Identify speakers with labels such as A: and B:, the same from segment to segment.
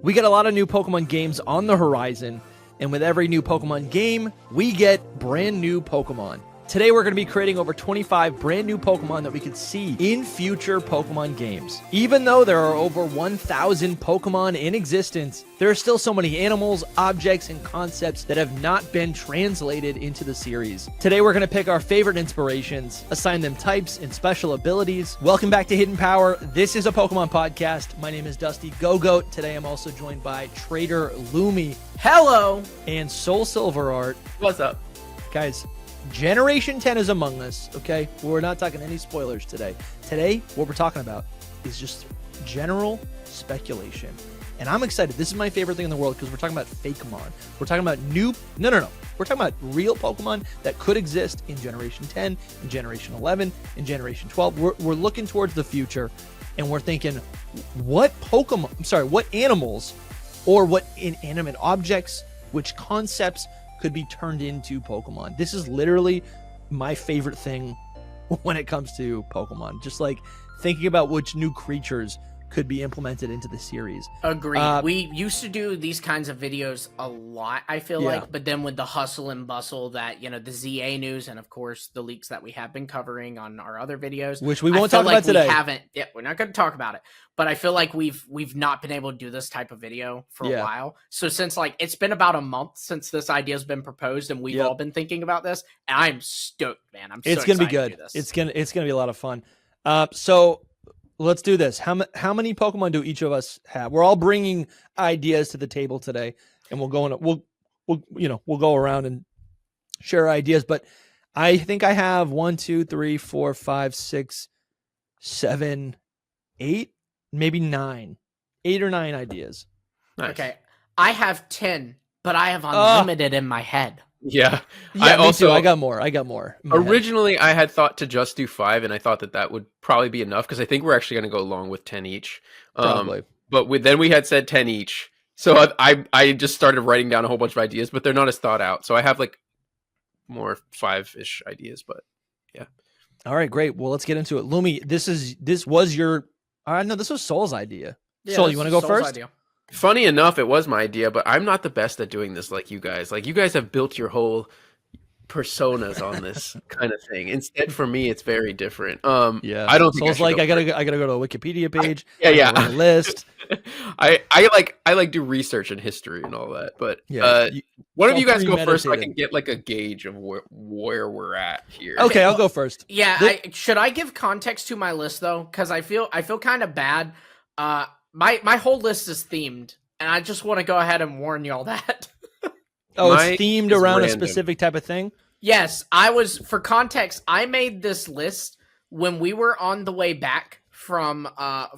A: We get a lot of new Pokemon games on the horizon, and with every new Pokemon game, we get brand new Pokemon. Today we're going to be creating over 25 brand new Pokemon that we could see in future Pokemon games. Even though there are over 1,000 Pokemon in existence, there are still so many animals, objects, and concepts that have not been translated into the series. Today we're going to pick our favorite inspirations, assign them types and special abilities. Welcome back to Hidden Power. This is a Pokemon podcast. My name is DustyGogoat. Today I'm also joined by TraderLumi.
B: Hello!
A: And SoulSilverArt.
C: What's up?
A: Guys, Generation 10 is among us, okay? We're not talking any spoilers today. Today, what we're talking about is just general speculation. And I'm excited. This is my favorite thing in the world because we're talking about Fakemon. We're talking about new... No. We're talking about real Pokemon that could exist in Generation 10, in Generation 11, in Generation 12. We're looking towards the future, and we're thinking, what animals or what inanimate objects, which concepts could be turned into Pokemon. This is literally my favorite thing when it comes to Pokemon. Just like thinking about which new creatures could be implemented into the series.
B: Agreed. We used to do these kinds of videos a lot, I feel like, but then with the hustle and bustle that, the ZA news and of course the leaks that we have been covering on our other videos,
A: which we won't talk about today.
B: We're not going to talk about it, but I feel like we've not been able to do this type of video for a while. So since it's been about a month since this idea has been proposed and we've all been thinking about this, and I'm stoked, man.
A: It's going to be good. It's going to be a lot of fun. So let's do this. How many Pokemon do each of us have? We're all bringing ideas to the table today, and we'll go around and share ideas. But I think I have 1, 2, 3, 4, 5, 6, 7, 8, maybe 9, 8 or 9 ideas.
B: Nice. Okay, I have 10, but I have unlimited in my head.
C: Yeah,
A: me too. I got more.
C: Originally, I had thought to just do 5, and I thought that would probably be enough because I think we're actually going to go along with 10 each.
A: Probably.
C: But then we had said 10 each, so I just started writing down a whole bunch of ideas, but they're not as thought out. So I have more 5-ish ideas, but yeah.
A: All right, great. Well, let's get into it. Lumi, this was your. No, this was Soul's idea.
B: Yeah,
A: Soul, you want to go
B: Soul's
A: first?
B: Idea.
C: Funny enough, it was my idea, but I'm not the best at doing this like you guys. You guys have built your whole personas on this kind of thing. Instead, for me, it's very different.
A: Yeah,
C: I don't think
A: Soul's I gotta go to a Wikipedia page.
C: Yeah.
A: A list.
C: I do research and history and all that. But one of you guys go first so I can get a gauge of where we're at here.
A: Okay, I'll go first.
B: Yeah, should I give context to my list though? Because I feel kind of bad. My whole list is themed, and I just want to go ahead and warn y'all that.
A: It's themed around a specific type of thing?
B: Yes, for context, I made this list when we were on the way back from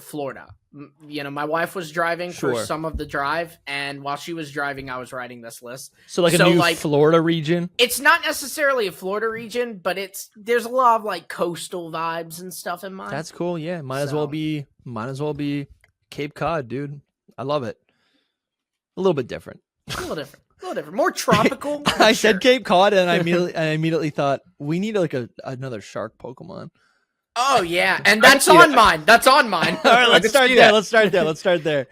B: Florida. My wife was driving for some of the drive, and while she was driving, I was writing this list.
A: So a new Florida region?
B: It's not necessarily a Florida region, but there's a lot of coastal vibes and stuff in mine.
A: That's cool, yeah. Might as well be Cape Cod, dude. I love it. A little bit different.
B: A little different. More tropical.
A: I said Cape Cod, and I immediately thought we need another shark Pokemon.
B: Oh yeah, and that's on mine. That's on mine.
A: All right, let's start there.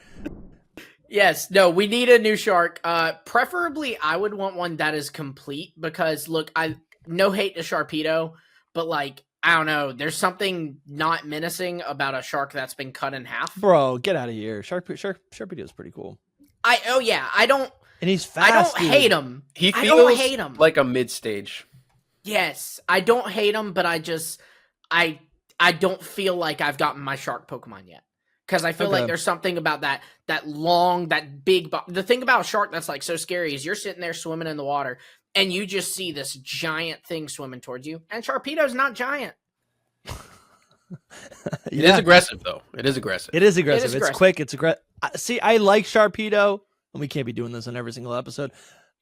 B: Yes, no, we need a new shark. Preferably, I would want one that is complete because look, no hate to Sharpedo, but I don't know. There's something not menacing about a shark that's been cut in half.
A: Bro, get out of here. Sharpedo is pretty cool.
B: I don't.
A: And he's fast.
B: I don't hate him.
C: I
B: don't hate him.
C: Like a mid-stage.
B: Yes, I don't hate him, but I don't feel like I've gotten my shark Pokemon yet. Because I feel like there's something about that long, that big... The thing about a shark that's so scary is you're sitting there swimming in the water, and you just see this giant thing swimming towards you. And Sharpedo's not giant.
C: It is aggressive, though. It is aggressive.
A: It's quick. It's aggressive. See, I like Sharpedo, and we can't be doing this on every single episode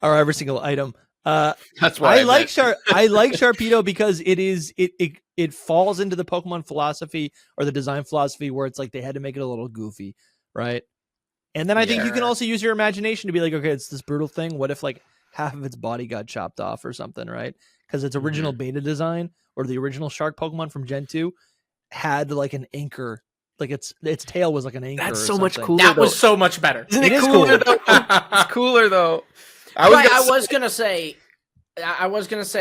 A: or every single item.
C: That's why
A: I like Sharpedo because it falls into the Pokemon philosophy or the design philosophy where it's they had to make it a little goofy, right? And then I think you can also use your imagination to be okay, it's this brutal thing. What if half of its body got chopped off or something, right? Because its original beta design or the original shark Pokemon from Gen 2 had an anchor like its tail was like an anchor.
C: That's
A: or
C: so much
A: something.
C: cooler.
B: That
C: though.
B: was so much better.
C: Isn't
A: It
C: it
A: is
C: cooler
A: cool.
C: though? It's cooler though.
B: I was gonna say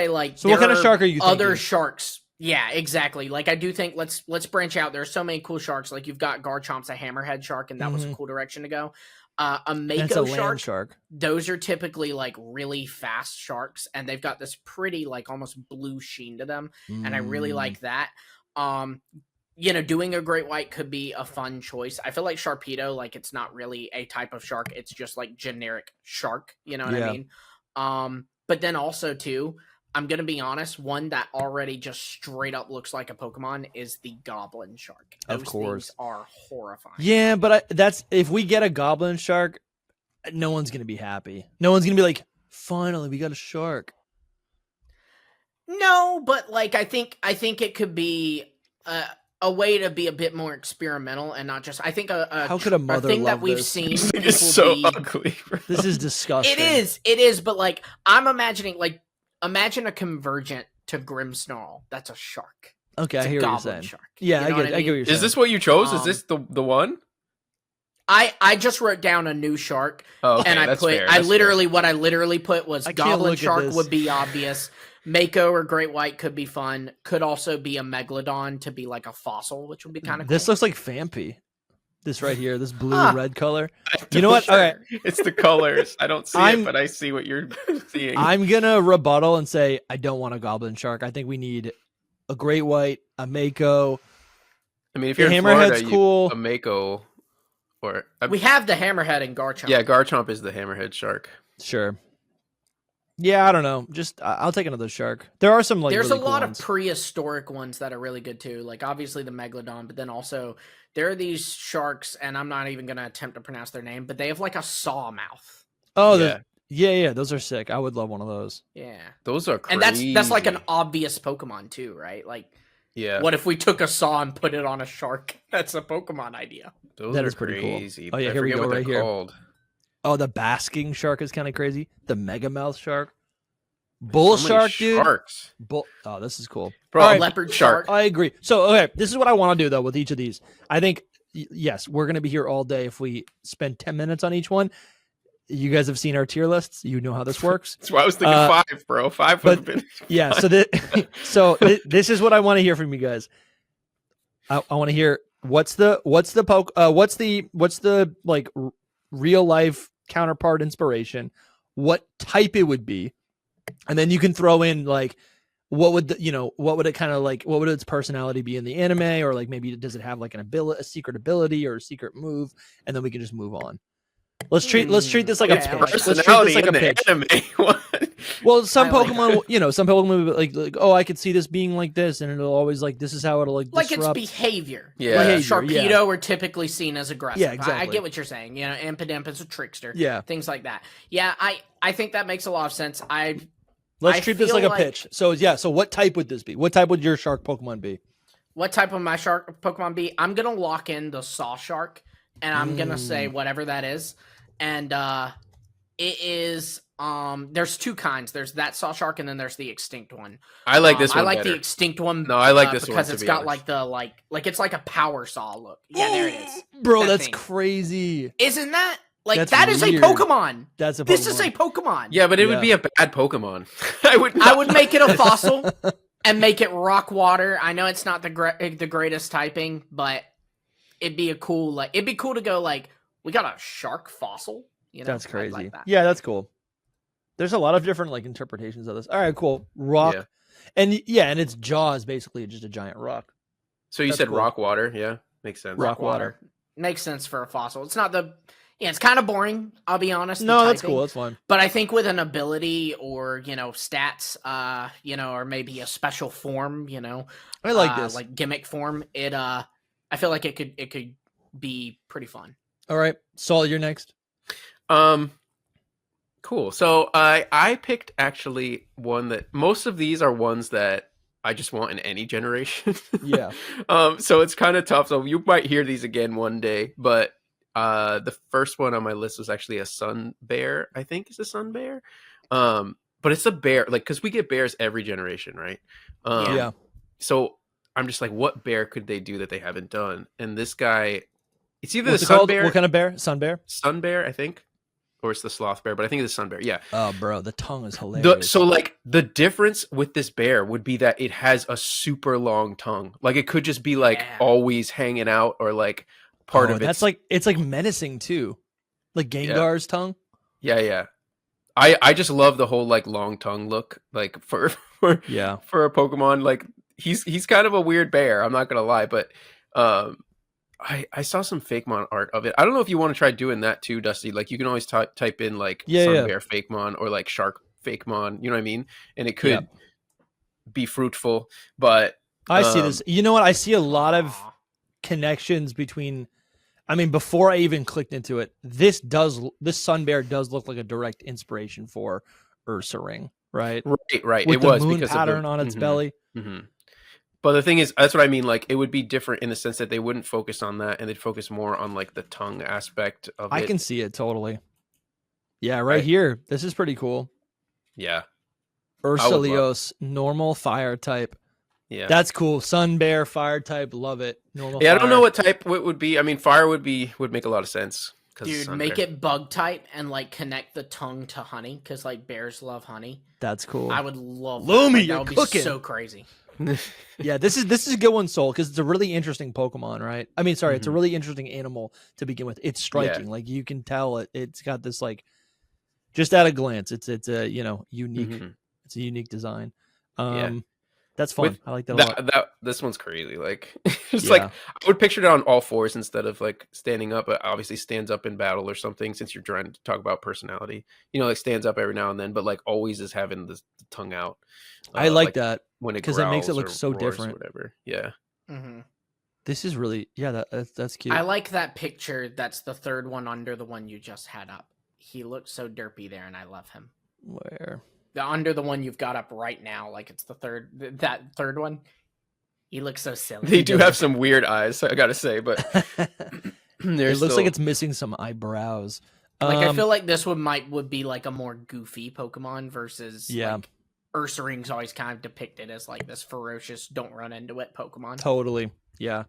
B: like.
A: So what
B: there
A: kind of
B: are
A: shark are you
B: Other
A: thinking?
B: sharks. Yeah, exactly. Like I do think let's branch out. There's so many cool sharks. Like you've got Garchomp's a hammerhead shark, and that was a cool direction to go. A
A: That's a
B: mako
A: land
B: shark.
A: shark.
B: Those are typically like really fast sharks, and they've got this pretty like almost blue sheen to them, and I really like that. Doing a great white could be a fun choice. I feel like Sharpedo, like it's not really a type of shark; it's just like generic shark. You know what I mean? But then also too, I'm gonna be honest. One that already just straight up looks like a Pokemon is the Goblin Shark. Those
A: Of course,
B: things are horrifying.
A: Yeah, but that's if we get a goblin shark, no one's gonna be happy. No one's gonna be like, finally, we got a shark.
B: No, but like I think it could be a way to be a bit more experimental and not just. I think
A: How could a mother
B: thing
A: love
B: that we've
A: this?
B: seen
C: It's
B: people
C: so
B: be,
C: ugly. Bro.
A: This is disgusting.
B: It is, but like I'm imagining like imagine a convergent to Grimmsnarl. That's a shark.
A: Okay,
B: It's
A: I
B: a
A: hear what you're
B: goblin
A: saying.
B: shark.
A: Yeah,
B: You
A: I
B: know
A: get
B: what
A: what you're saying.
C: Is this what you chose? Is
B: Um,
C: this the one?
B: I just wrote down a new shark.
C: Oh, okay,
B: And I
C: that's
B: put
C: fair,
B: I
C: that's
B: literally what I literally put was
A: I can't
B: Goblin
A: look at
B: Shark
A: this.
B: would be obvious. Mako or Great White could be fun. Could also be a Megalodon to be like a fossil, which would be kind of cool.
A: This looks like Fampy. This right here, this blue
B: Huh.
A: red color.
C: fair.
A: You know what?
B: Sure.
A: All right,
C: It's the colors. I don't see
A: I'm-
C: it, but I see what you're seeing.
A: I'm gonna rebuttal and say I don't want a goblin shark. I think we need a great white, a mako.
C: I mean, if
A: The
C: you're in
A: hammerhead's
C: Florida,
A: cool.
C: a mako, or
B: We have the Hammerhead and Garchomp.
C: yeah, Garchomp is the hammerhead shark.
A: Sure. Yeah, I don't know. Just I'll take another shark. There are some like
B: There's
A: really
B: a
A: cool
B: lot
A: ones.
B: of prehistoric ones that are really good too. Like obviously the Megalodon, but then also there are these sharks, and I'm not even gonna attempt to pronounce their name, but they have like a saw mouth.
A: Oh,
C: Yeah.
A: yeah, those are sick. I would love one of those.
B: Yeah.
C: Those are crazy.
B: And that's like an obvious Pokemon too, right? Like
C: yeah.
B: what if we took a saw and put it on a shark? That's a Pokemon idea.
C: Those
A: That
C: are
A: is pretty cool.
C: crazy.
A: Oh, yeah,
C: I
A: here we
C: forget
A: go,
C: what
A: right
C: they're
A: here.
C: called.
A: Oh, the basking shark is kind of crazy. The mega mouth shark, bull
C: So many
A: shark, dude.
C: Sharks.
A: Oh, this is cool.
C: Bro,
A: All right,
B: Leopard shark.
A: I agree. So, okay, this is what I want to do though with each of these. I think yes, we're gonna be here all day if we spend 10 minutes on each one. You guys have seen our tier lists. You know how this works.
C: That's why I was thinking 5, bro. 5 would have been.
A: Yeah. So this is what I want to hear from you guys. I want to hear what's the like real life counterpart inspiration, what type it would be, and then you can throw in like what would it kind of like, what would its personality be in the anime, or like maybe does it have like a secret ability or a secret move, and then we can just move on. Let's treat this like
B: Okay,
A: a
B: I like
A: pitch.
B: that.
A: Let's treat this
C: Personality
A: like a
C: in the
A: pitch.
C: anime. What?
A: Well, some
B: I like
A: Pokemon, some Pokemon will be like, oh, I could see this being like this, and it'll always like this is how it'll like
B: Like its
A: disrupt.
B: behavior.
C: Yeah.
B: Like
A: Behavior,
B: Sharpedo
A: yeah.
B: are typically seen as aggressive.
A: Yeah,
B: I
A: exactly.
B: get what you're saying. Impidimp is a trickster.
A: Yeah.
B: Things like that. Yeah, I think that makes a lot of sense.
A: Let's
B: I
A: treat this
B: feel
A: like a
B: like-
A: pitch. So yeah, so what type would this be? What type would your shark Pokemon be?
B: What type of my shark Pokemon be? I'm gonna lock in the Saw Shark, and I'm gonna say whatever that is. And it is there's two kinds. There's that Saw Shark, and then there's the extinct one.
C: I like this one
B: I like
C: better.
B: the extinct one.
C: No, I like this one,
B: because
C: to
B: it's
C: be
B: got
C: honest.
B: like it's like a power saw look. Yeah, there it is.
A: Bro,
B: That
A: that's
B: thing.
A: crazy.
B: Isn't that like
A: That's
B: that is
A: weird.
B: a Pokemon?
A: That's a Pokemon.
B: This is a Pokemon.
C: Yeah, but it
A: Yeah.
C: would be a bad Pokemon. I
B: I would make it a fossil and make it rock water. I know it's not the greatest typing, but it'd be it'd be cool to go like we got a shark fossil.
A: That's
B: I'd
A: crazy.
B: like that.
A: Yeah, that's cool. There's a lot of different like interpretations of this. All right, cool. Rock.
C: Yeah.
A: And its jaw is basically just a giant rock.
C: So you
A: That's
C: said
A: cool.
C: rock water, yeah, makes sense.
A: Rock water.
B: Makes sense for a fossil. It's not it's kind of boring. I'll be honest. the
A: No, that's
B: typing.
A: cool. That's fine.
B: But I think with an ability or stats, or maybe a special form,
A: I like this.
B: like gimmick form, I feel like it could be pretty fun.
A: All right, Saul, you're next.
C: Cool. So I picked actually one that most of these are ones that I just want in any generation.
A: Yeah.
C: So it's kind of tough. So you might hear these again one day, but the first one on my list was actually a sun bear. I think it's a sun bear. But it's a bear, like because we get bears every generation, right?
A: Yeah.
C: So I'm just like, what bear could they do that they haven't done? And this guy, it's either
A: What's
C: the
A: it
C: sun
A: called?
C: bear,
A: What kind of bear? Sun bear?
C: sun bear, I think, or it's the sloth bear, but I think it's the sun bear. Yeah.
A: Oh, bro, the tongue is hilarious.
C: So like the difference with this bear would be that it has a super long tongue. Like it could just be like always hanging out, or like part of it.
A: That's like, it's like menacing too, like Gengar's tongue.
C: Yeah. I just love the whole like long tongue look, like for a Pokemon. Like he's kind of a weird bear, I'm not gonna lie, but I saw some Fakemon art of it. I don't know if you want to try doing that too, Dusty. Like you can always type in like sun bear Fakemon or like shark Fakemon, you know what I mean? And it could be fruitful, but
A: I see this. You know what? I see a lot of connections between, I mean, before I even clicked into it, this sun bear does look like a direct inspiration for Ursaring, right?
C: Right.
A: With
C: it
A: the
C: was
A: moon
C: because
A: pattern on its belly.
C: Mm-hmm. But the thing is, that's what I mean. Like, it would be different in the sense that they wouldn't focus on that, and they'd focus more on like the tongue aspect of it.
A: I can see it totally. Yeah, right here. This is pretty cool.
C: Yeah.
A: Ursilios, normal fire type.
C: Yeah,
A: that's cool. Sun bear, fire type, love it. Normal.
C: Yeah,
A: fire.
C: I don't know what type it would be. I mean, fire would make a lot of sense.
B: Dude, make it bug type and like connect the tongue to honey, because like bears love honey.
A: That's cool.
B: I would love
A: Lumi,
B: that.
A: you're
B: That would
A: cooking.
B: be so crazy.
A: Yeah, this is a good one, Soul, because it's a really interesting Pokemon, right? I mean, sorry, it's a really interesting animal to begin with. It's striking, like you can tell it's got this like, just at a glance, it's a unique, it's a unique design. That's fun. I like that a lot.
C: This one's crazy. Like, it's like I would picture it on all fours instead of like standing up. But obviously stands up in battle or something. Since you're trying to talk about personality, like stands up every now and then, but like always is having the tongue out.
A: I like that
C: when it
A: because it makes it look so different.
C: Whatever. Yeah.
A: This is really that's cute.
B: I like that picture. That's the third one under the one you just had up. He looks so derpy there, and I love him.
A: Where?
B: Under the one you've got up right now, like it's that third one. He looks so silly.
C: They do have some weird eyes, I gotta say, but
A: it looks like it's missing some eyebrows.
B: Like I feel like this one would be like a more goofy Pokemon versus like Ursaring's always kind of depicted as like this ferocious, don't run into it Pokemon.
A: Totally, yeah.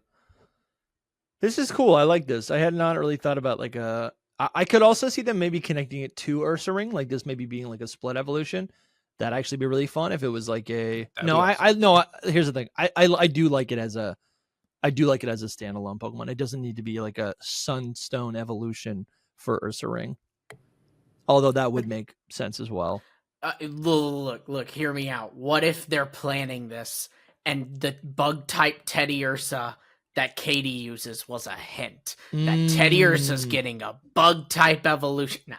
A: This is cool. I like this. I had not really thought about like a. I could also see them maybe connecting it to Ursaring, like this maybe being like a split evolution. That'd actually be really fun if it was like a. Here's the thing. I do like it as a. I do like it as a standalone Pokemon. It doesn't need to be like a Sunstone evolution for Ursaring. Although that would make sense as well.
B: Look, hear me out. What if they're planning this and the bug type Teddy Ursa that Katie uses was a hint that Teddy Ursa's getting a bug type evolution? Nah.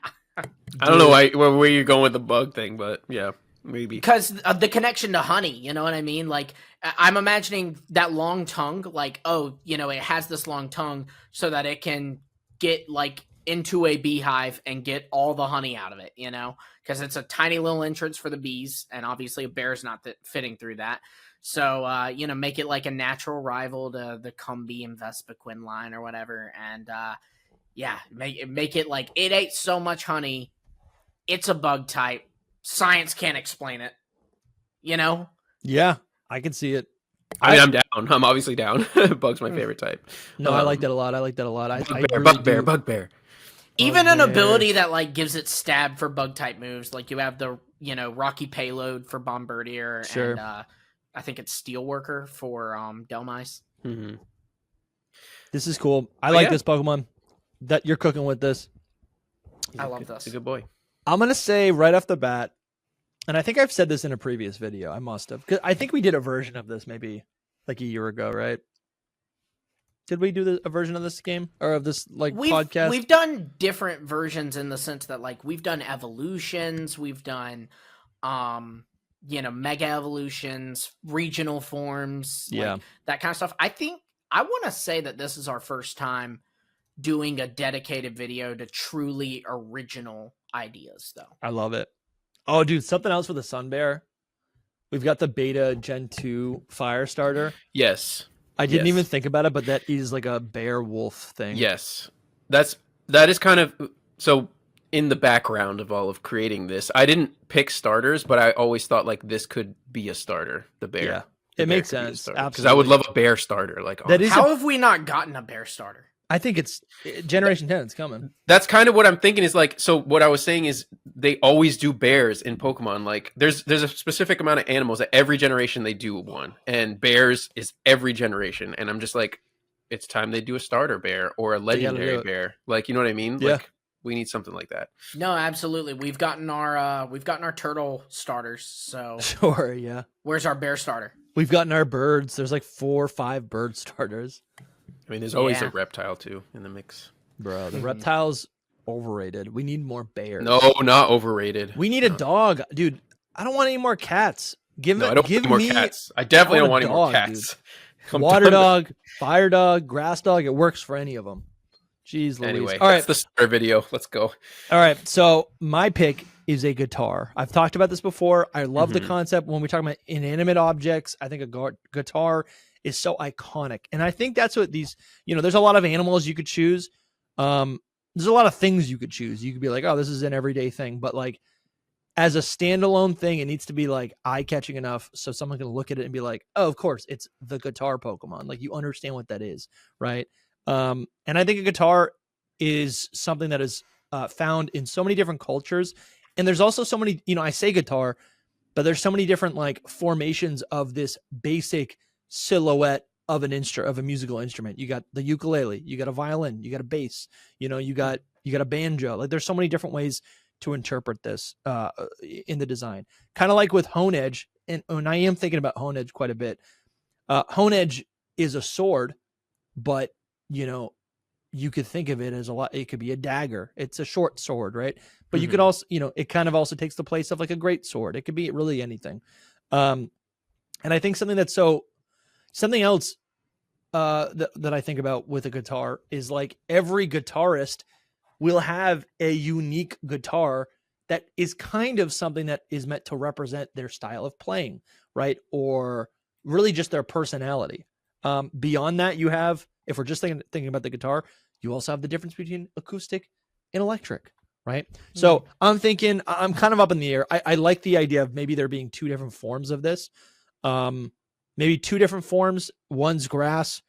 C: I don't know where you're going with the bug thing, but yeah, maybe
B: because of the connection to honey. You know what I mean? Like I'm imagining that long tongue. Like it has this long tongue so that it can get like into a beehive and get all the honey out of it. Because it's a tiny little entrance for the bees, and obviously a bear's not fitting through that. So, make it like a natural rival to the Combee and Vespiquen line or whatever. And, make it like it ate so much honey. It's a bug type. Science can't explain it.
A: Yeah, I can see it.
C: I mean, I'm down. I'm obviously down. Bug's my favorite type.
A: No, I like that a lot.
C: Bugbear.
B: Even an ability that like gives it stab for bug type moves. Like you have the, Rocky Payload for Bombardier.
A: Sure.
B: And, I think it's Steelworker for Delmise.
C: Mm-hmm.
A: This is cool. I like this Pokemon. That you're cooking with this.
B: I love this.
C: He's a good boy.
A: I'm gonna say right off the bat, and I think I've said this in a previous video. I must have, because I think we did a version of this maybe like a year ago, right? Did we do a version of this game or of this podcast?
B: We've done different versions in the sense that like we've done evolutions, we've done mega evolutions, regional forms, that kind of stuff. I want to say that this is our first time doing a dedicated video to truly original ideas, though.
A: I love it. Oh, dude, something else for the Sun Bear. We've got the beta Gen 2 fire starter.
C: Yes.
A: I didn't even think about it, but that is like a bear wolf thing.
C: Yes. That is kind of so. In the background of all of creating this, I didn't pick starters, but I always thought like this could be a starter, the bear.
A: It makes sense.
C: Because I would love a bear starter. Like,
B: how have we not gotten a bear starter?
A: I think it's Generation 10. It's coming.
C: That's kind of what I'm thinking. Is like, so what I was saying is they always do bears in Pokemon. Like, there's a specific amount of animals that every generation they do one, and bears is every generation. And I'm just like, it's time they do a starter bear or a legendary bear. Like, you know what I mean?
A: Yeah.
C: Like, we need something like that.
B: No, absolutely. We've gotten our turtle starters. So
A: sure, yeah.
B: Where's our bear starter?
A: We've gotten our birds. There's like 4 or 5 bird starters.
C: I mean, there's always a reptile too in the mix.
A: Bro, the reptile's overrated. We need more bears.
C: No, not overrated.
A: We need a dog, dude. I don't want any more cats.
C: I don't want any more cats. I definitely don't want any more cats.
A: Water dog, fire dog, grass dog. It works for any of them. Jeez Louise.
C: Anyway,
A: all right,
C: that's the starter video. Let's go.
A: All right, so my pick is a guitar. I've talked about this before. I love the concept when we talk about inanimate objects. I think a guitar is so iconic, and I think that's what these. There's a lot of animals you could choose. There's a lot of things you could choose. You could be like, oh, this is an everyday thing, but like as a standalone thing, it needs to be like eye-catching enough so someone can look at it and be like, oh, of course, it's the guitar Pokemon. Like you understand what that is, right? And I think a guitar is something that is found in so many different cultures. And there's also so many, I say guitar, but there's so many different like formations of this basic silhouette of a musical instrument. You got the ukulele, you got a violin, you got a bass, you got a banjo. Like there's so many different ways to interpret this in the design. Kind of like with Hone Edge, and I am thinking about Hone Edge quite a bit. Hone Edge is a sword, but you could think of it as a lot. It could be a dagger. It's a short sword, right? But you could also, it kind of also takes the place of like a great sword. It could be really anything. And I think something else that I think about with a guitar is like every guitarist will have a unique guitar that is kind of something that is meant to represent their style of playing, right? Or really just their personality. Beyond that, you have, if we're just thinking about the guitar, you also have the difference between acoustic and electric, right? So I'm thinking, I'm kind of up in the air. I like the idea of maybe there being 2 different forms of this. Maybe 2 different forms. One's grass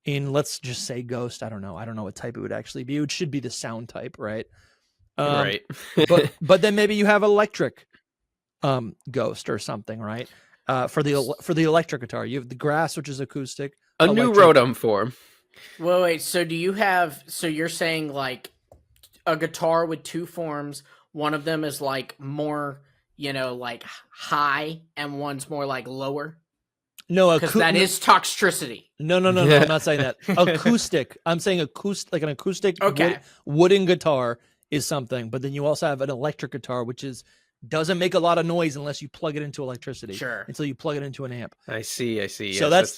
A: in, let's just say ghost. I don't know what type it would actually be. It should be the sound type, right?
C: Right.
A: but then maybe you have electric ghost or something, right? For the electric guitar, you have the grass, which is acoustic.
C: A new Rotom form.
B: Well, wait. So do you have? So you're saying like a guitar with 2 forms? One of them is like more, like high, and one's more like lower.
A: No,
B: because that is Toxtricity.
A: No, I'm not saying that. Acoustic. I'm saying acoustic, like an acoustic wooden guitar is something, but then you also have an electric guitar, which doesn't make a lot of noise unless you plug it into electricity.
B: Sure.
A: Until you plug it into an amp.
C: I see.
A: So yes,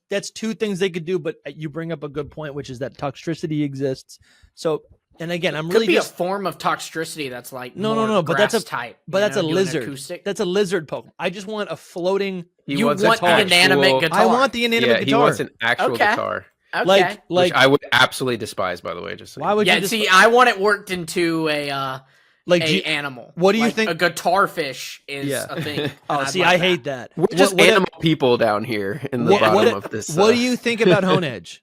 A: that's 2 things they could do, but you bring up a good point, which is that Toxtricity exists. So, and again, I'm really
B: could be a form of Toxtricity that's like
A: no, but that's a
B: type.
A: But that's a lizard. That's a lizard Pokemon. I just want a floating.
B: You want the inanimate guitar.
A: I want the inanimate guitar.
C: He wants an actual guitar.
B: Okay.
A: Like
C: which I would absolutely despise, by the way. Just
A: why would you?
B: See, I want it worked into a animal.
A: What do you think?
B: A guitar fish is a thing.
A: Oh, see, I hate that.
C: We're just animal people down here in the bottom of this.
A: What do you think about Hone Edge?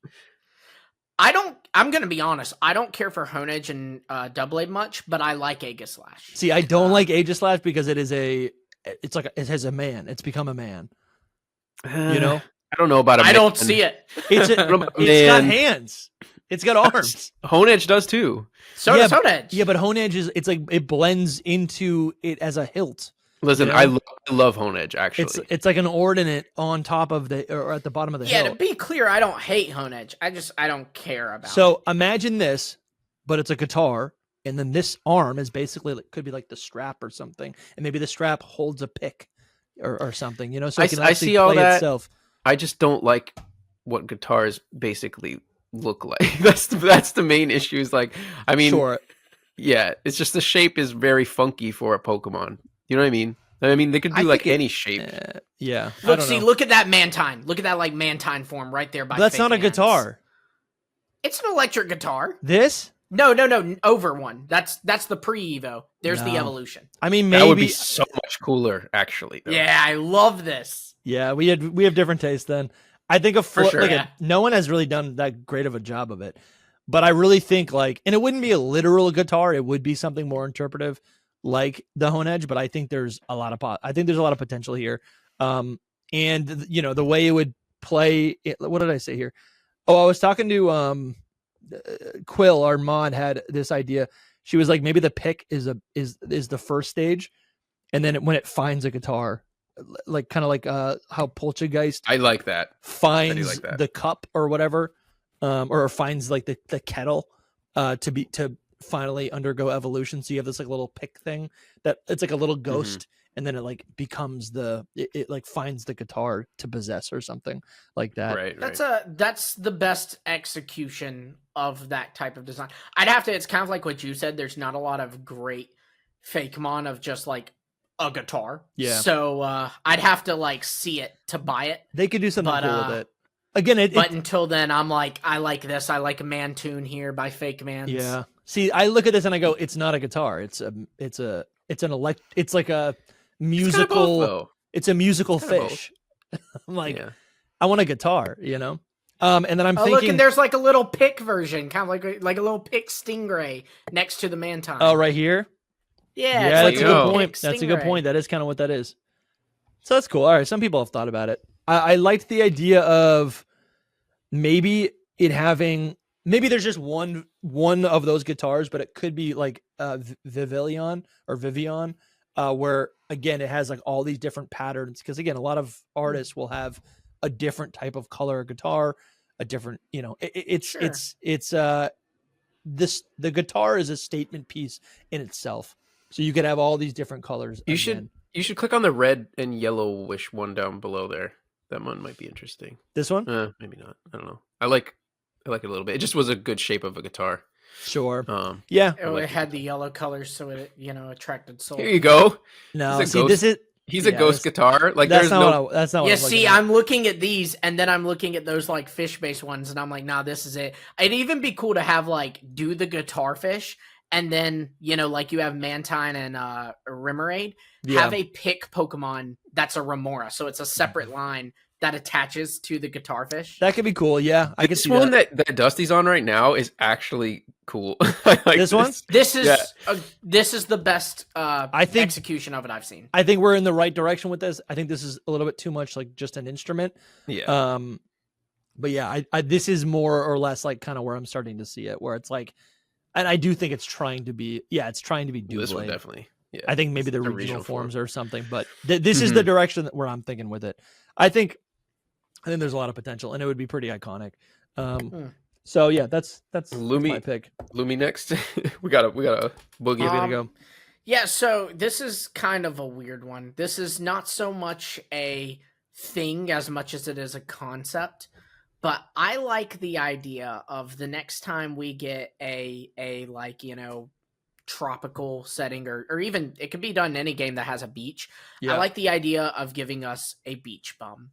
B: I'm going to be honest. I don't care for Hone Edge and Doublade much, but I like Aegislash.
A: See, I don't like Aegislash because it has a man. It's become a man.
C: I don't know about a man.
B: I don't see it.
A: It's got hands. It's got arms.
C: Hone Edge does too.
B: So does Hone Edge.
A: Yeah, but Hone Edge it's like it blends into it as a hilt.
C: Listen, I love Hone Edge, actually.
A: It's like an ordinate on top of or at the bottom of the hilt.
B: Yeah, to be clear, I don't hate Hone Edge. I don't care about it.
A: So imagine this, but it's a guitar, and then this arm is basically could be like the strap or something, and maybe the strap holds a pick or something, so it can actually
C: see all
A: play
C: that.
A: itself.
C: I just don't like what guitars basically look like. That's the main issue. Is like, I mean,
A: sure.
C: Yeah, it's just the shape is very funky for a Pokemon. You know what I mean? I mean, they could do like any shape.
A: Yeah.
B: Look at that Mantine. Look at that like Mantine form right there. But
A: that's not a guitar.
B: It's an electric guitar.
A: This?
B: No. Over one. That's the pre-Evo. There's the evolution.
A: I mean, maybe
C: that would be so much cooler, actually. Though.
B: Yeah, I love this.
A: Yeah, we have different tastes then. I think
C: sure.
A: no one has really done that great of a job of it. But I really think and it wouldn't be a literal guitar, it would be something more interpretive like the Hone Edge, but I think there's a lot of potential here. And the way it would play, what did I say here? Oh, I was talking to Quill, our mod, had this idea. She was like, maybe the pick is the first stage, and then when it finds a guitar, like kind of like how Poltergeist,
C: I like that,
A: finds the cup or whatever, or finds like the kettle to finally undergo evolution. So you have this like little pick thing that it's like a little ghost, and then it like becomes it like finds the guitar to possess or something like that.
C: Right.
B: That's the best execution of that type of design. It's kind of like what you said. There's not a lot of great Fakemon of just like a guitar.
A: Yeah.
B: So I'd have to like see it to buy it.
A: They could do something cool with it. Again,
B: until then, I'm like, I like this. I like a Man Tune here by Fake Man.
A: Yeah. See, I look at this and I go, it's not a guitar. It's like a musical. It's a musical fish. I'm like, I want a guitar, And then I'm thinking,
B: look, and there's like a little pick version, kind of like a little pick stingray next to the Mantine.
A: Oh, right here.
B: Yeah,
A: that's a good point. That's a good point. That is kind of what that is. So that's cool. All right, some people have thought about it. I liked the idea of maybe there's just one of those guitars, but it could be like Vivian, where again it has like all these different patterns. Because again, a lot of artists will have a different type of color guitar, a different, the guitar is a statement piece in itself. So you could have all these different colors.
C: You should click on the red and yellowish one down below there. That one might be interesting.
A: This one?
C: Maybe not. I don't know. I like it a little bit. It just was a good shape of a guitar.
A: Sure.
B: Yeah. It had the yellow colors, so it attracted soul.
C: Here you go.
A: No, he's
C: a ghost guitar. Like
A: that's not that's not.
B: Yeah. I'm looking at these, and then I'm looking at those like fish-based ones, and I'm like, nah, this is it. It'd even be cool to have like do the guitar fish. And then, like you have Mantine and Remoraid, have a pick Pokemon that's a Remora. So it's a separate line that attaches to the guitar fish.
A: That could be cool. Yeah, I can see
C: one that Dusty's on right now is actually cool. I like
A: this one.
B: This is the best execution of it I've seen.
A: I think we're in the right direction with this. I think this is a little bit too much like just an instrument.
C: Yeah.
A: But yeah, I this is more or less like kind of where I'm starting to see it, where it's like. And I do think it's trying to be Doublade.
C: This one definitely. Yeah.
A: I think maybe the regional forms or something, but this is the direction where I'm thinking with it. I think there's a lot of potential, and it would be pretty iconic. So yeah, that's my pick.
C: Lumi next. we got a boogie.
A: Way to go.
B: Yeah. So this is kind of a weird one. This is not so much a thing as much as it is a concept. But I like the idea of the next time we get a like, tropical setting or even it could be done in any game that has a beach. Yeah. I like the idea of giving us a beach bum.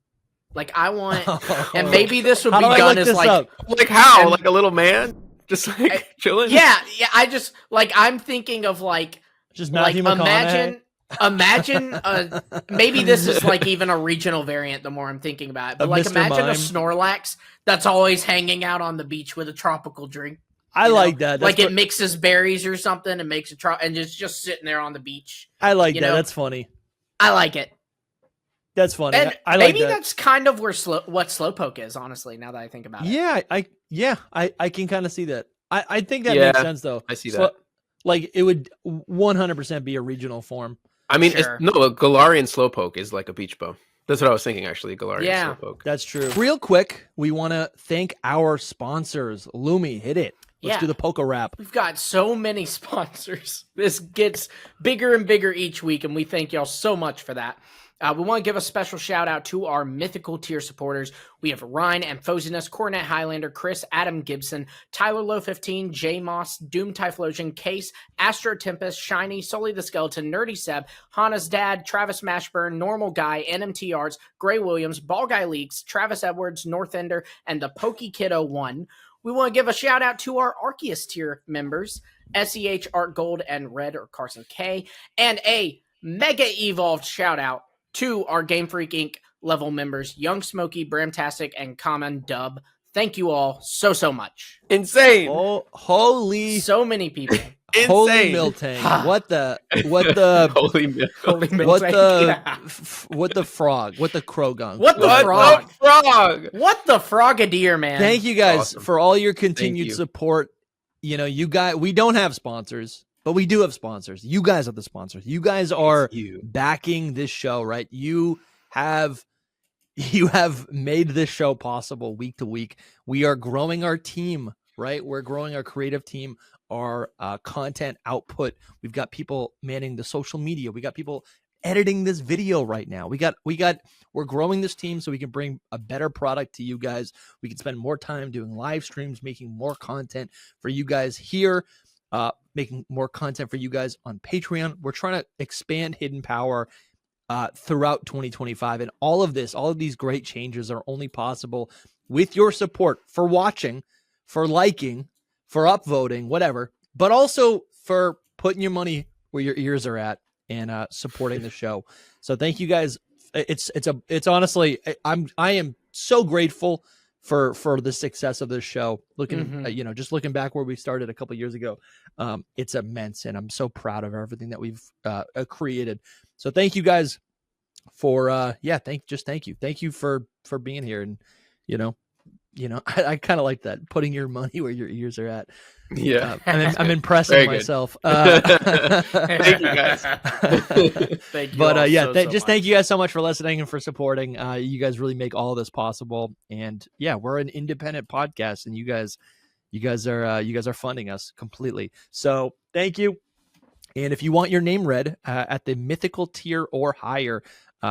B: Like I want, and maybe this would be done as like
C: how? Like a little man? Just like chilling?
B: Yeah. I just like, I'm thinking of like,
A: just Matthew McConaughey.
B: Imagine maybe this is like even a regional variant the more I'm thinking about it. But like imagine a Snorlax that's always hanging out on the beach with a tropical drink.
A: I like that.
B: Like it mixes berries or something and makes and it's just sitting there on the beach.
A: I like that. That's funny.
B: I like it.
A: That's funny.
B: And
A: I like
B: maybe that's kind of where what Slowpoke is, honestly, now that I think about
A: it. Yeah, I can kind of see that. I think that makes sense though.
C: I see that.
A: Like it would 100% be a regional form.
C: I mean, a Galarian Slowpoke is like a beach bum. That's what I was thinking, actually, Galarian Slowpoke.
A: That's true. Real quick, we want to thank our sponsors. Lumi, hit it. Let's do the Poke Rap.
B: We've got so many sponsors. This gets bigger and bigger each week, and we thank y'all so much for that. We want to give a special shout out to our mythical tier supporters. We have Ryan Amphosinus, Coronet Highlander, Chris, Adam Gibson, Tyler Low 15, J Moss, Doom Typhlosion, Case, Astro Tempest, Shiny, Sully the Skeleton, Nerdy Seb, Hana's Dad, Travis Mashburn, Normal Guy, NMT Arts, Gray Williams, Ball Guy Leaks, Travis Edwards, Northender, and the Pokey Kiddo 1. We want to give a shout out to our Arceus tier members, SEH, Art Gold, and Red or Carson K, and a mega evolved shout out to our Game Freak Inc. level members, Young Smokey, Bramtastic, and Common Dub. Thank you all so much.
C: Insane.
A: Oh, holy.
B: So many people.
A: Holy
C: Insane.
A: Miltank. what the
C: Holy Miltank.
B: Holy
A: what the
B: yeah.
A: What the frog? What the Krogung?
B: What the
C: What
B: frog?
C: the frog?
B: What the frogadier, man?
A: Thank you guys
C: Awesome.
A: for all your continued
C: you.
A: support. You know, you guys, we don't have sponsors, but we do have sponsors. You guys are the sponsors. You guys are backing this show, right? You have made this show possible week to week. We are growing our team, right? We're growing our creative team, our content output. We've got people manning the social media. We got people editing this video right now. We're growing this team so we can bring a better product to you guys. We can spend more time doing live streams, making more content for you guys here, making more content for you guys on Patreon. We're trying to expand Hidden Power throughout 2025, and all of these great changes are only possible with your support for watching, for liking, for upvoting, whatever, but also for putting your money where your ears are at and supporting the show. So thank you guys. It's honestly, I am so grateful for the success of this show. Looking, just looking back where we started a couple years ago, it's immense, and I'm so proud of everything that we've created. So thank you guys for thank you for being here. And I kind of like that, putting your money where your ears are at.
C: Yeah,
A: I'm impressing myself.
C: Thank you guys.
B: Thank you.
A: But
B: so
A: thank you guys so much for listening and for supporting. You guys really make all this possible. And yeah, we're an independent podcast, and you guys are funding us completely. So thank you. And if you want your name read at the mythical tier or higher,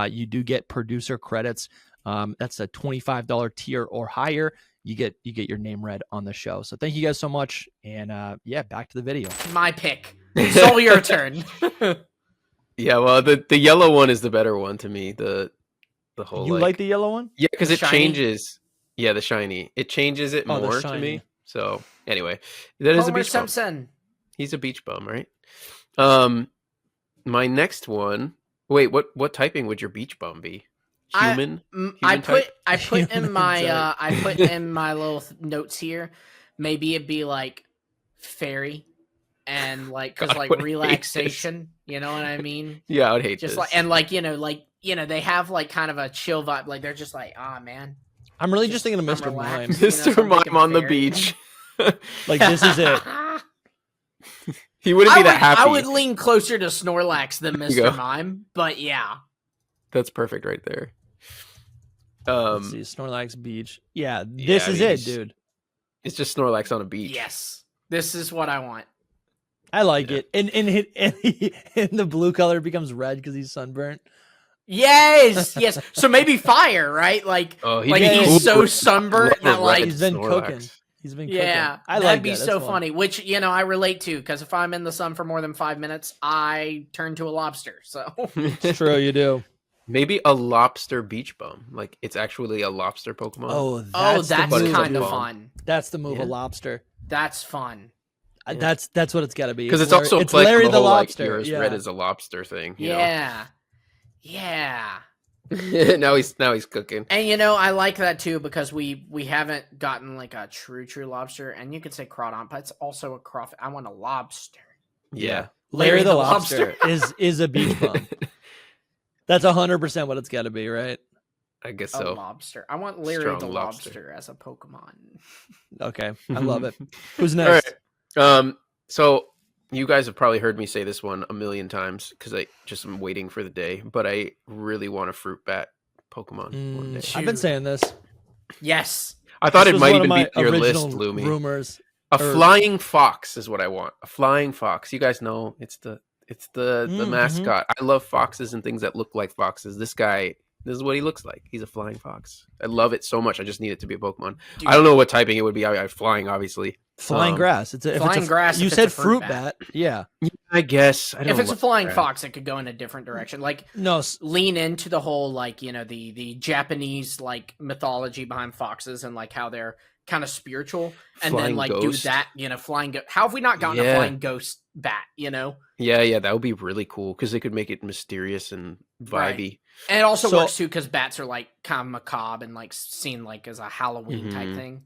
A: you do get producer credits. That's a $25 tier or higher. You get your name read on the show. So thank you guys so much. And back to the video.
B: My pick. Soul, your turn.
C: Yeah, well, the yellow one is the better one to me. The whole
A: You like the yellow one?
C: Yeah, because it
B: shiny?
C: Changes. Yeah, the shiny. It changes it more to me. So anyway, that is a
B: Homer
C: beach bum.
B: Simpson.
C: He's a beach bum, right? My next one. Wait, what typing would your beach bum be? Human?
B: I put
A: Human
B: in my
A: type.
B: I put in my little notes here. Maybe it'd be like fairy, and like because
C: God,
B: like
C: I would hate
B: relaxation. You know what I mean?
C: Yeah, I would hate
B: Just
C: this.
B: like, and like they have like kind of a chill vibe. Like they're just like, ah, man.
A: I'm really just thinking of Mr. Mime.
B: relaxed.
C: Mr.
B: so I'm
C: Mime
B: thinking
C: on the
B: fairy.
C: beach.
A: Like, this is it.
C: He wouldn't be that happy.
B: I would lean closer to Snorlax than
C: you go.
B: Mr. Mime, but yeah.
C: That's perfect right there.
A: Let's see, Snorlax Beach. Yeah, this is it, dude.
C: It's just Snorlax on a beach.
B: Yes, this is what I want.
A: I like it. And the blue color becomes red because he's sunburnt.
B: Yes. So maybe fire, right? Like, he's so sunburnt that like
A: he's been cooking. He's been cooking.
B: Yeah, that'd be so funny. Which I relate to, because if I'm in the sun for more than 5 minutes, I turn to a lobster. So
A: it's true, you do.
C: Maybe a lobster beach bum. Like it's actually a lobster Pokemon.
A: Oh,
B: that's kind of
C: fun.
B: fun.
A: That's the move, a lobster.
B: That's fun.
A: That's what it's got to be.
C: Because it's also
A: it's
C: like
A: Larry
C: the whole,
A: lobster.
C: Like, you're as
A: yeah.
C: red as a lobster thing. You
B: Yeah.
C: know? now he's cooking.
B: And I like that too, because we haven't gotten like a true lobster, and you could say Crawdon, but it's also a crawfish. I want a lobster.
C: Yeah.
A: Larry the lobster is a beach bum. That's 100% what it's got to be, right?
C: I guess so.
B: A lobster. I want Larry
C: Strong
B: the
C: lobster.
B: lobster as a Pokemon.
A: Okay, I love it. Who's next?
C: All right. So you guys have probably heard me say this one a million times because I just am waiting for the day, but I really want a fruit bat Pokemon one day.
A: I've been saying this.
B: Yes.
C: I thought
A: This
C: it
A: was
C: might
A: one of
C: even
A: my
C: be your list,
A: original
C: Lumi.
A: rumors.
C: A flying fox is what I want. A flying fox. You guys know it's the mascot. I love foxes and things that look like foxes. This is what he looks like. He's a flying fox. I love it so much. I just need it to be a Pokemon. Dude. I don't know what typing it would be. Flying, obviously.
A: Flying grass. It's flying grass. You said fruit bat. Yeah.
C: I guess.
B: If it's a flying fox, it could go in a different direction. Like, lean into the whole, like, the Japanese, like, mythology behind foxes and, like, how they're kind of spiritual, and
C: Flying
B: then like
C: ghost.
B: do that, flying how have we not gotten a flying ghost bat,
C: Yeah, that would be really cool because they could make it mysterious and vibey.
B: Right. And it also works too because bats are like kind of macabre and like seen like as a Halloween type thing.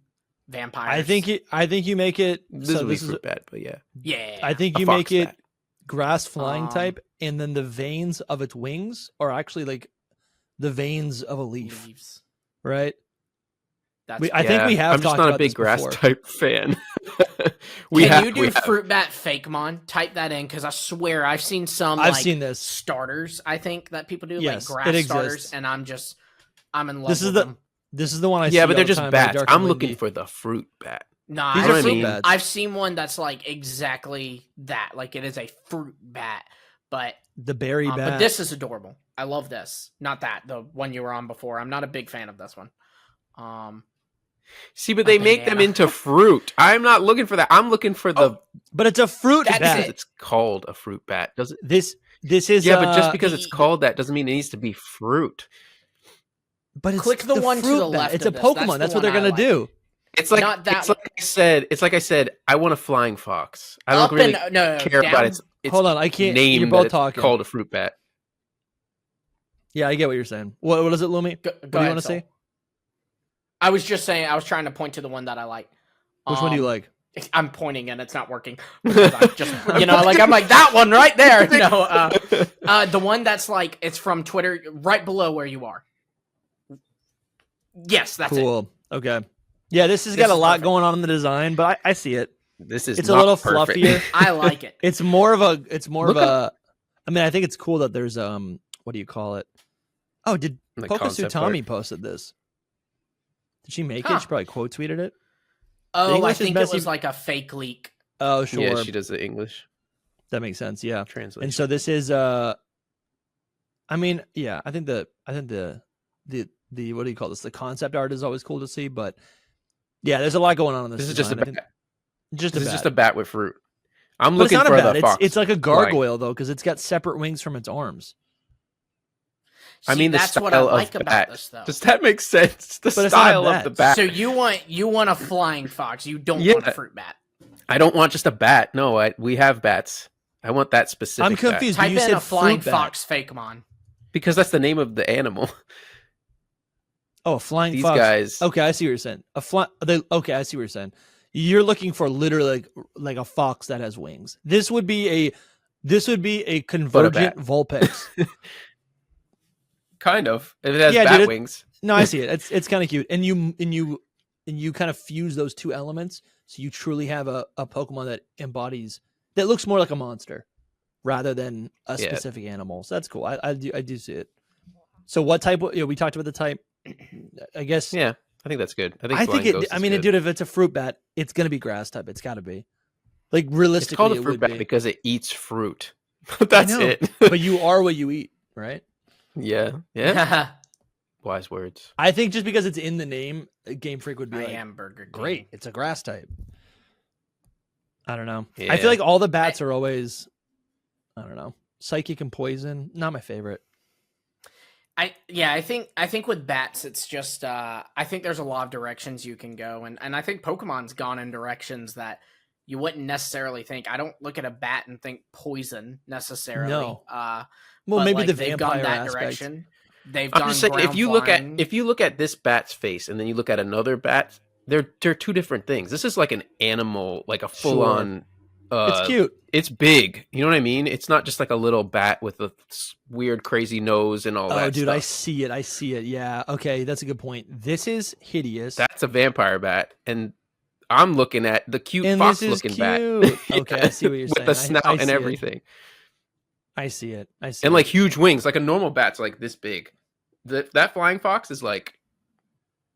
B: Vampires.
A: I think you make it.
C: This is a bat, but yeah.
A: I think you make it grass flying type, and then the veins of its wings are actually like the veins of a leaf, right? I think we have.
C: I'm just not a big grass type fan.
B: Can you do fruit bat Fakemon? Type that in because I swear I've seen some.
A: I've seen this
B: starters. I think that people do
A: yes,
B: like grass starters, and I'm in love with them.
A: This is the one I see.
C: Yeah, but they're just
A: time,
C: bats.
A: like
C: I'm looking for the fruit bat.
B: Nah,
A: these are fruit bats.
B: I've seen one that's like exactly that. Like it is a fruit bat, but
A: the berry bat.
B: But this is adorable. I love this. Not that the one you were on before. I'm not a big fan of this one.
C: See, but they make them into fruit. I'm not looking for that. I'm looking for the.
A: But it's a fruit bat.
C: It's called a fruit bat. Does it?
A: This is
C: but just because it's called that doesn't mean it needs to be fruit.
A: But it's
B: click the one to the left.
A: It's a Pokemon. That's what they're gonna do.
C: It's like It's like I said. I want a flying fox. I don't really care about its
A: hold on, I can't.
C: Name
A: you're both talking.
C: Called a fruit bat.
A: Yeah, I get what you're saying. What is it, Lumi? What do you want to say?
B: I was just saying. I was trying to point to the one that I like.
A: Which one do you like?
B: I'm pointing and it's not working. I'm just, I'm like that one right there. The one that's like it's from Twitter, right below where you are. Yes, that's
A: cool. Okay. Yeah, this has got a lot going on in the design, but I see it.
C: It's
A: a little
C: perfect.
A: fluffier.
B: I like it.
A: It's more of a. I mean, I think it's cool that there's what do you call it? Oh, did Pokasutami posted this? Did she make it? She probably quote tweeted it.
B: Oh, I think it was like a fake leak.
A: Oh, sure.
C: Yeah, she does the English.
A: That makes sense. Yeah.
C: Translation.
A: And so this is. I mean, yeah. I think the what do you call this? The concept art is always cool to see, but yeah, there's a lot going on in this.
C: This is just a bat.
A: This
C: is just a bat with fruit. I'm looking for the fox.
A: It's like a gargoyle though, because it's got separate wings from its arms.
B: See, I mean, that's what I like about this, though.
C: Does that make sense? The style of the bat.
B: So you want a flying fox? You don't want a fruit bat?
C: I don't want just a bat. No, we have bats. I want that specific.
A: I'm confused.
B: Type in a flying fox Fakemon
C: because that's the name of the animal.
A: Oh, a flying
C: These
A: fox.
C: guys.
A: Okay, I see what you're saying. Okay, I see what you're saying. You're looking for literally like a fox that has wings. This would be a convergent Vulpix.
C: Kind of. If it has bat wings.
A: No, I see it. It's kind of cute. And you kind of fuse those two elements, so you truly have a Pokemon that looks more like a monster rather than a specific animal. So that's cool. I do see it. So what type? We talked about the type. I guess.
C: Yeah, I think that's good.
A: I think it. I mean, dude, if it's a fruit bat, it's gonna be grass type. It's got to be. Like realistically,
C: it's called a fruit bat because it eats fruit. That's it.
A: But you are what you eat, right?
C: Yeah. Wise words.
A: I think just because it's in the name, Game Freak would be
B: Hamburger.
A: Great, it's a grass type. I don't know.
C: Yeah.
A: I feel like all the bats are always, I don't know, psychic and poison. Not my favorite.
B: I think with bats, it's just I think there's a lot of directions you can go, and I think Pokemon's gone in directions that you wouldn't necessarily think. I don't look at a bat and think poison necessarily.
A: No. Well, maybe the
B: they've
A: vampire
B: gone that
A: aspect.
B: Direction. They've
C: I'm
B: gone
C: just saying, if you look at this bat's face and then you look at another bat, they're two different things. This is like an animal, like a full on.
A: It's cute.
C: It's big. You know what I mean? It's not just like a little bat with a weird, crazy nose and all that.
A: Oh, dude,
C: stuff.
A: I see it. Yeah. Okay, that's a good point. This is hideous.
C: That's a vampire bat, and I'm looking at the cute fox-looking bat.
A: Okay, I see what you're saying.
C: With the snout and everything.
A: I see it.
C: And like huge wings, like a normal bat's like this big. That flying fox is like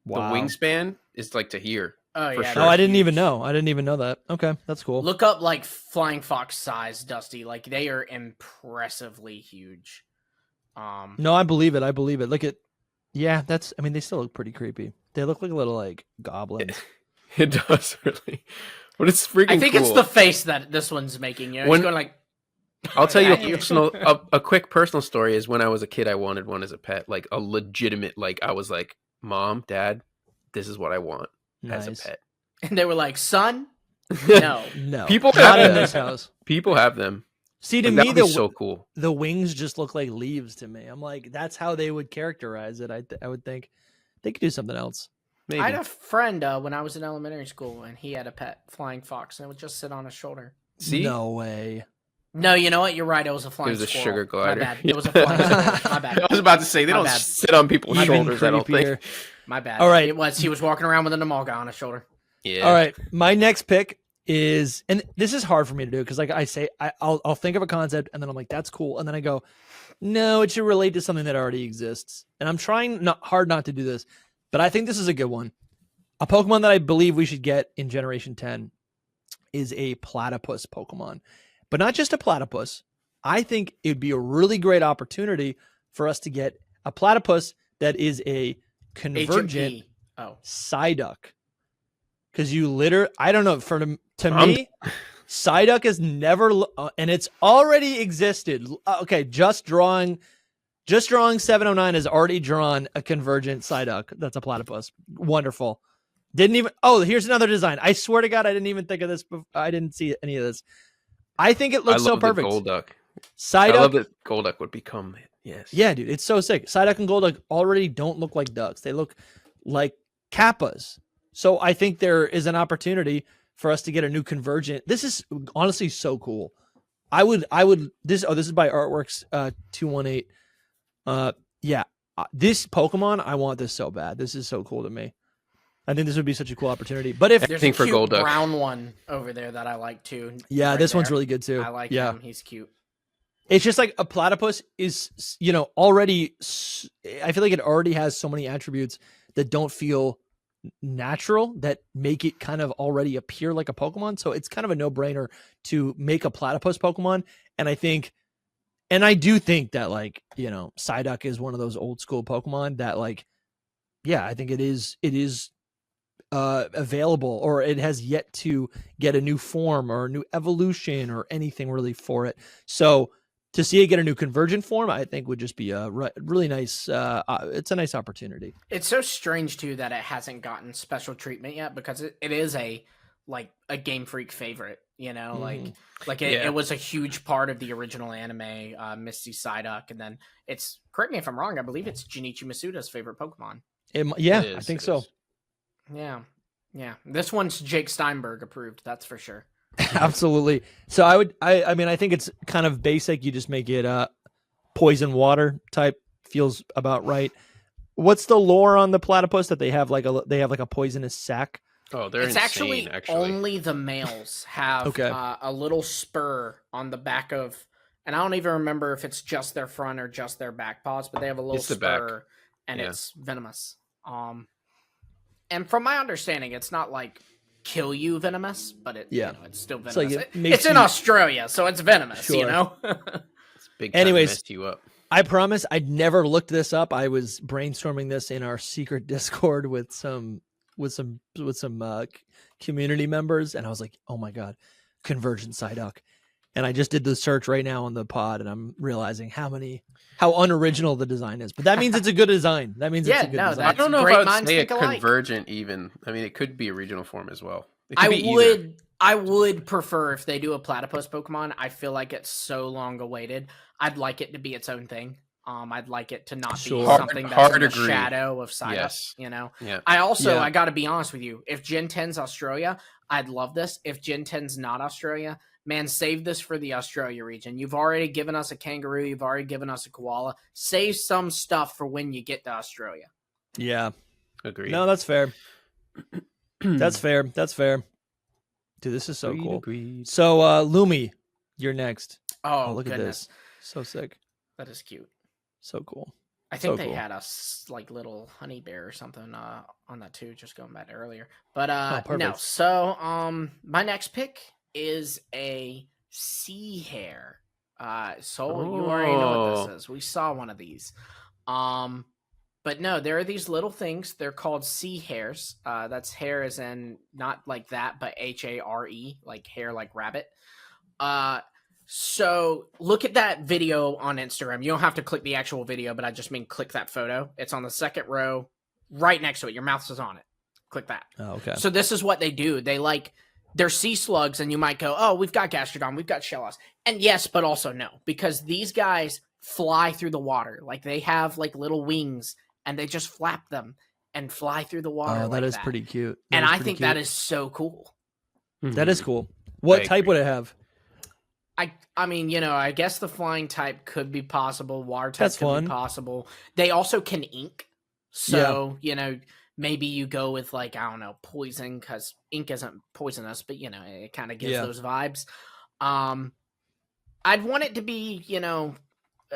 C: the wingspan is like to here.
B: Oh yeah.
A: Sure. Oh, I didn't even know. I didn't even know that. Okay, that's cool.
B: Look up like flying fox size, Dusty. Like they are impressively huge.
A: No, I believe it. Look at. Yeah, that's. I mean, they still look pretty creepy. They look like little like goblins.
C: It does really, but it's freaking.
B: I think
C: cool.
B: it's the face that this one's making. You know, it's going like.
C: I'll tell you a quick personal story is when I was a kid, I wanted one as a pet, like a legitimate, like I was like, Mom, Dad, this is what I want. as a pet.
B: And they were like, son, no.
C: People
A: not
C: have
A: in this house.
C: People have them.
A: See, to me,
C: so cool.
A: The wings just look like leaves to me. I'm like, that's how they would characterize it. I would think they could do something else.
C: Maybe.
B: I had a friend when I was in elementary school, and he had a pet flying fox, and it would just sit on his shoulder.
C: See?
A: No way.
B: No, you know what? You're right. It was a flying
C: squirrel. It was a
B: squirrel.
C: sugar glider.
B: My bad. It was a flying squirrel. My bad.
C: I was about to say, they don't sit on people's shoulders, I don't think.
B: My bad.
A: All right.
B: He was walking around with an Amalga on his shoulder.
C: Yeah.
A: All right. My next pick is, and this is hard for me to do because like I say, I'll think of a concept and then I'm like, that's cool. And then I go, no, it should relate to something that already exists. And I'm trying hard not to do this, but I think this is a good one. A Pokemon that I believe we should get in Generation 10 is a Platypus Pokemon, but not just a Platypus. I think it would be a really great opportunity for us to get a Platypus that is a convergent Psyduck. Because I don't know, to me, Psyduck has never, and it's already existed. Okay, just drawing 709 has already drawn a convergent Psyduck. That's a Platypus. Wonderful. Here's another design. I swear to God, I didn't even think of this. I didn't see any of this. I think it looks so perfect.
C: Golduck.
A: Psyduck.
C: I love that Golduck would become it. Yes.
A: Yeah, dude, it's so sick. Psyduck and Golduck already don't look like ducks. They look like Kappas. So I think there is an opportunity for us to get a new convergent. This is honestly so cool. This is by Artworks 218. This Pokemon, I want this so bad. This is so cool to me. I think this would be such a cool opportunity. But if
B: there's a cute brown one over there that I like too.
A: Yeah, this one's really good too.
B: I like him. He's cute.
A: It's just like a Platypus is, already, I feel like it already has so many attributes that don't feel natural, that make it kind of already appear like a Pokemon. So it's kind of a no-brainer to make a Platypus Pokemon. And I do think that Psyduck is one of those old school Pokemon that I think it is available, or it has yet to get a new form or a new evolution or anything really for it. So to see it get a new convergent form, I think would just be a really nice. It's a nice opportunity.
B: It's so strange too that it hasn't gotten special treatment yet, because it is a Game Freak favorite. It was a huge part of the original anime, Misty Psyduck, and then correct me if I'm wrong, I believe it's Junichi Masuda's favorite Pokemon.
A: I think so.
B: Yeah. This one's Jake Steinberg approved. That's for sure.
A: Absolutely. So I think it's kind of basic. You just make it poison water type. Feels about right. What's the lore on the Platypus that they have a poisonous sac?
C: Oh, they're
B: it's
C: insane,
B: actually only the males have a little spur on the back of, and I don't even remember if it's just their front or just their back paws, but they have a little spur, and it's venomous. And from my understanding, it's not kill you venomous, but it's still venomous. It's in Australia, so it's venomous. Sure.
C: It's big time to mess you up.
A: I promise I'd never looked this up. I was brainstorming this in our secret Discord with some community members, and I was like, oh my god, convergent Psyduck. And I just did the search right now on the pod, and I'm realizing how unoriginal the design is. But that means it's a good design. That means it's a good design.
C: I don't know if I would say a convergent even. I mean, it could be a regional form as well.
B: I would prefer if they do a Platypus Pokemon. I feel like it's so long awaited. I'd like it to be its own thing. I'd like it to not be something that's in the shadow of Psyduck. Yes.
C: Yeah.
B: I got to be honest with you. If Gen 10's Australia, I'd love this. If Gen 10's not Australia, man, save this for the Australia region. You've already given us a kangaroo. You've already given us a koala. Save some stuff for when you get to Australia.
A: Yeah.
C: Agreed.
A: No, that's fair. That's fair. Dude, this is so cool.
C: Agreed.
A: So, Lumi, you're next.
B: Oh,
A: look
B: goodness.
A: at this. So sick.
B: That is cute.
A: So cool.
B: I think they had a little honey bear or something on that too, just going back to earlier. But no. So my next pick is a sea hare. You already know what this is. We saw one of these. But no, there are these little things. They're called sea hares. That's hare as in not like that, but HARE, like hare, like rabbit. So look at that video on Instagram. You don't have to click the actual video, but I just mean click that photo. It's on the second row, right next to it. Your mouse is on it. Click that.
A: Oh, okay.
B: So this is what they do. They're sea slugs, and you might go, oh, we've got Gastrodon, we've got Shellos. And yes, but also no, because these guys fly through the water. Like, they have like little wings, and they just flap them and fly through the water.
A: Oh, that is pretty cute.
B: And I think that is so cool.
A: That is cool. What type would it have?
B: I mean, I guess the flying type could be possible. Water type could be possible. They also can ink. So, maybe you go with, like, I don't know, poison, because ink isn't poisonous, but, it kind of gives those vibes. I'd want it to be,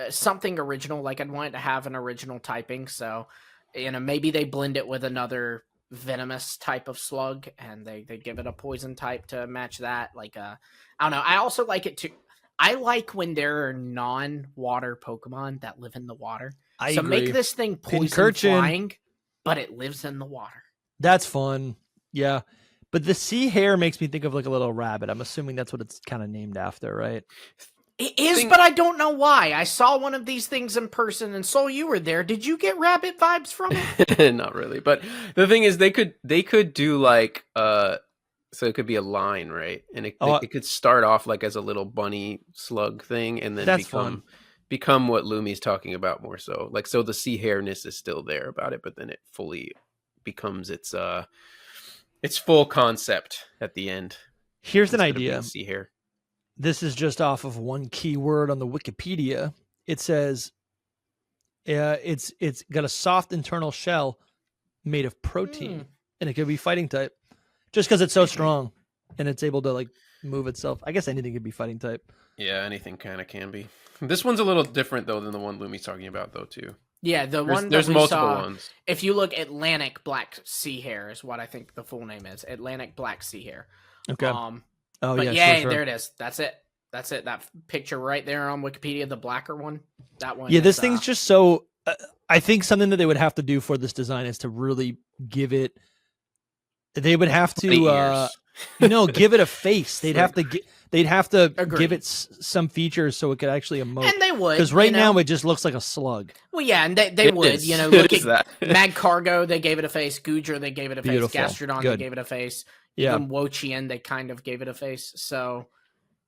B: something original. Like, I'd want it to have an original typing. So, maybe they blend it with another venomous type of slug, and they give it a poison type to match that. Like, I don't know. I also like it too. I like when there are non-water Pokemon that live in the water. I agree. Make this thing poison flying, but it lives in the water.
A: That's fun. Yeah. But the sea hare makes me think of like a little rabbit. I'm assuming that's what it's kind of named after, right?
B: It is, but I don't know why. I saw one of these things in person, and Soul, you were there. Did you get rabbit vibes from it?
C: Not really. But the thing is, they could do like so it could be a line, right? And it could start off like as a little bunny slug thing, and then become what Lumi's talking about more so. Like, so the sea hareness is still there about it, but then it fully becomes its full concept at the end.
A: Here's an idea.
C: Sea hare.
A: This is just off of one keyword on the Wikipedia. It says it's got a soft internal shell made of protein, and it could be fighting type. Just because it's so strong and it's able to like move itself. I guess anything could be fighting type.
C: Yeah, anything kind of can be. This one's a little different though than the one Lumi's talking about though too.
B: Yeah, there's multiple ones. If you look, Atlantic Black Sea Hare is what I think the full name is. Atlantic Black Sea Hare.
A: Okay.
B: Sure. There it is. That's it. That picture right there on Wikipedia, the blacker one. That one.
A: Yeah, this thing's just so. I think something that they would have to do for this design is to really give it. They would have to, give it a face. They'd have to give it some features so it could actually emote.
B: And they would,
A: because right now it just looks like a slug.
B: Well, yeah, and they would. Look at Magcargo, they gave it a face. Goodra, they gave it a face. Gastrodon, they gave it a face.
A: Yeah.
B: Even Wochian, they kind of gave it a face. So,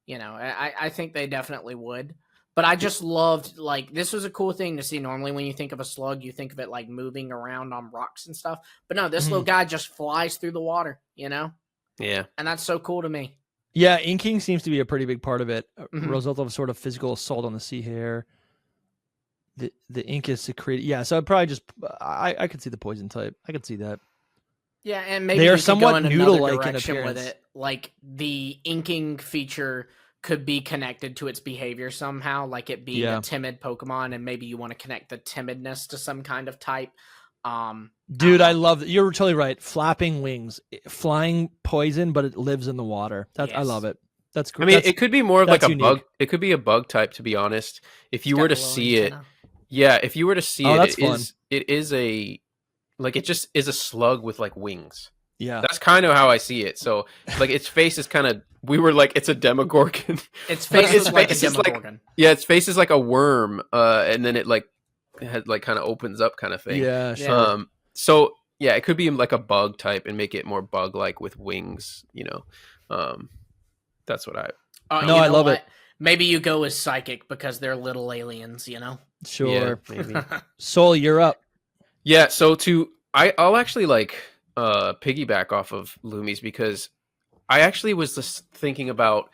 B: I think they definitely would. But I just loved, like, this was a cool thing to see. Normally when you think of a slug, you think of it, like, moving around on rocks and stuff. But no, this little guy just flies through the water, Yeah. And that's so cool to me.
A: Yeah, inking seems to be a pretty big part of it. Result of sort of physical assault on the sea hare. The ink is secreted. Yeah, so I'd probably just... I could see the poison type. I could see that.
B: Yeah, and maybe
A: they are somewhat noodle-like in appearance.
B: With it. Like, the inking feature could be connected to its behavior somehow, like it being a timid Pokemon, and maybe you want to connect the timidness to some kind of type.
A: Dude, I love that. You're totally right. Flapping wings, flying poison, but it lives in the water. I love it. That's cool.
C: I mean, it could be more of like a bug. It could be a bug type, to be honest. If you were to see it, if you were to see it, it is a it just is a slug with like wings.
A: Yeah,
C: that's kind of how I see it. So, like, its face is kind of. We were like, it's a Demogorgon.
B: Its face is like a Demogorgon.
C: Its face is like a worm, and then it kind of opens up, kind of thing.
A: Yeah, sure.
C: So yeah, it could be like a bug type and make it more bug-like with wings. That's what I.
A: I love it.
B: Maybe you go with psychic because they're little aliens.
A: Sure.
C: Yeah, maybe.
A: Soul, you're up.
C: Yeah. So I'll actually piggyback off of Lumi's because I actually was just thinking about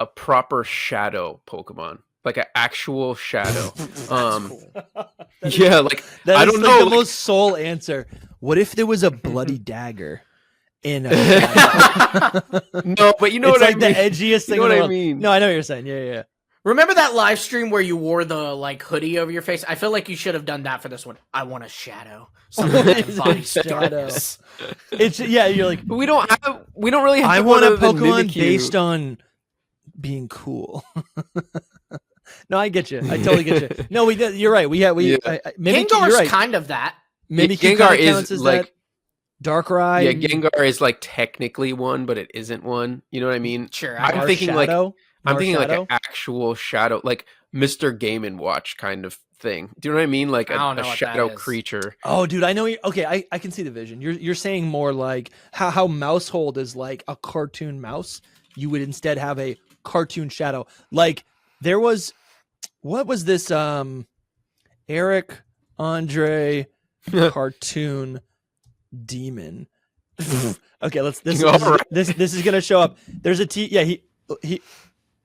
C: a proper shadow Pokemon, like an actual shadow. Yeah, like
A: that
C: I
A: is
C: don't know,
A: the most Soul answer. What if there was a bloody dagger in a
C: No, but you know
A: it's
C: what
A: like
C: I mean.
A: The edgiest thing.
C: You know what I mean?
A: No, I know what you're saying. Yeah.
B: Remember that live stream where you wore the hoodie over your face? I feel like you should have done that for this one. I want a shadow. Something that embodies darkness.
A: You're like,
C: we don't really have.
A: I want a Pokemon based on being cool. No, I get you. I totally get you. No, we did. You're right. Maybe
B: Gengar's
A: right.
B: kind of that.
A: Maybe
C: Gengar is like
A: Darkrai.
C: Yeah, Gengar is like technically one, but it isn't one. You know what I mean?
B: Sure.
C: I'm thinking
A: Shadow?
C: I'm thinking like an actual shadow, like Mr. Game and Watch kind of thing. Do you know what I mean? Like a shadow creature.
A: Oh, dude, I know. Okay, I can see the vision. You're saying more like how Mousehold is like a cartoon mouse. You would instead have a cartoon shadow. Like there was, what was this? Eric Andre cartoon demon. Okay, this is gonna show up. There's a he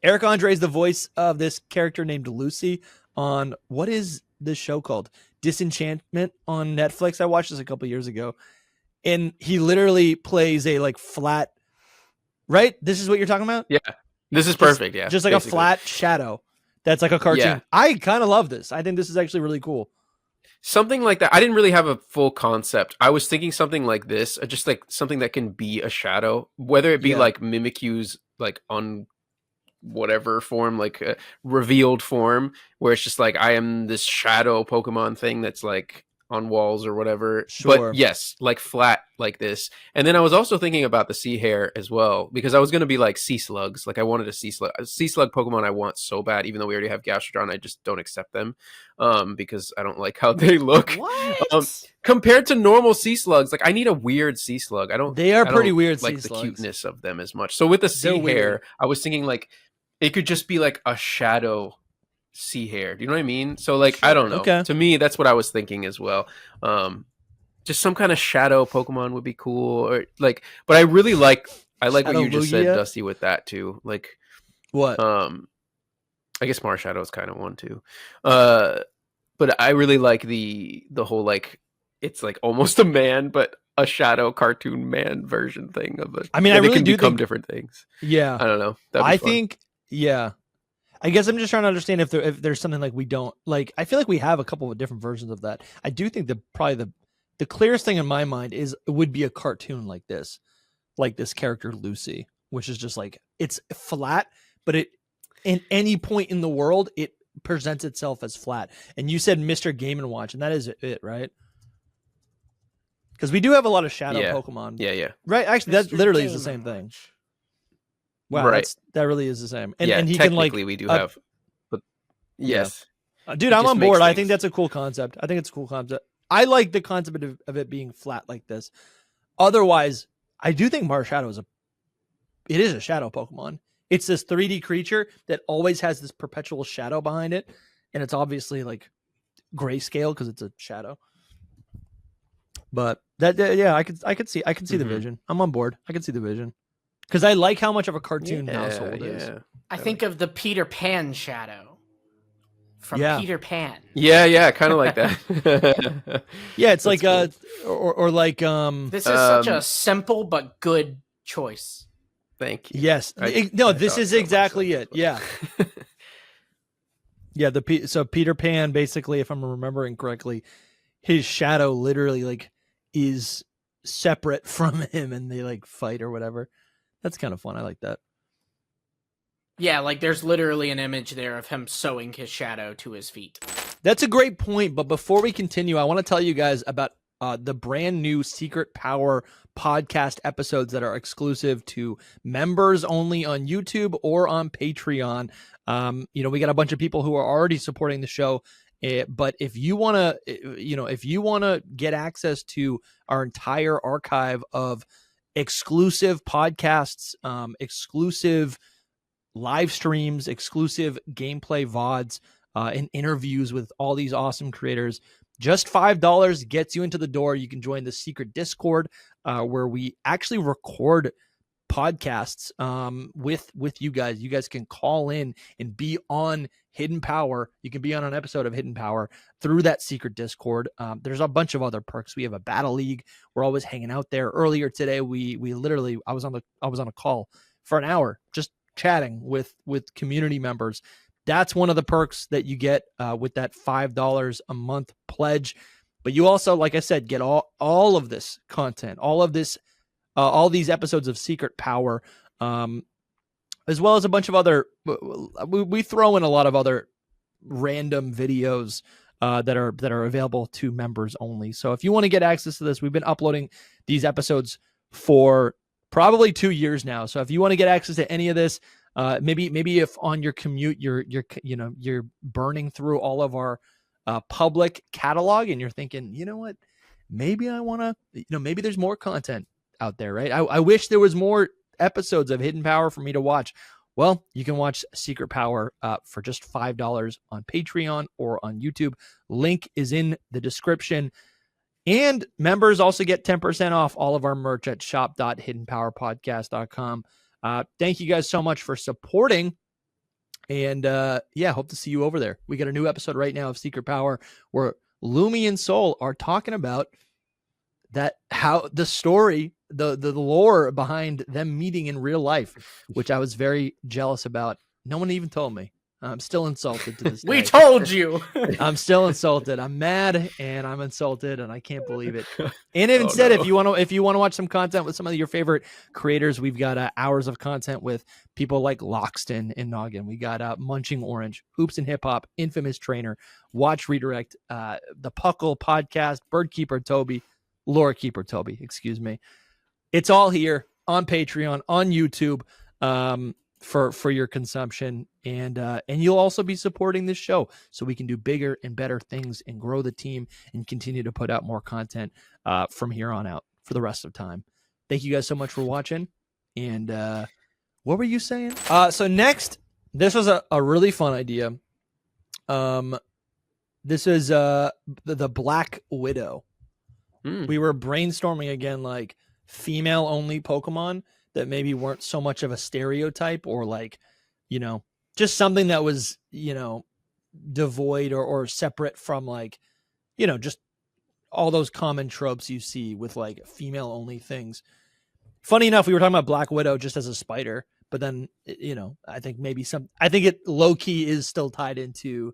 A: Eric Andre is the voice of this character named Lucy on, what is this show called? Disenchantment on Netflix. I watched this a couple years ago, and he literally plays a like flat. Right, this is what you're talking about.
C: Yeah, this is perfect. Yeah,
A: just like basically a flat shadow. That's like a cartoon. Yeah. I kind of love this. I think this is actually really cool.
C: Something like that. I didn't really have a full concept. I was thinking something like this, just like something that can be a shadow, whether it be like Mimikyu's like on whatever form, like a revealed form, where it's just like I am this shadow Pokemon thing that's like on walls or whatever. Sure. But yes, like flat like this. And then I was also thinking about the sea hare as well, because I was going to be like sea slugs. Like I wanted a sea slug Pokemon I want so bad, even though we already have Gastrodon, I just don't accept them because I don't like how they look.
B: What?
C: Compared to normal sea slugs, like I need a weird sea slug.
A: They are pretty weird
C: like
A: sea slugs.
C: The cuteness of them as much. So with the sea hare, I was thinking like it could just be like a shadow sea hare. Do you know what I mean? So like sure. I don't know. Okay. To me, that's what I was thinking as well. Just some kind of shadow Pokemon would be cool, or like. But I really like what you just said, Dusty, with that too. Like
A: what?
C: I guess Marshadow is kind of one too. But I really like the whole like it's like almost a man, but a shadow cartoon man version thing of it.
A: I mean, I really
C: can
A: do
C: become
A: think
C: different things.
A: Yeah,
C: I don't know.
A: I think yeah. I guess I'm just trying to understand if there's something like we don't like. I feel like we have a couple of different versions of that. I do think that probably the clearest thing in my mind would be a cartoon like this character Lucy, which is just like it's flat, but it in any point in the world it presents itself as flat. And you said Mr. Game and Watch, and that is it, right? Because we do have a lot of shadow Pokemon.
C: Yeah.
A: Right. Actually, that literally is the same thing. Wow, right. That really is the same. And he can like
C: we do have, but yes,
A: dude, I'm on board. I think that's a cool concept. I think it's a cool concept. I like the concept of it being flat like this. Otherwise, I do think Marshadow is a shadow Pokemon. It's this 3D creature that always has this perpetual shadow behind it, and it's obviously like grayscale because it's a shadow. But I could see the vision. I'm on board. I can see the vision. Because I like how much of a cartoon Mousehold is.
B: I think of the Peter Pan shadow from Peter Pan.
C: Yeah, kind of like that.
A: Yeah, it's like cool. or like
B: This is such a simple but good choice.
C: Thank you.
A: Yes. This is exactly it. Yeah. Yeah, so Peter Pan basically, if I'm remembering correctly, his shadow literally like is separate from him and they like fight or whatever. That's kind of fun. I like that.
B: Yeah, like there's literally an image there of him sewing his shadow to his feet.
A: That's a great point. But before we continue, I want to tell you guys about the brand new Secret Power podcast episodes that are exclusive to members only on YouTube or on Patreon. We got a bunch of people who are already supporting the show. But if you want to get access to our entire archive of exclusive podcasts, exclusive live streams, exclusive gameplay VODs, and interviews with all these awesome creators, just $5 gets you into the door. You can join the secret Discord where we actually record podcasts with you guys. You guys can call in and be on Hidden Power. You can be on an episode of Hidden Power through that secret Discord. There's a bunch of other perks. We have a battle league. We're always hanging out there. Earlier today, we literally I was on a call for an hour just chatting with community members. That's one of the perks that you get with that $5 a month pledge. But you also, like I said, get all of this content, all of this. All these episodes of Secret Power, as well as a bunch of other. We throw in a lot of other random videos that are available to members only. So if you want to get access to this, we've been uploading these episodes for probably 2 years now. So if you want to get access to any of this, Maybe if on your commute you're burning through all of our public catalog and you're thinking, you know what, maybe I want to, maybe there's more content out there, right? I wish there was more episodes of Hidden Power for me to watch. Well, you can watch Secret Power for just $5 on Patreon or on YouTube. Link is in the description. And members also get 10% off all of our merch at shop.hiddenpowerpodcast.com. Thank you guys so much for supporting. And hope to see you over there. We got a new episode right now of Secret Power where Lumi and Soul are talking about how the story, the lore behind them meeting in real life, which I was very jealous about. No one even told me. I'm still insulted to this day.
B: We told you.
A: I'm still insulted. I'm mad and I'm insulted and I can't believe it. And instead, if you want to watch some content with some of your favorite creators, we've got hours of content with people like Loxton and Noggin. We got Munching Orange, Hoops and Hip Hop, Infamous Trainer, Watch Redirect, the Puckle Podcast, Birdkeeper Toby, Lore Keeper Toby, excuse me. It's all here on Patreon, on YouTube, for your consumption, and you'll also be supporting this show so we can do bigger and better things and grow the team and continue to put out more content from here on out for the rest of time. Thank you guys so much for watching. And what were you saying? So next, this was a really fun idea. This is the Black Widow. We were brainstorming again, like female only Pokemon that maybe weren't so much of a stereotype, or like, just something that was, devoid or separate from like, just all those common tropes you see with like female only things. Funny enough, we were talking about Black Widow just as a spider, but then, I think it low key is still tied into,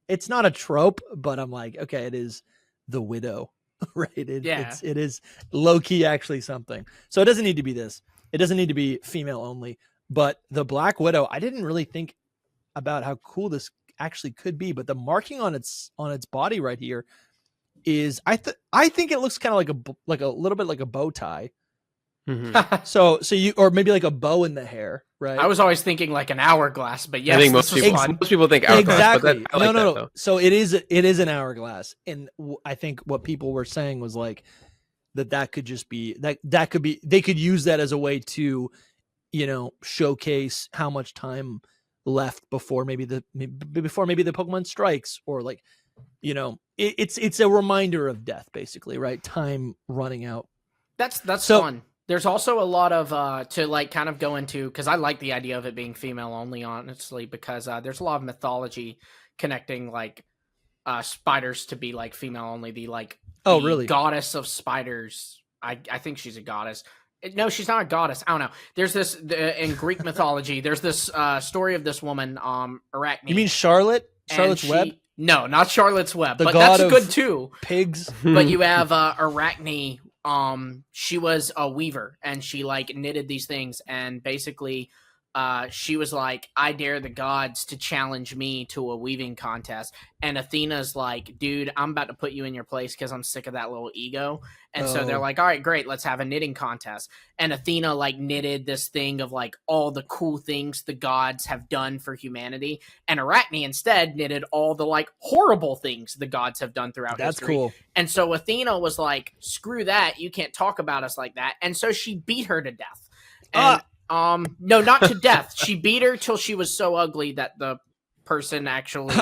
A: it's not a trope, but I'm like, okay, it is the widow. Right. It is low key actually something. So it doesn't need to be this. It doesn't need to be female only. But the Black Widow, I didn't really think about how cool this actually could be. But the marking on its body right here is I think it looks kind of like a little bit like a bow tie. Mm-hmm. so you, or maybe like a bow in the hair, right?
B: I was always thinking like an hourglass, but yes,
C: I think most people think hourglass.
A: Exactly.
C: But I like
A: no.
C: That,
A: so it is an hourglass, and I think what people were saying was like that could just be that could be, they could use that as a way to, showcase how much time left before maybe the Pokemon strikes, or like, it's a reminder of death, basically, right? Time running out.
B: That's fun. There's also a lot of to like kind of go into, because I like the idea of it being female only, honestly, because there's a lot of mythology connecting like spiders to be like female only. Really? Goddess of spiders. I think she's a goddess. No, she's not a goddess. I don't know. There's this in Greek mythology. There's this story of this woman, Arachne.
A: You mean Charlotte? Charlotte's Web?
B: No, not Charlotte's Web. But that's good too.
A: Pigs.
B: But you have Arachne. She was a weaver, and she like knitted these things, and basically she was like, I dare the gods to challenge me to a weaving contest. And Athena's like, dude, I'm about to put you in your place because I'm sick of that little ego. And so they're like, all right, great, let's have a knitting contest. And Athena like knitted this thing of like all the cool things the gods have done for humanity, and Arachne instead knitted all the like horrible things the gods have done throughout history.
A: That's cool.
B: And so Athena was like, screw that, you can't talk about us like that. And so she beat her to death. And no, not to death. She beat her till she was so ugly that the person actually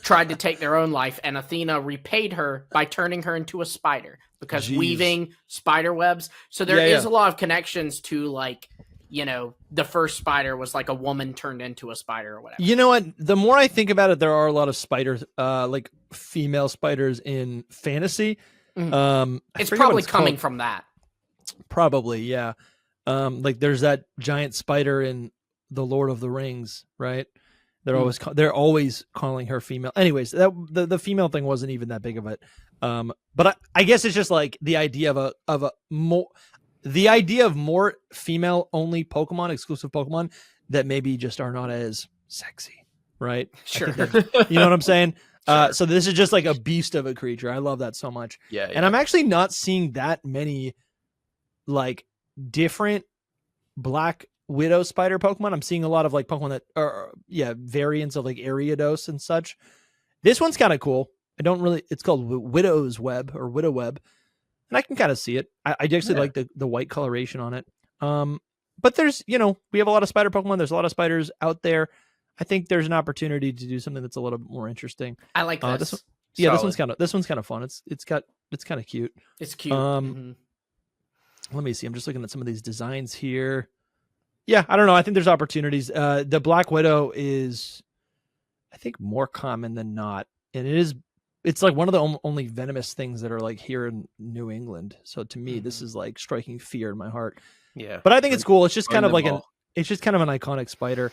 B: tried to take their own life, and Athena repaid her by turning her into a spider, because weaving spider webs. So there is a lot of connections to like, the first spider was like a woman turned into a spider or whatever.
A: You know what? The more I think about it, there are a lot of spiders, like female spiders in fantasy.
B: It's probably coming from that.
A: Probably, yeah. Like there's that giant spider in the Lord of the Rings, right? They're always calling her female. Anyways, the female thing wasn't even that big of it. But I guess it's just like the idea of more female only Pokemon, exclusive Pokemon that maybe just are not as sexy, right?
B: Sure.
A: You know what I'm saying?
B: Sure.
A: So this is just like a beast of a creature. I love that so much.
C: Yeah.
A: And I'm actually not seeing that many like different Black Widow spider Pokemon. I'm seeing a lot of like Pokemon that are variants of like Ariados and such. This one's kind of cool. It's called Widow's Web or Widow Web, and I can kind of see it. I actually like the white coloration on it. But there's, we have a lot of spider Pokemon. There's a lot of spiders out there. I think there's an opportunity to do something that's a little bit more interesting.
B: I like this.
A: This one's kind of fun. It's kind of cute.
B: It's cute.
A: Let me see. I'm just looking at some of these designs here. Yeah, I don't know. I think there's opportunities. The Black Widow is, I think, more common than not, and it's like one of the only venomous things that are like here in New England. So to me, this is like striking fear in my heart.
C: Yeah,
A: but I think it's cool. It's just kind of like it's just kind of an iconic spider.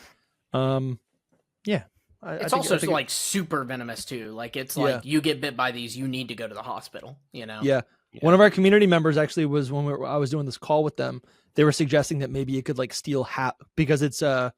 A: Yeah.
B: It's also like super venomous too. Like it's like you get bit by these, you need to go to the hospital.
A: Yeah. One of our community members actually was when I was doing this call with them. They were suggesting that maybe it could like steal half because it's that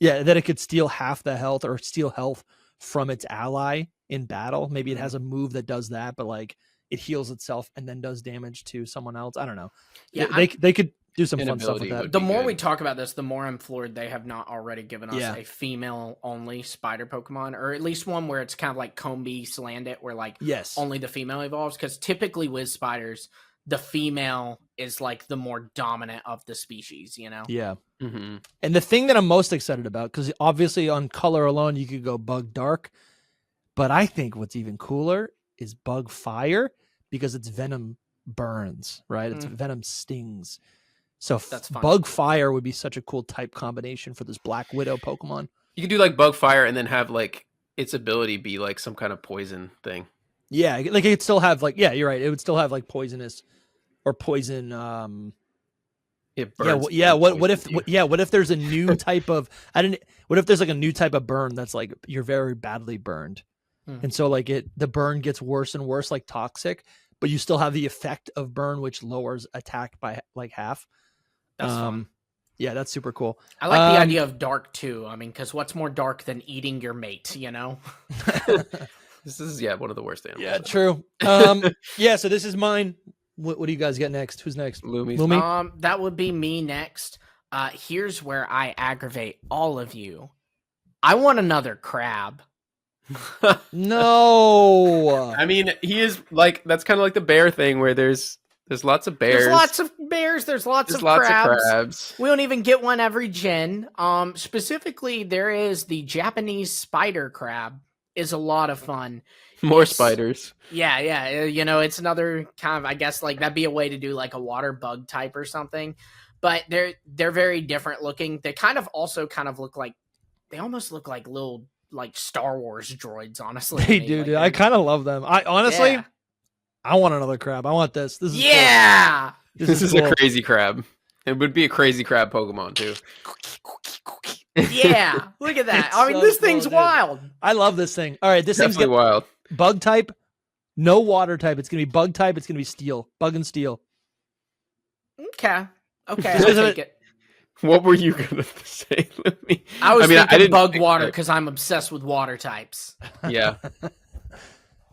A: it could steal half the health or steal health from its ally in battle. Maybe it has a move that does that, but like it heals itself and then does damage to someone else. I don't know. Yeah, they could do some fun stuff with that.
B: The more we talk about this, the more I'm floored they have not already given us a female-only spider Pokemon, or at least one where it's kind of like Combi, Salandit, where like only the female evolves. Because typically with spiders, the female is like the more dominant of the species,
A: Yeah. Mm-hmm. And the thing that I'm most excited about, because obviously on color alone, you could go Bug Dark, but I think what's even cooler is Bug Fire, because its venom burns, right? Its venom stings. So Bug Fire would be such a cool type combination for this Black Widow Pokemon.
C: You could do like Bug Fire and then have like its ability be like some kind of poison thing.
A: Yeah, like it could still have like you're right. It would still have like poisonous or poison.
C: It burns.
A: What if there's a new type of what if there's like a new type of burn that's like you're very badly burned, and so like the burn gets worse and worse, like toxic, but you still have the effect of burn, which lowers attack by like half.
B: That's fun.
A: Yeah, that's super cool.
B: I like the idea of dark too. I mean, because what's more dark than eating your mate?
C: This is one of the worst animals.
A: Yeah, true. So this is mine. What do you guys get next? Who's next?
C: Lumi.
B: That would be me next. Here's where I aggravate all of you. I want another crab.
A: No.
C: I mean, he is like, that's kind of like the bear thing where there's lots of bears.
B: There's lots of bears. There's lots of crabs. We don't even get one every gen. Specifically, there is the Japanese spider crab. Is a lot of fun.
C: More spiders.
B: Yeah. It's another kind of, I guess, like that'd be a way to do like a water bug type or something. But they're very different looking. They almost look like little like Star Wars droids, honestly.
A: They do, dude. I kind of love them. I honestly, I want another crab. I want this. This is
B: cool.
C: This is cool. A crazy crab. It would be a crazy crab Pokemon too.
B: Yeah, look at that. I mean, this thing's wild.
A: I love this thing. All right, this thing's
C: wild.
A: Bug type, no water type. It's gonna be bug type. It's gonna be steel, bug and steel.
B: Okay, I'll take it.
C: What were you gonna say, Lumi?
B: I was thinking bug water because I'm obsessed with water types.
C: Yeah.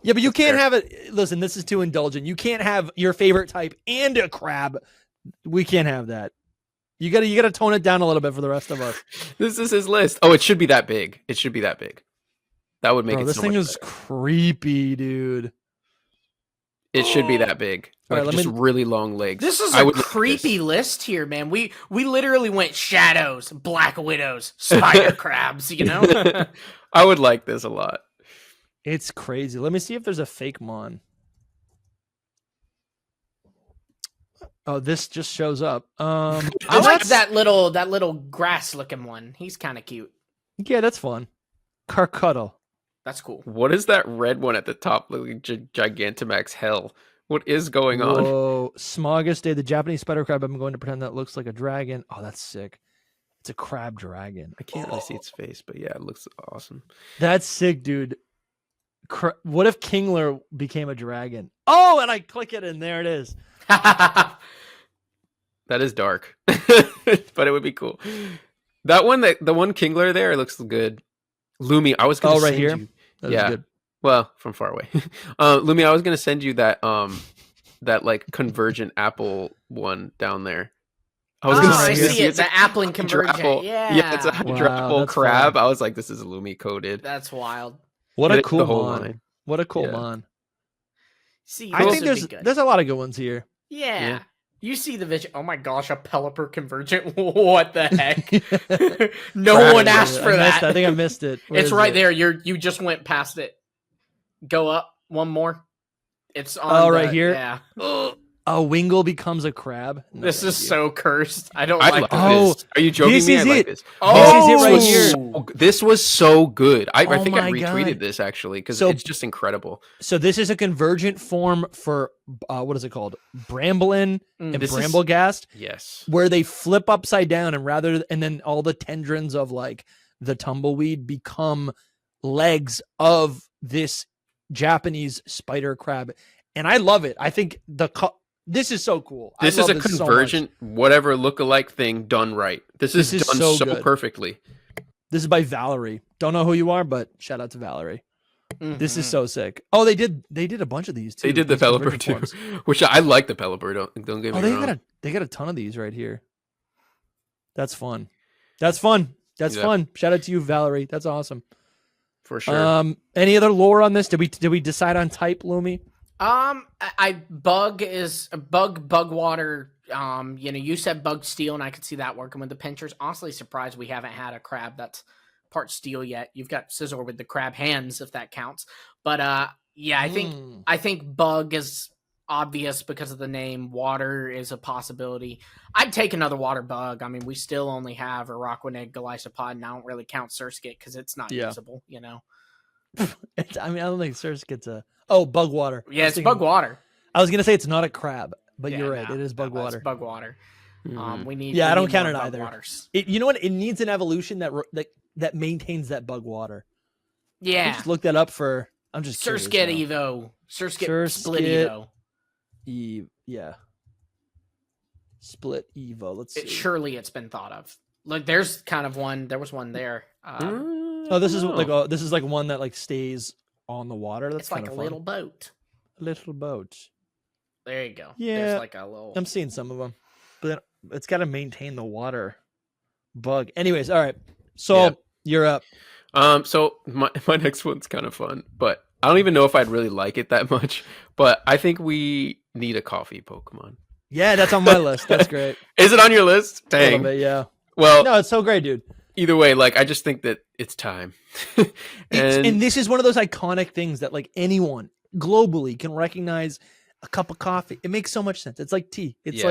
A: Yeah, but you can't have it. Listen, this is too indulgent. You can't have your favorite type and a crab. We can't have that. You gotta tone it down a little bit for the rest of us.
C: This is his list. Oh, it should be that big. That would make it.
A: This thing is creepy, dude.
C: It should be that big. Like just really long legs.
B: This is a creepy list here, man. We literally went shadows, black widows, spider crabs.
C: I would like this a lot.
A: It's crazy. Let me see if there's a fake mon. Oh, this just shows up.
B: I like that little grass looking one. He's kind of cute.
A: Yeah, that's fun. Carcuddle.
B: That's cool.
C: What is that red one at the top? Like Gigantamax hell. What is going on?
A: Whoa, Smogus Day, the Japanese spider crab. I'm going to pretend that looks like a dragon. Oh, that's sick. It's a crab dragon.
C: I can't really see its face, but yeah, it looks awesome.
A: That's sick, dude. What if Kingler became a dragon? Oh, and I click it and there it is.
C: That is dark, but it would be cool. That one, the one Kingler there looks good. Lumi, I was going to send
A: here?
C: you. Good. Well, from far away. Lumi, I was going to send you that like convergent apple one down there. I was
B: Oh,
C: gonna
B: I
C: say
B: see it. The Appling Convergent.
C: Hydrapple.
B: Yeah.
C: It's a
A: Wow,
C: Hydrapple
A: that's
C: crab.
A: fun.
C: I was like, this is Lumi coded.
B: That's wild.
A: What
C: Get
A: a
C: it,
A: cool
C: the whole
A: mon.
C: line.
A: What a cool
C: Yeah.
A: mon.
B: See,
A: I
B: this
A: think
B: would be good.
A: there's a lot of good ones here.
B: Yeah. You see the vision. Oh my gosh, a Pelipper Convergent. What the heck? No one asked for that.
A: I think I missed it. Where
B: It's
A: is
B: right
A: it?
B: there. You just went past it. Go up one more. It's on
A: right here?
B: Yeah.
A: A Wingull becomes a crab. No,
B: This
A: thank
B: is
A: you.
B: so cursed. I don't
C: I
B: like
C: love
B: this.
A: Oh,
C: this. Are you joking
A: this
C: me?
A: is
C: I like
A: it.
C: this.
B: Oh,
A: This is it right here.
C: This was so good. I
A: Oh
C: think I
A: my
C: retweeted
A: God.
C: this actually because
A: So-
C: it's just incredible.
A: So this is a convergent form for what is it called? Bramblin and
B: This
C: is-
A: Bramblegast,
C: Yes.
A: where they flip upside down and then all the tendrils of like the tumbleweed become legs of this Japanese spider crab, and I love it. I think this is so cool.
C: This
A: I
C: is
A: love
C: a
A: this so
C: convergent,
A: much.
C: whatever look-alike thing done right. This is
A: This is
C: done
A: so
C: so
A: good.
C: perfectly.
A: This is by Valerie. Don't know who you are, but shout out to Valerie. This is
B: Mhm.
A: so sick. Oh, they did a bunch of these too.
C: They did the
A: these
C: Pelipper
A: convergent
C: too,
A: forms.
C: which I like the Pelipper. Don't get me
A: Oh, they
C: wrong.
A: got a ton of these right here. That's fun. That's fun. That's
C: Yeah.
A: fun. Shout out to you, Valerie. That's awesome.
C: For sure.
A: Any other lore on this? Did we decide on type, Lumi?
B: Bug water. You said bug steel, and I could see that working with the pinchers. Honestly, surprised we haven't had a crab that's part steel yet. You've got Scizor with the crab hands, if that counts. But yeah, I think bug is obvious because of the name. Water is a possibility. I'd take another water bug. I mean, we still only have a Rockwood Golisopod, and I don't really count Surskit because it's not usable.
A: I don't think Surskit's a bug water.
B: Yeah, it's bug water.
A: I was gonna say it's not a crab, but
B: Yeah,
A: you're right.
B: no,
A: It is bug
B: no, it's
A: water.
B: bug water.
C: Mhm.
B: We need.
A: Yeah,
B: we
A: I don't
B: need
A: count
B: more
A: it
B: bug
A: either.
B: waters.
A: You know what? It needs an evolution that maintains that bug water.
B: Yeah,
A: Just look that up for. I'm just
B: Surskit
A: curious now.
B: Evo, Surskit Split
A: Surskit
B: Evo.
A: Yeah. Split Evo. Let's see.
B: Surely it's been thought of. Look, there's kind of one. There was one there.
A: Oh, this is like one that like stays on the water. That's
B: It's like
A: kind
B: a
A: of fun.
B: little boat.
A: Little boat.
B: There you go.
A: Yeah,
B: There's like a little.
A: I'm seeing some of them, but it's got to maintain the water bug. Anyways, all right. So
C: Yeah.
A: you're up.
C: So my next one's kind of fun, but I don't even know if I'd really like it that much. But I think we need a coffee Pokemon.
A: Yeah, that's on my list. That's great.
C: Is it on your list?
A: A little
C: Dang.
A: bit, yeah.
C: Well,
A: No, it's so great, dude.
C: either way, like I just think that it's time.
A: And this is one of those iconic things that like anyone globally can recognize. A cup of coffee. It makes so much sense. It's like tea. It's
C: Yeah.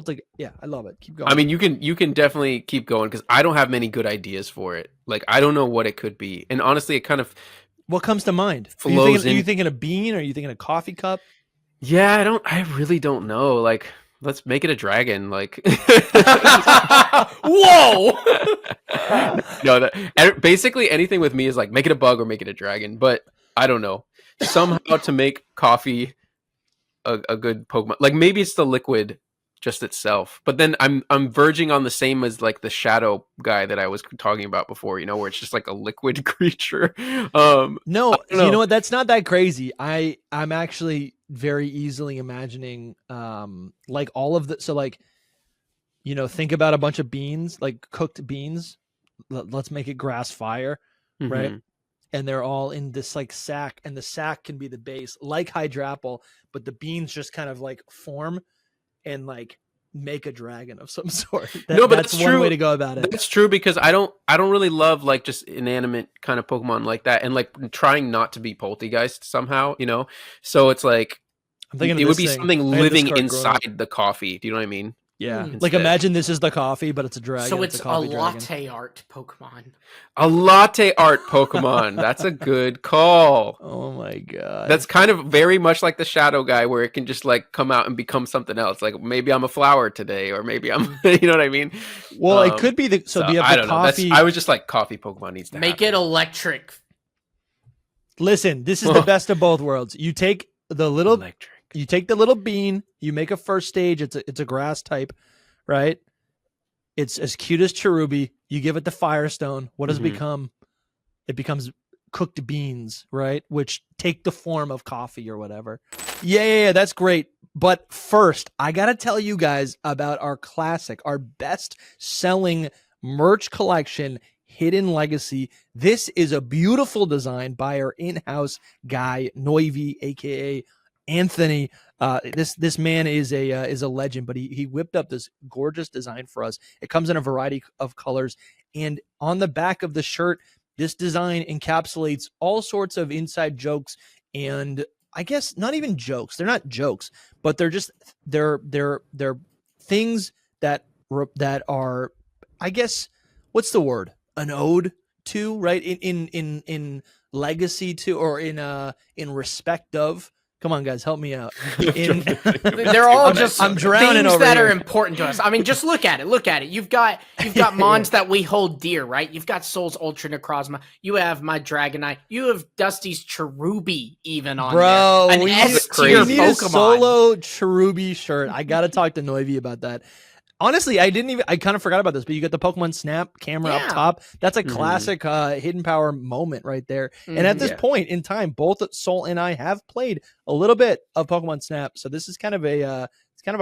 A: like yeah, I love it. Keep going.
C: I mean, you can definitely keep going because I don't have many good ideas for it. Like I don't know what it could be, and honestly, it kind of
A: what comes to mind?
C: flows
A: Are you
C: in.
A: thinking a bean? Or are you thinking a coffee cup?
C: Yeah, I really don't know. Like, let's make it a dragon. Like,
B: Whoa!
C: no, basically anything with me is like make it a bug or make it a dragon. But I don't know somehow to make coffee a good Pokemon. Like maybe it's the liquid just itself. But then I'm verging on the same as like the shadow guy that I was talking about before. Where it's just like a liquid creature.
A: No,
C: you know
A: what? That's not that crazy. I'm actually very easily imagining like all of the think about a bunch of beans, like cooked beans. Let's make it grass fire, right?
C: Mhm.
A: And they're all in this like sack, and the sack can be the base, like Hydrapple, but the beans just kind of like form and like make a dragon of some sort.
C: No, but
A: that's
C: that's
A: one
C: true.
A: way to go about it.
C: That's true because I don't really love like just inanimate kind of Pokemon like that, and like trying not to be poltergeist somehow. So it's like
A: I'm thinking
C: it
A: of
C: would
A: this
C: be
A: thing.
C: something
A: I had this
C: living
A: card growing up.
C: inside the coffee. Do you know what I mean?
A: Yeah,
C: instead.
A: like imagine this is the coffee, but it's a dragon.
B: So it's a
A: coffee dragon.
B: latte art Pokemon.
C: A latte art Pokemon. That's a good call.
A: Oh my god,
C: That's kind of very much like the shadow guy, where it can just like come out and become something else. Like maybe I'm a flower today, or maybe I'm, you know what I mean?
A: well. It could be the so you have
C: I
A: the
C: don't
A: coffee.
C: know. I was just like coffee Pokemon needs to
B: Make
C: happen.
B: it electric.
A: Listen, this is the best of both worlds. You take the little
C: electric.
A: You take the little bean, you make a first stage. It's a grass type, right? It's as cute as Cherubi. You give it the Firestone. What does it
C: Mhm.
A: become? It becomes cooked beans, right? Which take the form of coffee or whatever. Yeah, that's great. But first, I got to tell you guys about our classic, our best selling merch collection, Hidden Legacy. This is a beautiful design by our in-house guy, Noivi, aka Anthony. This man is a legend, but he whipped up this gorgeous design for us. It comes in a variety of colors, and on the back of the shirt, this design encapsulates all sorts of inside jokes, and I guess not even jokes. They're not jokes, but they're just they're things that are, I guess, what's the word? An ode to, right? In legacy to, or in respect of. Come on, guys, help me out.
B: They're all I'm drowning things over that here. Are important to us. I mean, just look at it. Look at it. You've got mons that we hold dear, right? You've got Soul's Ultra Necrozma. You have my Dragonite. You have Dusty's Cherubi even on there.
A: Bro, we need a solo Cherubi shirt. I got to talk to Noivi about that. Honestly, I kind of forgot about this, but you get the Pokemon Snap camera up top. That's a classic Hidden Power moment right there. And at this point in time, both Soul and I have played a little bit of Pokemon Snap. So this is kind of a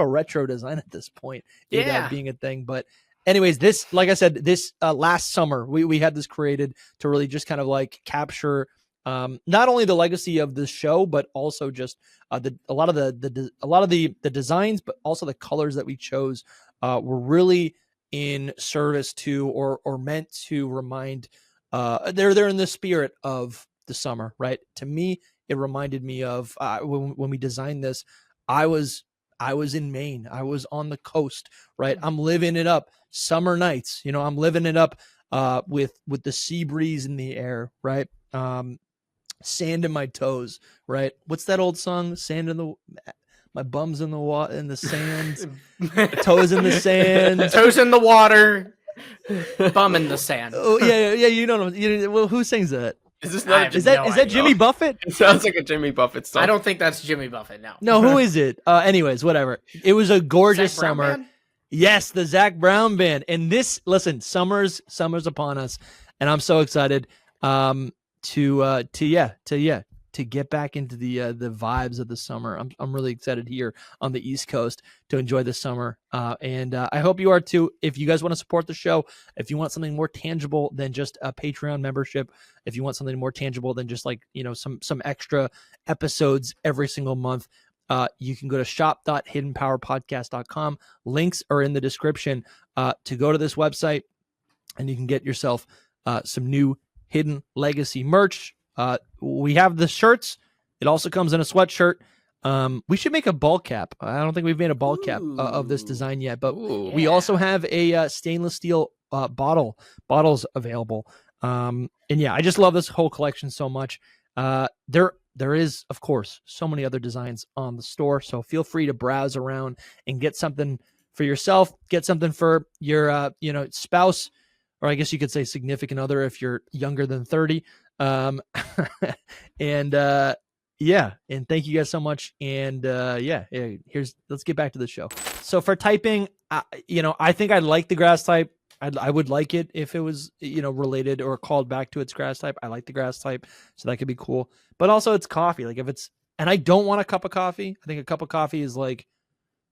A: retro design at this point, being a thing. But anyways, this, like I said, this last summer, we had this created to really just kind of like capture not only the legacy of the show, but also just a lot of the designs, but also the colors that we chose were really in service to or meant to remind. They're in the spirit of the summer, right? To me, it reminded me of when we designed this. I was in Maine. I was on the coast, right? I'm living it up. Summer nights, I'm living it up with the sea breeze in the air, right? Sand in my toes, right? What's that old song? Sand in my bum's in the water, in the sand, toes in the sand,
B: toes in the water, bum in the sand.
A: Oh yeah. You know, well, who sings that?
C: Is this
A: is that Jimmy Buffett?
C: It sounds like a Jimmy Buffett song.
B: I don't think that's Jimmy Buffett.
A: No, who is it? Anyways, whatever. It was a gorgeous summer. Band? Yes, the Zach Brown band. And this, listen, summer's upon us, and I'm so excited. To get back into the vibes of the summer. I'm really excited here on the East Coast to enjoy the summer. And I hope you are too. If you guys want to support the show, if you want something more tangible than just a Patreon membership, if you want something more tangible than just like, some extra episodes every single month, you can go to shop.hiddenpowerpodcast.com. Links are in the description to go to this website, and you can get yourself some new Hidden Legacy merch. We have the shirts. It also comes in a sweatshirt. We should make a ball cap. I don't think we've made a ball cap of this design yet, but we also have a stainless steel bottles available. And yeah, I just love this whole collection so much. There is, of course, so many other designs on the store, so feel free to browse around and get something for yourself, get something for your spouse, or I guess you could say significant other if you're younger than 30. And thank you guys so much. And let's get back to the show. So for typing, I think I like the grass type. I would like it if it was, related or called back to its grass type. I like the grass type, so that could be cool. But also it's coffee. Like and I don't want a cup of coffee. I think a cup of coffee is like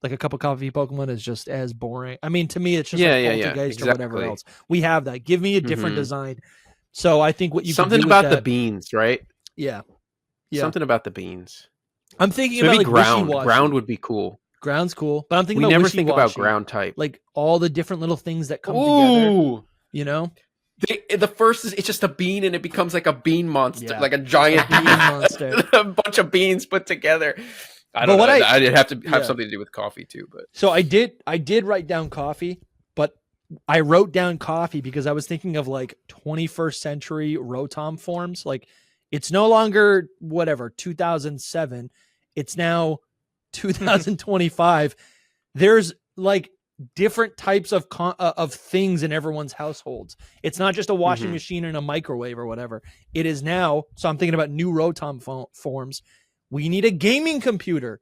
A: a cup of coffee Pokemon is just as boring. I mean, to me, it's just Poltergeist or whatever else. We have that. Give me a different design. So I think what you
C: something
A: can do
C: about
A: with
C: the beans, right?
A: Yeah.
C: Something about the beans.
A: I'm thinking
C: maybe
A: about like
C: ground. Ground would be cool.
A: Ground's cool, but I'm thinking
C: we
A: about
C: never think about ground type,
A: like all the different little things that come together.
C: The first is it's just a bean and it becomes like a bean monster, like a giant bean monster, a bunch of beans put together. I don't know. I'd have to have something to do with coffee too, but
A: so I did write down coffee, but I wrote down coffee because I was thinking of like 21st century Rotom forms. Like it's no longer 2007. It's now 2025. There's like different types of things in everyone's households. It's not just a washing machine and a microwave or whatever. It is now. So I'm thinking about new Rotom forms. We need a gaming computer.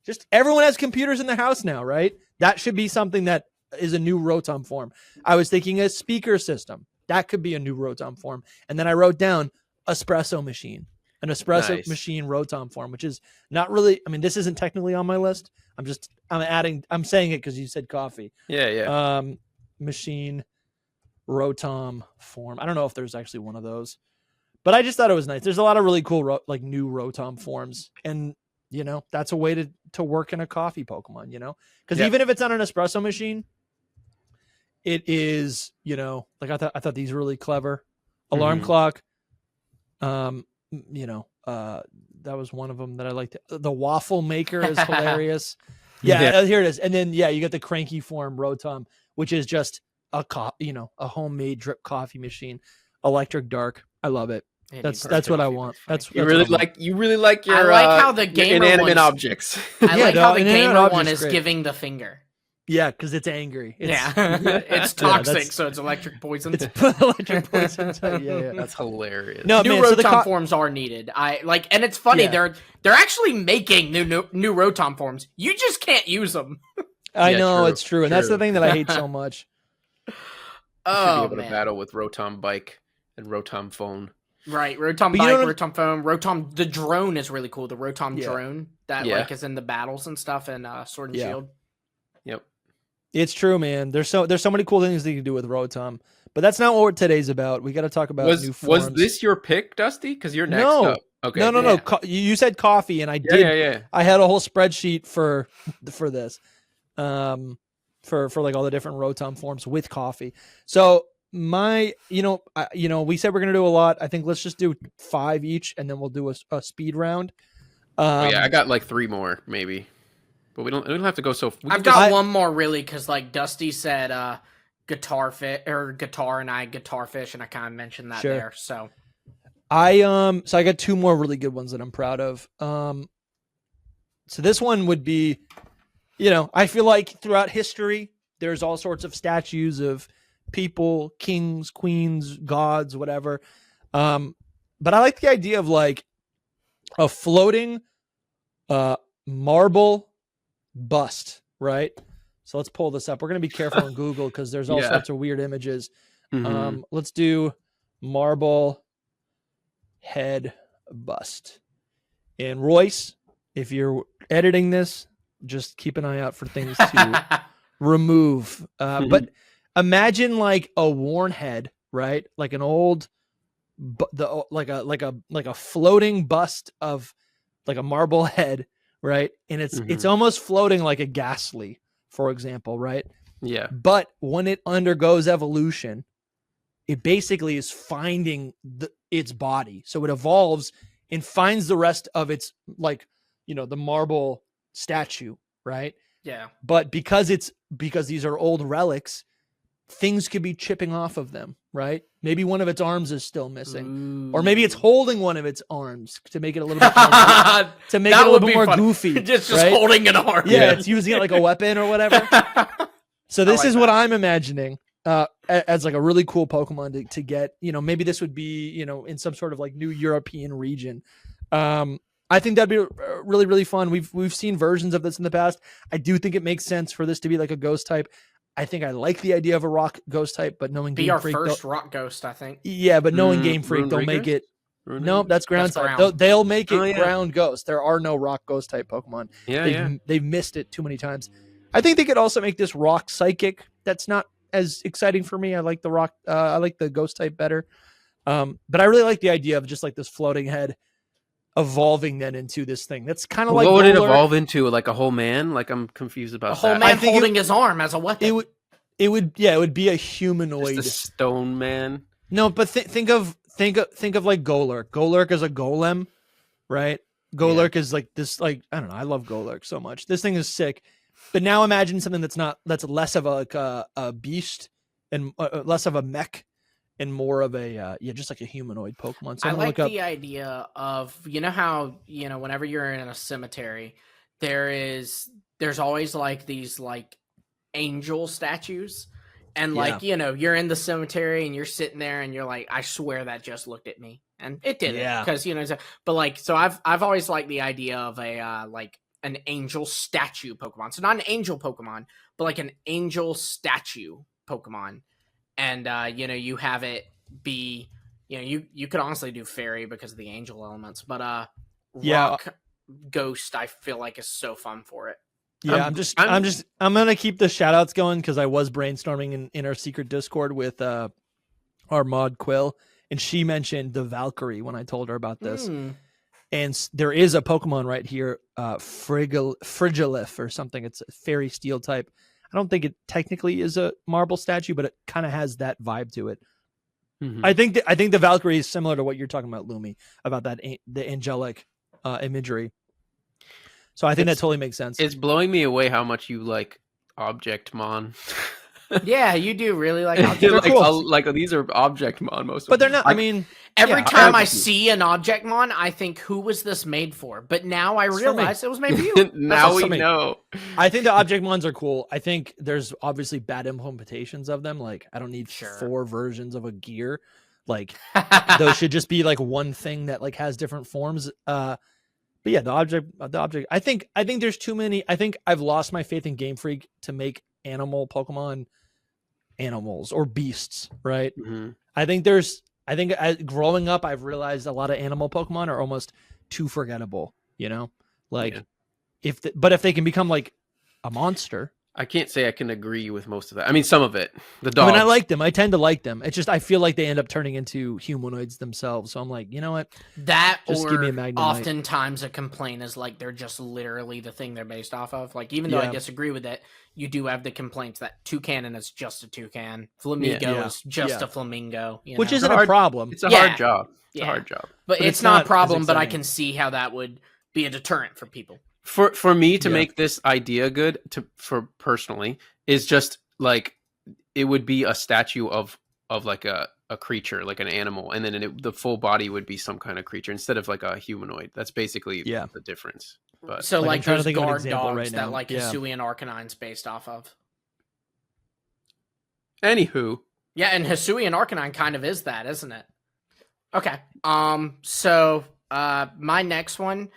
A: Just everyone has computers in their house now, right? That should be something that is a new Rotom form. I was thinking a speaker system. That could be a new Rotom form. And then I wrote down espresso machine. an espresso machine Rotom form, which is not really. I mean, this isn't technically on my list. I'm saying it because you said coffee.
C: Yeah.
A: Machine Rotom form. I don't know if there's actually one of those, but I just thought it was nice. There's a lot of really cool new Rotom forms, and that's a way to work in a coffee Pokemon. Because even if it's on an espresso machine, it is like I thought these were really clever. Alarm clock. That was one of them that I liked. The waffle maker is hilarious. Yeah, here it is. And then you got the cranky form Rotom, which is just a homemade drip coffee machine, electric dark. I love it. That's what I want.
C: You really like your.
B: I like how the gamer
C: inanimate objects.
B: I like how the gamer one is giving the finger.
A: Yeah, because it's angry.
B: It's toxic, so it's electric poison.
A: It's electric poison. Yeah.
C: That's hilarious.
B: No, new Rotom forms are needed. And it's funny. They're actually making new Rotom forms. You just can't use them.
A: I know, it's true, and that's the thing that I hate so much.
C: Should be able to battle with Rotom Bike and Rotom Phone.
B: Right, Rotom Bike, Rotom Phone, Rotom. The drone is really cool. The Rotom drone that is in the battles and stuff, and Sword and Shield.
C: Yep.
A: It's true, man. There's so many cool things that you can do with Rotom, but that's not what today's about. We got to talk about new forms.
C: Was this your pick, Dusty? Because you're next up. Okay.
A: No. You said coffee, and I did.
C: Yeah.
A: I had a whole spreadsheet for this, for like all the different Rotom forms with coffee. So we said we're gonna do a lot. I think let's just do 5 each, and then we'll do a speed round.
C: I got like 3 more maybe. But we don't have to go so.
B: I've got one more really because like Dusty said, guitar and I guitar fish, and I kind of mentioned that there. So
A: I got 2 more really good ones that I'm proud of. So this one would be, I feel like throughout history there's all sorts of statues of people, kings, queens, gods, whatever. But I like the idea of like a floating marble bust, right? So let's pull this up. We're going to be careful on Google because there's all sorts of weird images. Let's do marble head bust. And Royce, if you're editing this, just keep an eye out for things to remove. But imagine like a worn head, right? Like an old, like a floating bust of like a marble head. Right. And it's almost floating like a Ghastly, for example. Right.
C: Yeah.
A: But when it undergoes evolution, it basically is finding its body. So it evolves and finds the rest of its the marble statue. Right.
B: Yeah.
A: But because these are old relics, things could be chipping off of them. Right. Maybe one of its arms is still missing, or maybe it's holding one of its arms to make it a little bit more, goofy.
B: Just holding an arm.
A: Yeah, it's using it like a weapon or whatever. So this is what I'm imagining as like a really cool Pokemon to get. Maybe this would be in some sort of like new European region. I think that'd be really, really fun. We've seen versions of this in the past. I do think it makes sense for this to be like a ghost type. I think I like the idea of a rock ghost type, but knowing Game Freak,
B: first rock ghost, I think.
A: Yeah, but knowing Game Freak, they'll make it. Nope, that's ground type. They'll make it ground ghost. There are no rock ghost type Pokemon. They've missed it too many times. I think they could also make this rock psychic. That's not as exciting for me. I like the rock. I like the ghost type better. But I really like the idea of just like this floating head evolving then into this thing. That's kind of like
C: what would it evolve into? Like a whole man? Like I'm confused about
B: a whole man holding his arm as a weapon.
A: It would be a humanoid.
C: Just a stone man.
A: No, but think of like Golurk. Golurk is a golem, right? Golurk is like this, like, I don't know. I love Golurk so much. This thing is sick. But now imagine something that's less of a beast and less of a mech and more of a just like a humanoid Pokemon. So
B: I like the idea of how whenever you're in a cemetery, there's always like these like angel statues, and like you're in the cemetery and you're sitting there and you're like, I swear that just looked at me, and it didn't, because but like, so I've always liked the idea of a like an angel statue Pokemon. So not an angel Pokemon, but like an angel statue Pokemon. And, you have it be, you could honestly do fairy because of the angel elements, but rock ghost I feel like is so fun for it.
A: Yeah, I'm gonna keep the shout outs going because I was brainstorming in our secret Discord with our mod Quill, and she mentioned the Valkyrie when I told her about this. And there is a Pokemon right here, Frigilif or something. It's a fairy steel type. I don't think it technically is a marble statue, but it kind of has that vibe to it. I think the Valkyrie is similar to what you're talking about, Lumi, about the angelic imagery. So I think that totally makes sense.
C: It's blowing me away how much you like Objectmon.
B: Yeah, you do really like Objectmon.
C: Like these are Objectmon most of them.
A: But they're not. I mean,
B: every time I see an Objectmon, I think, who was this made for? But now I realize it was made for you.
C: Now we know.
A: I think the Objectmons are cool. I think there's obviously bad implementations of them. Like, I don't need 4 versions of a gear. Like, those should just be like one thing that like has different forms. But yeah, the object. I think there's too many. I think I've lost my faith in Game Freak to make animal Pokemon animals or beasts, right? I think growing up, I've realized a lot of animal Pokemon are almost too forgettable. Like if they can become like a monster.
C: I can't say I can agree with most of that. I mean, some of it. The dogs.
A: I mean, I like them. I tend to like them. It's just I feel like they end up turning into humanoids themselves. So I'm like, you know what?
B: That
A: just give me a Magnemite.
B: Oftentimes a complaint is like they're just literally the thing they're based off of. Like, even though I disagree with it, you do have the complaints that Toucannon is just a toucan, Flamingo is just a flamingo,
A: which isn't a problem.
C: It's a hard job. It's a hard job,
B: but it's not a problem. But I can see how that would be a deterrent for people.
C: For me to make this idea good for personally is just like it would be a statue of like a creature, like an animal, and then the full body would be some kind of creature instead of like a humanoid. That's basically the difference. But
B: so like those guard dogs that like Hisuian Arcanine's based off of.
C: Anywho,
B: yeah, and Hisuian Arcanine kind of is that, isn't it? Okay. So my next one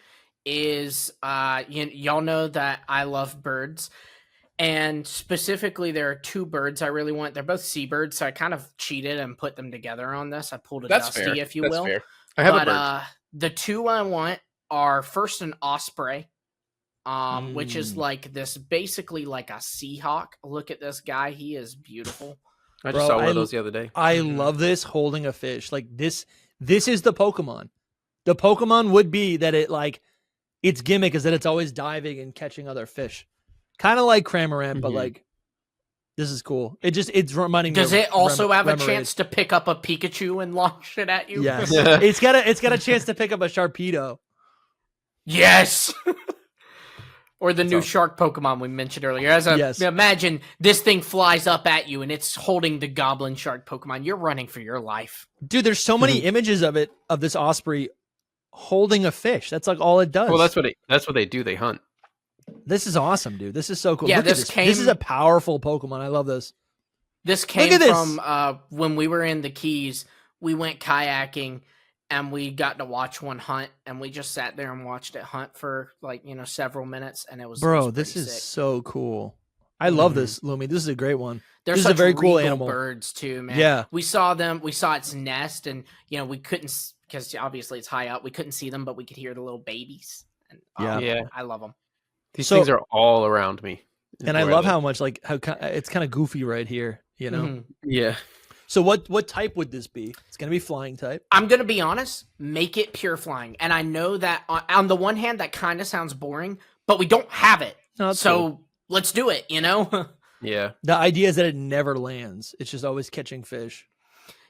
B: is y'all know that I love birds, and specifically there are 2 birds I really want. They're both seabirds, so I kind of cheated and put them together on this. I pulled a Dusty, if you will.
C: Fair. I have a bird.
B: The 2 I want are first an osprey, which is like this, basically like a Seahawk. Look at this guy; he is beautiful.
C: I just saw one of those the other day.
A: I love this holding a fish. Like this is the Pokemon. The Pokemon would be that it like. Its gimmick is that it's always diving and catching other fish. Kind of like Cramorant, but like, this is cool. It's reminding me.
B: Does it also have a chance to pick up a Pikachu and launch it at you?
A: Yes. It's got a chance to pick up a Sharpedo.
B: Yes. Or the new shark Pokemon we mentioned earlier. Imagine this thing flies up at you and it's holding the goblin shark Pokemon. You're running for your life.
A: Dude, there's so many images of this Osprey holding a fish. That's like all it does.
C: Well, that's what they do. They hunt.
A: This is awesome, dude. This is so cool.
B: Yeah,
A: Look at this. This is a powerful Pokemon. I love this.
B: This came from when we were in the Keys. We went kayaking and we got to watch one hunt, and we just sat there and watched it hunt for like several minutes, and it was
A: this is so cool. I love this, Lumi. This is a great one.
B: This
A: is a very cool animal.
B: Birds too, man.
A: Yeah,
B: we saw them. We saw its nest, and we couldn't, because obviously it's high up. We couldn't see them, but we could hear the little babies. And, I love them.
C: These things are all around me,
A: and I love how much how it's kind of goofy right here.
C: Yeah.
A: So what type would this be? It's gonna be flying type.
B: I'm gonna be honest. Make it pure flying, and I know that on the one hand that kind of sounds boring, but we don't have it.
A: No,
B: so
A: cool.
B: Let's do it.
C: Yeah.
A: The idea is that it never lands. It's just always catching fish.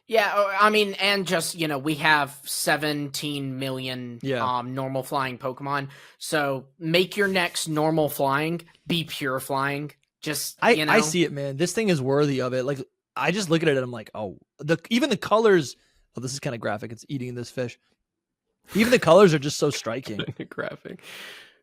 B: Yeah, I mean, and just, we have 17 million normal flying Pokemon. So make your next normal flying be pure flying. Just,
A: I see it, man. This thing is worthy of it. Like, I just look at it and I'm like, oh, even the colors. Oh, this is kind of graphic. It's eating this fish. Even the colors are just so striking.
C: Graphic.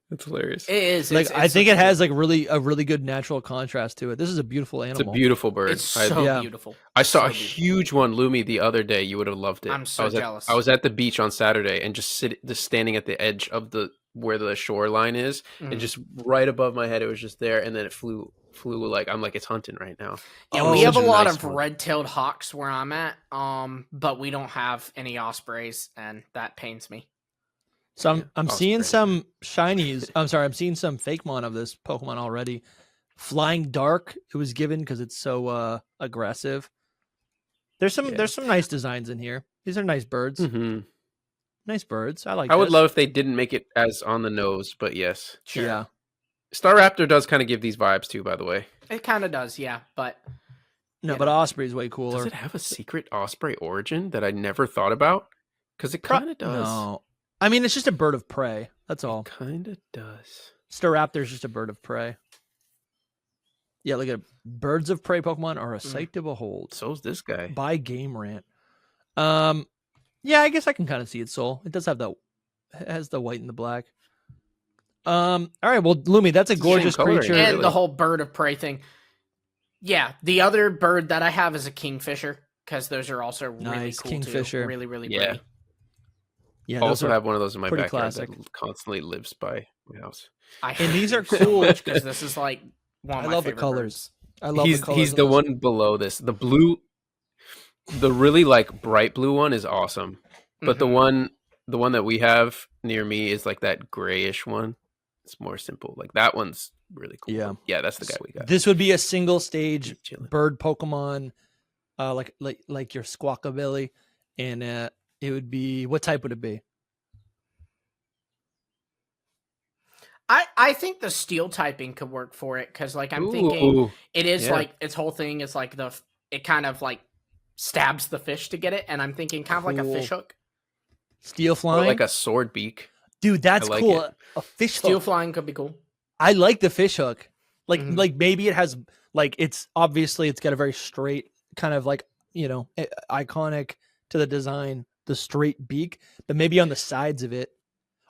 C: That's hilarious.
B: It is.
A: Like, I think it has like a really good natural contrast to it. This is a beautiful animal.
C: It's a beautiful bird.
B: It's so beautiful.
C: I saw a huge one, Lumi, the other day. You would have loved it.
B: I'm so jealous.
C: I was at the beach on Saturday and just standing at the edge of where the shoreline is, and just right above my head, it was just there, and then it flew flew like I'm like it's hunting right now.
B: Yeah, we have a lot of red-tailed hawks where I'm at, but we don't have any ospreys, and that pains me.
A: So I'm seeing some shinies. I'm sorry, I'm seeing some fakemon of this Pokemon already. Flying Dark, it was given because it's so aggressive. There's some nice designs in here. These are nice birds.
C: Mm-hmm.
A: Nice birds. I
C: would love if they didn't make it as on the nose, but yes.
A: Sure. Yeah.
C: Staraptor does kind of give these vibes too, by the way.
B: It kind of does, yeah, but
A: no, but Osprey is way cooler.
C: Does it have a secret Osprey origin that I never thought about? Because it kind of does.
A: No, I mean it's just a bird of prey. That's all.
C: Kind of does.
A: Staraptor is just a bird of prey. Yeah, look at it. Birds of prey Pokemon are a sight to behold.
C: So's this guy.
A: By Game Rant. Yeah, I guess I can kind of see its soul. It does have it has the white and the black. All right, well, Lumi, that's a gorgeous creature.
B: And really. The whole bird of prey thing. Yeah, the other bird that I have is a kingfisher, because those are also really cool
A: kingfisher.
B: Too. Really, really pretty.
A: Yeah,
C: I also have one of those in my backyard
A: classic.
C: That constantly lives by my house.
A: And these are cool
B: because this is like one of my
A: love
B: favorite
A: the colors.
B: Birds.
A: I love the colors.
C: He's the one below this. The blue, the really like bright blue one is awesome, but the one that we have near me is like that grayish one. It's more simple. Like that one's really cool. Yeah, that's the guy we got.
A: This would be a single stage bird Pokemon, like your Squawkabilly, and it would be, what type would it be?
B: I think the steel typing could work for it, because like I'm thinking it is like its whole thing is like it kind of like stabs the fish to get it, and I'm thinking kind of like a fish hook.
A: Steel flying,
C: or like a sword beak.
A: Dude, that's cool. A fish
B: steel
A: hook.
B: Flying could be cool.
A: I like the fish hook. Like maybe it has like it's got a very straight kind of like, iconic to the design, the straight beak, but maybe on the sides of it.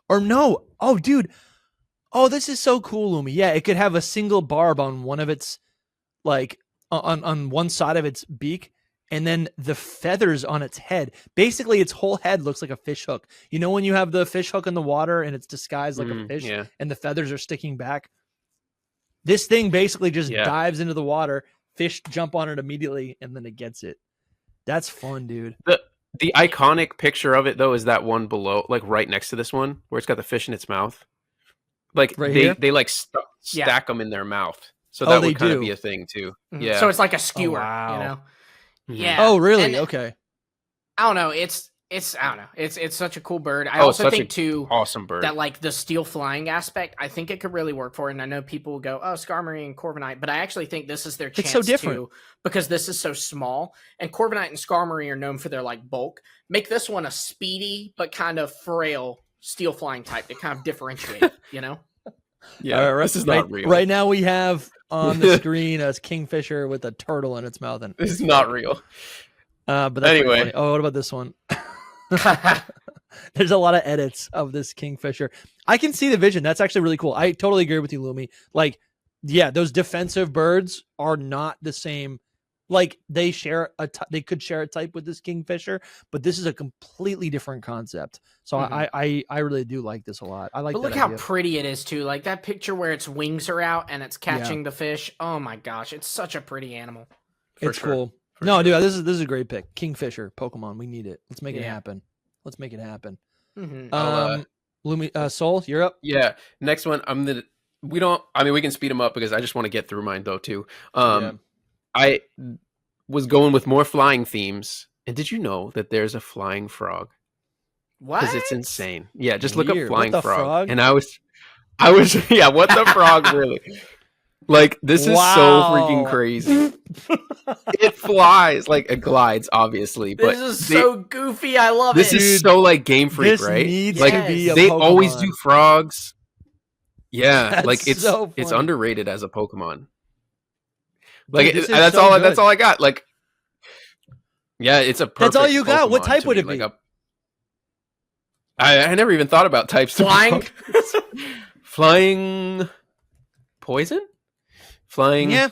A: Or no. Oh, dude. Oh, this is so cool, Lumi. Yeah, it could have a single barb on one of its like on one side of its beak, and then the feathers on its head. Basically, its whole head looks like a fish hook. You know when you have the fish hook in the water and it's disguised like a fish and the feathers are sticking back? This thing basically just dives into the water, fish jump on it immediately, and then it gets it. That's fun, dude.
C: The iconic picture of it, though, is that one below, like right next to this one, where it's got the fish in its mouth. Like they like stack them in their mouth. So that would kind of be a thing, too. Yeah.
B: So it's like a skewer, you know? Yeah.
A: Oh, really? Okay.
B: I don't know. It's I don't know. It's such a cool bird. I also think too
C: awesome bird
B: that like the steel flying aspect, I think it could really work for it. And I know people will go, oh, Skarmory and Corviknight, but I actually think this is their chance.
A: It's so different
B: too, because this is so small, and Corviknight and Skarmory are known for their like bulk. Make this one a speedy but kind of frail steel flying type to kind of differentiate.
C: Yeah, this is not real.
A: Right now we have on the screen a kingfisher with a turtle in its mouth, and
C: this is not real.
A: But that's anyway. Oh, what about this one? There's a lot of edits of this kingfisher. I can see the vision. That's actually really cool. I totally agree with you, Lumi. Like, yeah, those defensive birds are not the same. Like they could share a type with this kingfisher, but this is a completely different concept. So I really do like this a lot. I like.
B: But look how pretty it is too. Like that picture where its wings are out and it's catching the fish. Oh my gosh, it's such a pretty animal.
A: It's cool. No, dude, this is a great pick. Kingfisher, Pokemon, we need it. Let's make it happen. Let's make it happen. Lumi, Soul, you're up.
C: Yeah. Next one, we can speed them up because I just want to get through mine though too. I was going with more flying themes, and did you know that there's a flying frog?
B: What?
C: Because it's insane. Yeah, just look up flying
A: frog.
C: frog. And I was, yeah, what the frog really? Like, this is so freaking crazy. It flies, like, it glides, obviously. But
B: this is so goofy. I love
C: this
B: it.
C: This is so, like, Game Freak,
A: this
C: right?
A: Needs
C: like,
A: to be a
C: they
A: Pokemon.
C: always do frogs. Yeah,
A: That's
C: like, it's
A: so
C: it's
A: funny.
C: underrated as a Pokemon. Like,
A: dude,
C: that's
A: so
C: all.
A: good.
C: That's all I got. Like, yeah, it's a perfect.
A: That's all you got.
C: Pokemon
A: What type would
C: me.
A: it be?
C: Like I never even thought about types.
B: Flying,
C: flying, poison, flying.
A: Yeah,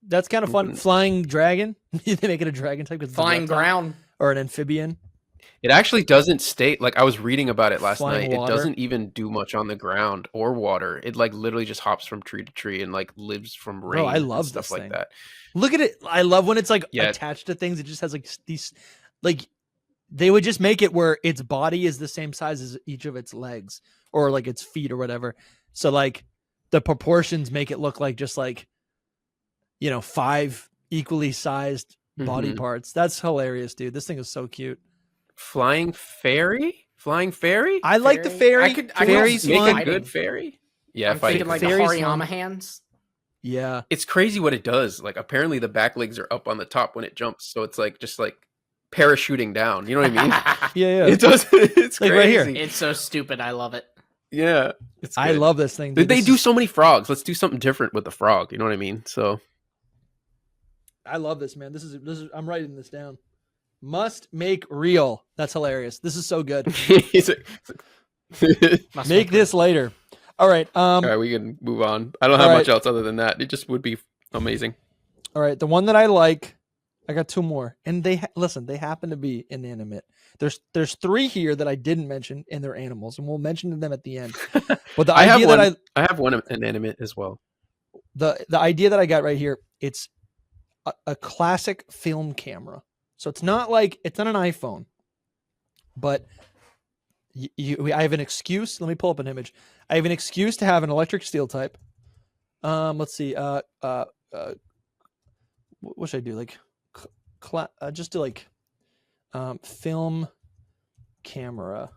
A: that's kind of fun. Flying dragon. They make it a dragon type.
B: flying ground,
A: or an amphibian.
C: It actually doesn't stay. Like I was reading about it last
A: Flying
C: night.
A: water.
C: It doesn't even do much on the ground or water. It like literally just hops from tree to tree and like lives from rain.
A: Bro, I love
C: and stuff
A: this
C: like
A: thing.
C: that.
A: Look at it. I love when it's like
C: Yeah.
A: attached to things. It just has like these, like they would just make it where its body is the same size as each of its legs or like its feet or whatever. So like the proportions make it look like just like, 5 equally sized body parts. That's hilarious, dude. This thing is so cute.
C: Flying fairy?
A: I like the fairy.
B: I could
A: Fairy's
C: make
A: fun.
C: a good fairy. Yeah,
B: I'm thinking like the
A: Fairy's
B: Hariyama
A: fun.
B: hands.
A: Yeah.
C: It's crazy what it does. Like apparently the back legs are up on the top when it jumps, so it's like just like parachuting down. You know what I mean?
A: Yeah.
C: It does. It's
A: Like
C: crazy.
A: right here.
B: It's so stupid. I love it.
C: Yeah, it's
A: I
C: good.
A: love this thing.
C: They
A: Dude. This
C: do
A: is-
C: so many frogs. Let's do something different with the frog. You know what I mean? So
A: I love this, man. This is I'm writing this down. Must make real. That's hilarious. This is so good.
C: He's like-
B: Must
A: Make this later. All right.
C: All right, we can move on. I don't have
A: All
C: much
A: right.
C: else other than that. It just would be amazing.
A: All right. The one that I like, I got 2 more, and listen. They happen to be inanimate. There's 3 here that I didn't mention, and they're animals, and we'll mention them at the end. But the
C: I have
A: idea
C: one.
A: that
C: I have one inanimate as well.
A: the idea that I got right here, it's a classic film camera. So it's not an iPhone, but I have an excuse. Let me pull up an image. I have an excuse to have an electric steel type. Let's see. What should I do? Like, just do like, film camera.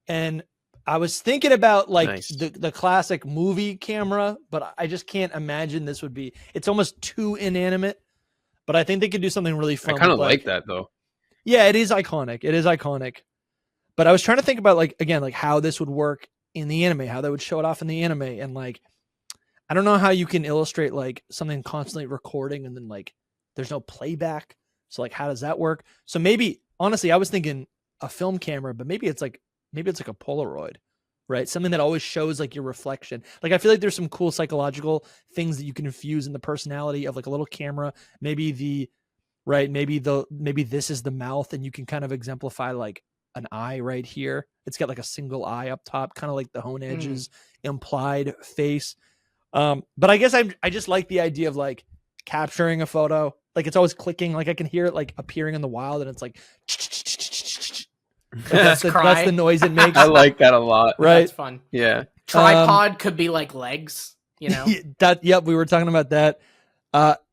A: And I was thinking about like
C: Nice.
A: the classic movie camera, but I just can't imagine this would be. It's almost too inanimate. But I think they could do something really fun.
C: I kind of
A: with,
C: like that though.
A: Yeah, it is iconic. It is iconic. But I was trying to think about like how this would work in the anime, how they would show it off in the anime, and like I don't know how you can illustrate like something constantly recording and then like there's no playback. So like how does that work? So maybe honestly, I was thinking a film camera, but maybe it's like a Polaroid, right? Something that always shows like your reflection. Like I feel like there's some cool psychological things that you can infuse in the personality of like a little camera. Maybe this is the mouth, and you can kind of exemplify like an eye right here. It's got like a single eye up top, kind of like the hone edges, implied face. But I guess I just like the idea of like capturing a photo. Like it's always clicking. Like I can hear it like appearing in the wild, and it's like that's the noise it makes.
C: I like that a lot.
A: Right.
B: That's fun.
C: Yeah.
B: Tripod could be like legs,
A: Yep, we were talking about that.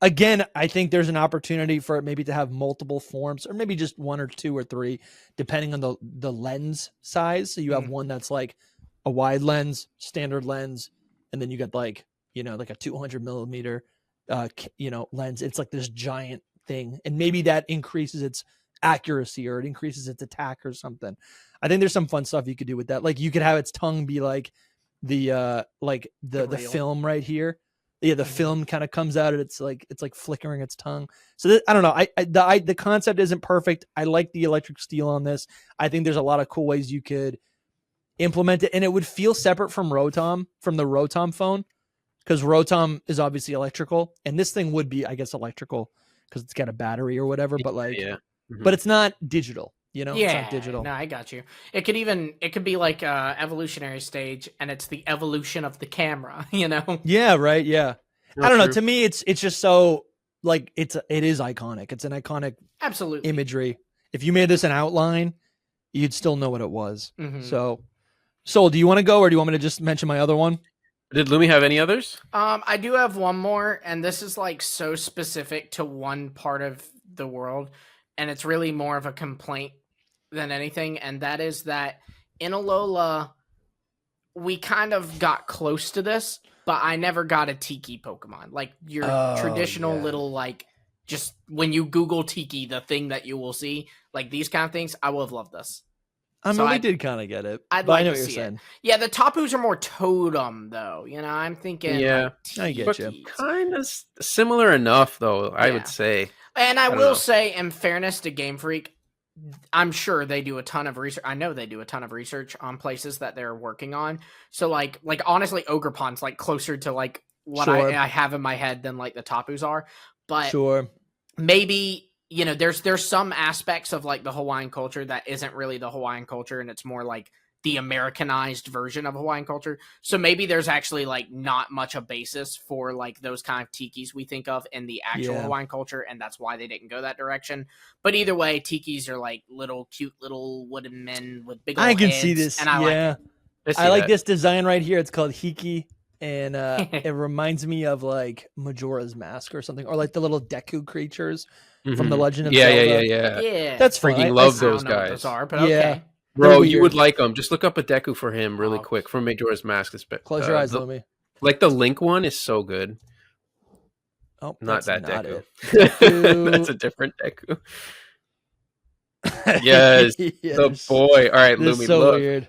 A: Again, I think there's an opportunity for it maybe to have multiple forms, or maybe just 1 or 2 or 3, depending on the lens size. So you have one that's like a wide lens, standard lens, and then you got like like a 200 millimeter lens. It's like this giant thing, and maybe that increases its accuracy or it increases its attack or something. I think there's some fun stuff you could do with that. Like you could have its tongue be like the film right here. Yeah, the film kind of comes out and it's like flickering its tongue. So I don't know. The concept isn't perfect. I like the electric steel on this. I think there's a lot of cool ways you could implement it, and it would feel separate from the Rotom phone, because Rotom is obviously electrical, and this thing would be, I guess, electrical because it's got a battery or whatever. But like, but it's not digital. It's not digital.
B: No, I got you. It could be like evolutionary stage, and it's the evolution of the camera.
A: Yeah, right. Yeah, I don't know. To me, it's just so like it is iconic. It's an iconic
B: absolutely
A: imagery. If you made this an outline, you'd still know what it was.
B: Mm-hmm.
A: So, Soul, do you want to go, or do you want me to just mention my other one?
C: Did Lumi have any others?
B: I do have one more, and this is like so specific to one part of the world, and it's really more of a complaint than anything, and that is that in Alola, we kind of got close to this, but I never got a Tiki Pokemon. Like your traditional little, like, just when you Google Tiki, the thing that you will see, like these kind of things, I would have loved this.
A: I did kind of get it.
B: I'd
A: but
B: like
A: I know
B: to
A: what you're
B: see
A: saying.
B: it. Yeah, the Tapus are more totem, though. I'm thinking.
C: Yeah,
A: I get you.
C: Kind of similar enough, though. I would say.
B: And I will say, in fairness to Game Freak, I'm sure they do a ton of research. I know they do a ton of research on places that they're working on. So like honestly, Ogerpon's like closer to like what I have in my head than like the Tapus are. But
A: sure,
B: maybe you know, there's some aspects of like the Hawaiian culture that isn't really the Hawaiian culture, and it's more like the Americanized version of Hawaiian culture. So maybe there's actually like not much a basis for like those kind of tikis we think of in the actual Hawaiian culture, and that's why they didn't go that direction. But either way, tikis are like little cute little wooden men with big old
A: I can
B: heads,
A: see this.
B: and I like it.
A: I like this design right here. It's called Hiki, and it reminds me of like Majora's Mask or something, or like the little Deku creatures from the Legend of Zelda.
B: Yeah.
A: That's fun.
C: Freaking love those
B: I don't know what
C: guys.
B: those are, but okay.
C: Bro, you would like them. Just look up a Deku for him really quick from Majora's Mask.
A: Close your eyes, Lumi.
C: Like the Link one is so good.
A: Oh,
C: not that
A: not
C: Deku.
A: Deku.
C: That's a different Deku. Yes, the boy. All right, Lumi,
A: so
C: look.
A: Weird.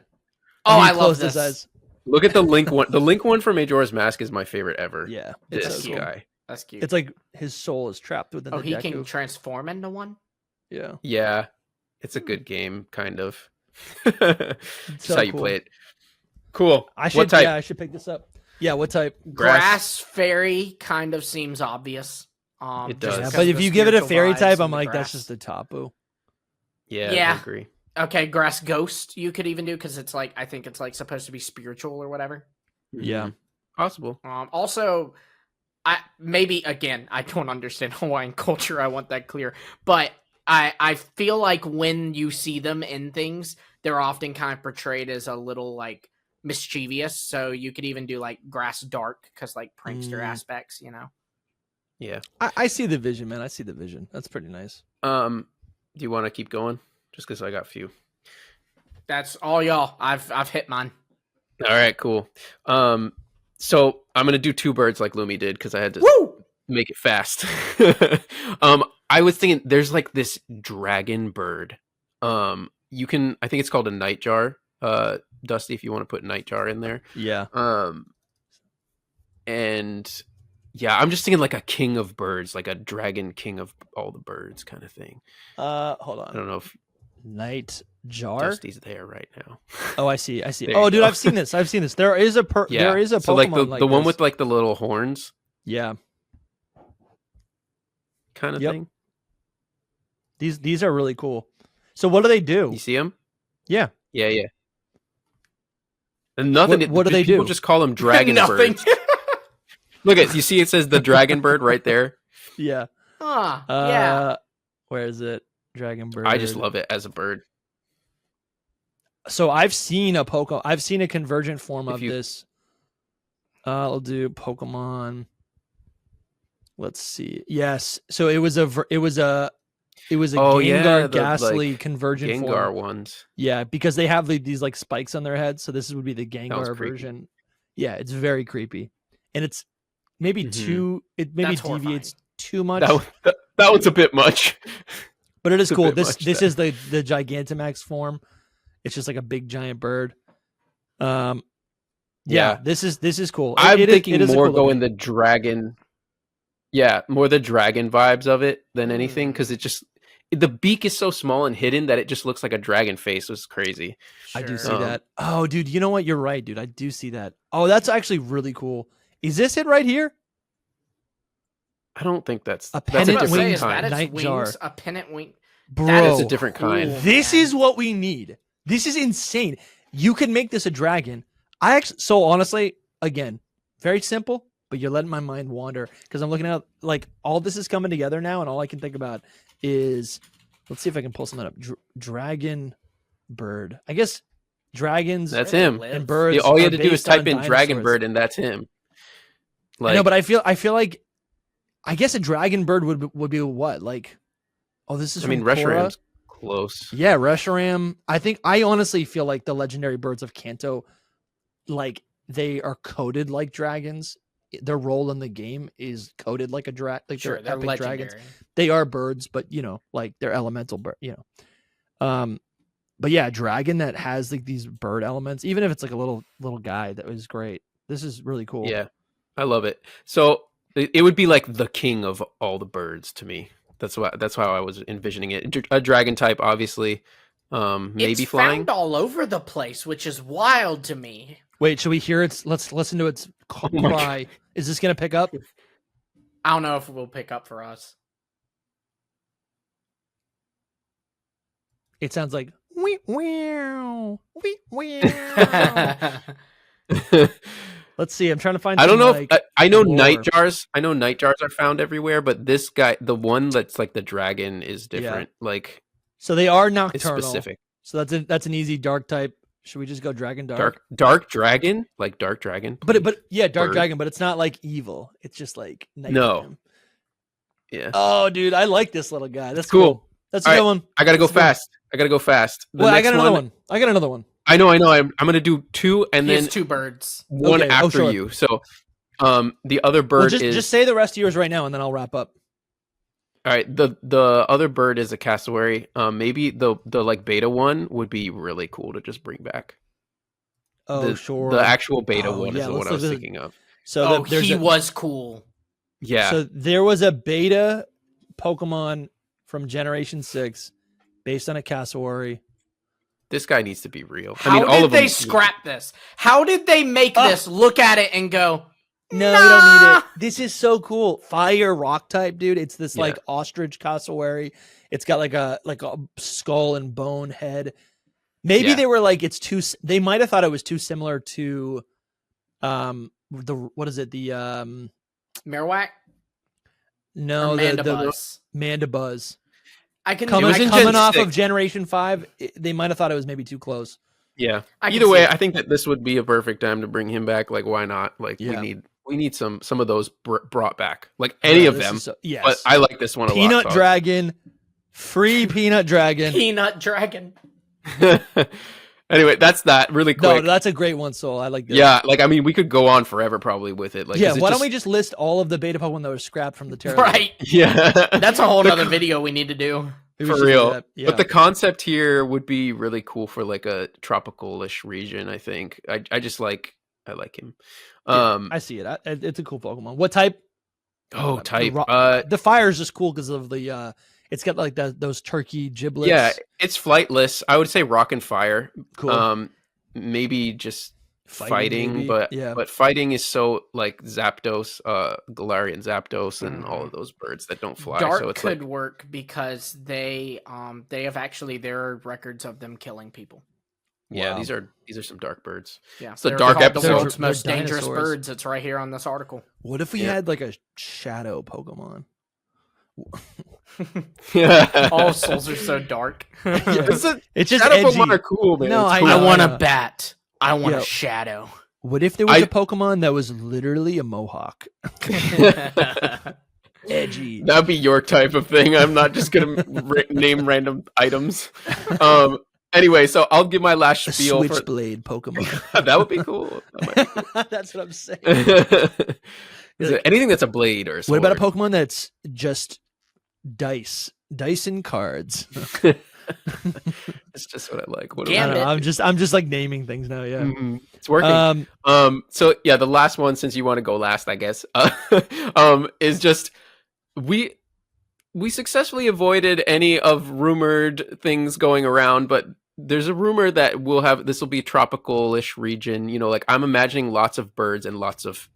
B: Oh, I love this.
A: Eyes.
C: Look at the Link one. The Link one from Majora's Mask is my favorite ever.
A: Yeah,
C: this
B: so cool.
C: guy.
B: That's cute.
A: It's like his soul is trapped within the Deku.
B: He can transform into one?
C: Yeah. It's a good game, kind of. That's how you play it. Cool. What type?
A: Yeah, I should pick this up. Yeah, what type?
B: Grass fairy kind of seems obvious.
C: It does.
A: Yeah, but if you give it a fairy type, I'm like, that's just a tapu.
C: Yeah, I agree.
B: Okay, grass ghost you could even do, because it's like, I think it's like supposed to be spiritual or whatever.
A: Yeah.
C: Possible.
B: Also, I don't understand Hawaiian culture. I want that clear. But I feel like when you see them in things, they're often kind of portrayed as a little like mischievous. So you could even do like grass dark, because like prankster aspects, you know.
C: Yeah.
A: I see the vision, man. I see the vision. That's pretty nice.
C: Do you want to keep going? Just because I got a few.
B: That's all y'all. I've hit mine.
C: All right, cool. So I'm gonna do two birds like Lumi did, because I had to make it fast. I was thinking there's like this dragon bird. I think it's called a nightjar. Dusty, if you want to put nightjar in there.
A: Yeah.
C: And yeah, I'm just thinking like a king of birds, like a dragon king of all the birds kind of thing.
A: Hold on.
C: I don't know if
A: Nightjar.
C: Dusty's there right now.
A: Oh, I see. Oh, dude, I've seen this. There is a there is a Pokemon
C: so like the one
A: this.
C: with like the little horns.
A: Yeah.
C: Kind of thing.
A: These are really cool. So what do they do?
C: You see them?
A: Yeah.
C: Yeah. And nothing.
A: What do they do?
C: People just call them dragon birds. Look at you see it says the dragon bird right there.
A: Yeah.
B: Yeah.
A: Where is it? Dragon bird.
C: I just love it as a bird.
A: So I've seen a Pokemon. I've seen a convergent form of this. I'll do Pokemon. Let's see. Yes. So it was a Gengar Ghastly like convergent
C: Gengar
A: form.
C: Ones.
A: Yeah, because they have these like spikes on their heads. So this would be the Gengar version. Yeah, it's very creepy, and it's maybe too. It maybe deviates too much.
C: That was a bit much.
A: But it is cool. This is the Gigantamax form. It's just like a big giant bird. Yeah, this is cool.
C: I'm thinking more going the dragon. Yeah, more the dragon vibes of it than anything, because the beak is so small and hidden that it just looks like a dragon face. It's crazy.
A: Sure. I do see that. Oh, dude, you know what? You're right, dude. I do see that. Oh, that's actually really cool. Is this it right here?
C: I don't think that's
A: a pennant
C: wing
A: nightjar.
B: A pennant wing.
A: Bro,
C: that is a different kind.
A: This is what we need. This is insane. You can make this a dragon. So honestly, again, very simple, but you're letting my mind wander, because I'm looking at like all this is coming together now, and all I can think about is, let's see if I can pull something up. Dragon bird. I guess dragons.
C: That's him.
A: And birds.
C: All you had to do is type in dragon bird, and that's him.
A: I know, but I feel like, I guess a dragon bird would be what? Like, oh, this is. I mean,
C: Reshiram's close.
A: Yeah, Reshiram. I honestly feel like the legendary birds of Kanto, like they are coded like dragons. Their role in the game is coded like a dragon. Like
B: sure,
A: they're epic
B: legendary.
A: Dragons. They are birds, but like they're elemental bird. But yeah, dragon that has like these bird elements, even if it's like a little guy, that was great. This is really cool.
C: Yeah, I love it. So it would be like the king of all the birds to me. That's how I was envisioning it. A dragon type, obviously. Maybe
B: it's
C: flying.
B: Found all over the place, which is wild to me.
A: Wait, should we hear its? Let's listen to its cry. Is this gonna pick up?
B: I don't know if it will pick up for us.
A: It sounds like wee wow, wee wow. Let's see. I'm trying to find.
C: I don't know. I know
A: lore.
C: nightjars. I know nightjars are found everywhere, but this guy, the one that's like the dragon, is different. Like,
A: so they are
C: it's
A: nocturnal.
C: specific.
A: So that's an easy dark type. Should we just go dragon dark?
C: Dark dragon, like dark dragon.
A: But yeah, dark
C: Bird.
A: dragon. But it's not like evil. It's just like
C: No. Yeah.
A: Oh, dude, I like this little guy. That's
C: cool.
A: That's a good one.
C: I gotta go
A: That's good.
C: fast. I gotta go fast.
A: Well, I got another one. I got another one.
C: I know. I'm gonna do two, and
B: He
C: then
B: has 2 birds.
C: one
A: Okay.
C: after
A: sure.
C: you. So, the other bird
A: Well,
C: is
A: just say the rest of yours right now, and then I'll wrap up.
C: all right. The other bird is a cassowary. Maybe the like beta one would be really cool to just bring back.
A: Oh, sure.
C: The actual beta one is
A: yeah,
C: the
A: let's
C: one I was
A: look at-
C: thinking of.
A: So
B: He was cool.
C: Yeah.
A: So there was a beta Pokemon from Generation 6 based on a cassowary.
C: This guy needs to be real.
B: How
C: all
B: did
C: of them.
B: they scrap this? How did they make this, look at it, and go,
A: No, we don't need it. This is so cool. Fire rock type, dude. It's this like ostrich cassowary. It's got like a skull and bone head. Maybe they were like they might have thought it was too similar to what is it? The
B: Marowak?
A: no,
B: Or
A: the
B: Mandibuzz?
A: Mandibuzz.
B: I can
A: Coming
C: was in
A: coming
C: Gen
A: off
C: 6.
A: of Generation 5, they might have thought it was maybe too close.
C: Yeah.
B: I can
C: Either
B: see
C: way,
B: it.
C: I think that this would be a perfect time to bring him back. Like, why not? Like, we need some of those brought back. Like any of them.
A: Yes.
C: But I like this one a lot.
A: Peanut Dragon. Free Peanut Dragon.
B: Peanut Dragon.
C: Anyway, that's that really quick.
A: No, that's a great one, Soul. I like this.
C: Yeah, like I mean, we could go on forever probably with it. Like,
A: yeah, why don't we just list all of the beta Pokemon that were scrapped from the Terra?
B: Right.
C: Yeah,
B: That's a whole nother video we need to do.
A: Maybe we
C: for
A: should do
C: real.
A: that. Yeah.
C: But the concept here would be really cool for like a tropical-ish region. I think. I like him.
A: I see it. It's a cool Pokemon. What type?
C: Type.
A: The fire is just cool because of the. It's got like those turkey giblets.
C: Yeah, it's flightless. I would say rock and fire.
A: Cool.
C: Maybe just fighting,
A: maybe.
C: but fighting is so like Zapdos, Galarian Zapdos, and all of those birds that don't fly.
B: Dark
C: so it's
B: could
C: like,
B: work because they have actually there are records of them killing people.
C: yeah,
A: Wow.
C: these are some dark birds.
B: Yeah,
C: It's a
B: they're
C: dark
B: called
C: episode.
B: The world's
A: They're
B: most dangerous
A: dinosaurs.
B: birds. It's right here on this article.
A: What if we had like a shadow Pokemon?
B: All souls are so dark.
A: It's just
C: Shadow
A: edgy.
C: Pokemon are cool, man.
A: No,
C: It's
A: I
C: cool.
A: know.
B: I want a bat. I want
A: Yeah.
B: a shadow.
A: What if there was a Pokemon that was literally a mohawk? Edgy.
C: That'd be your type of thing. I'm not just gonna name random items. Anyway, so I'll give my last
A: A
C: spiel for
A: switchblade Pokemon.
C: that would be cool. That might be cool.
A: That's what I'm saying.
C: Is it anything that's a blade or a
A: What about a
C: sword?
A: Pokemon that's just dice and cards?
C: It's just what I like. What
A: I
B: Gambit.
A: don't know, I'm just like naming things now. Yeah.
C: It's working. So yeah, the last one, since you want to go last, I guess, is just we successfully avoided any of rumored things going around, but there's a rumor that this will be tropical-ish region. You know, like I'm imagining lots of birds and lots of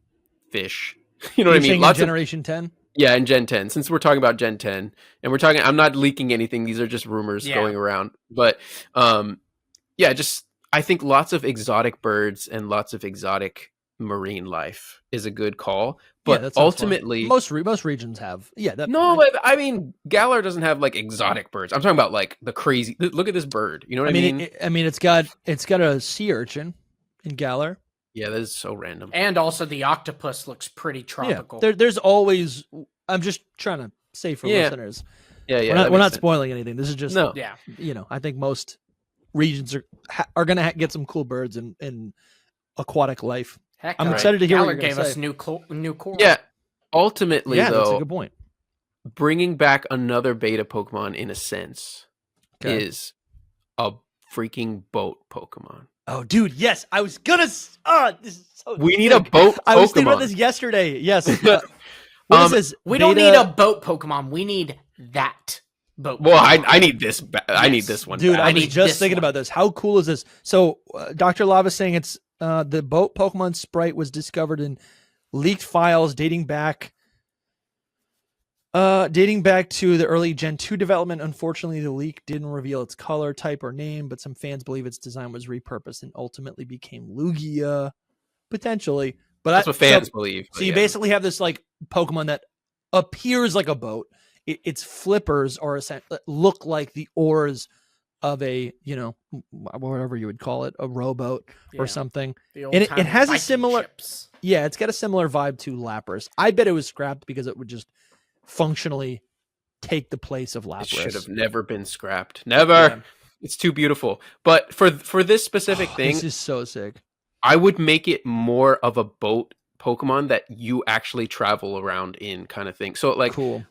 C: fish. You know what I mean? Lots of
A: Generation 10.
C: Yeah, in Gen 10, since we're talking about Gen 10, and I'm not leaking anything. These are just rumors going around. But, I think lots of exotic birds and lots of exotic marine life is a good call. But
A: that sounds
C: ultimately,
A: fun. most regions have. Yeah.
C: I mean, Galar doesn't have like exotic birds. I'm talking about like the crazy. Look at this bird. You know what I mean?
A: It's got a sea urchin in Galar.
C: Yeah, that is so random.
B: And also the octopus looks pretty tropical.
A: Yeah, there's always. I'm just trying to say for listeners.
C: Yeah,
A: We're not spoiling anything. This is just
B: Yeah.
A: I think most regions are gonna get some cool birds and aquatic life.
B: Heck,
A: I'm excited to hear what
B: Galar
A: you're gonna
B: gave us
A: say.
B: new core.
C: Yeah. Ultimately,
A: Yeah, that's a
C: though,
A: good point.
C: bringing back another beta Pokemon in a sense is a freaking boat Pokemon.
A: Oh, dude, yes, I was gonna. This is so.
C: We need
A: sick.
C: a boat Pokemon.
A: I was thinking about this yesterday. Yes. What is this?
B: We don't need a boat Pokemon. We need that boat.
C: Well,
B: Pokemon.
C: I need this. I need this one,
A: dude.
C: back.
A: I was
B: need
A: just
B: this
A: thinking
B: one.
A: about this. How cool is this? So, Dr. Lava's saying it's the boat Pokemon sprite was discovered in leaked files dating back Dating back to the early Gen 2 development, unfortunately, the leak didn't reveal its color, type, or name, but some fans believe its design was repurposed and ultimately became Lugia, potentially. But
C: that's what fans believe.
A: So you basically have this like Pokemon that appears like a boat. Its flippers are look like the oars of a, whatever you would call it, a rowboat or something. And it has a similar, it's got a similar vibe to Lapras. I bet it was scrapped because it would just functionally take the place of Lapras. It
C: should have never been scrapped. Never. Yeah. It's too beautiful. But for this specific thing,
A: this is so sick.
C: I would make it more of a boat Pokemon that you actually travel around in, kind of thing. So like,
A: cool.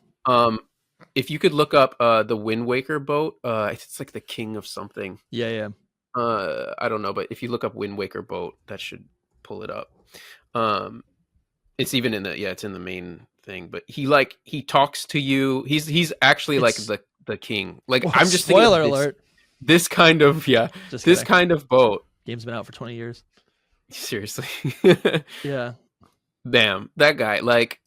C: If you could look up the Wind Waker boat, it's like the King of something.
A: Yeah.
C: I don't know, but if you look up Wind Waker boat, that should pull it up. It's even in it's in the main thing, but he talks to you. He's actually like the king. Like, I'm just
A: spoiler alert.
C: This kind of kind of boat.
A: Game's been out for 20 years.
C: Seriously.
A: Yeah.
C: Damn, that guy, like,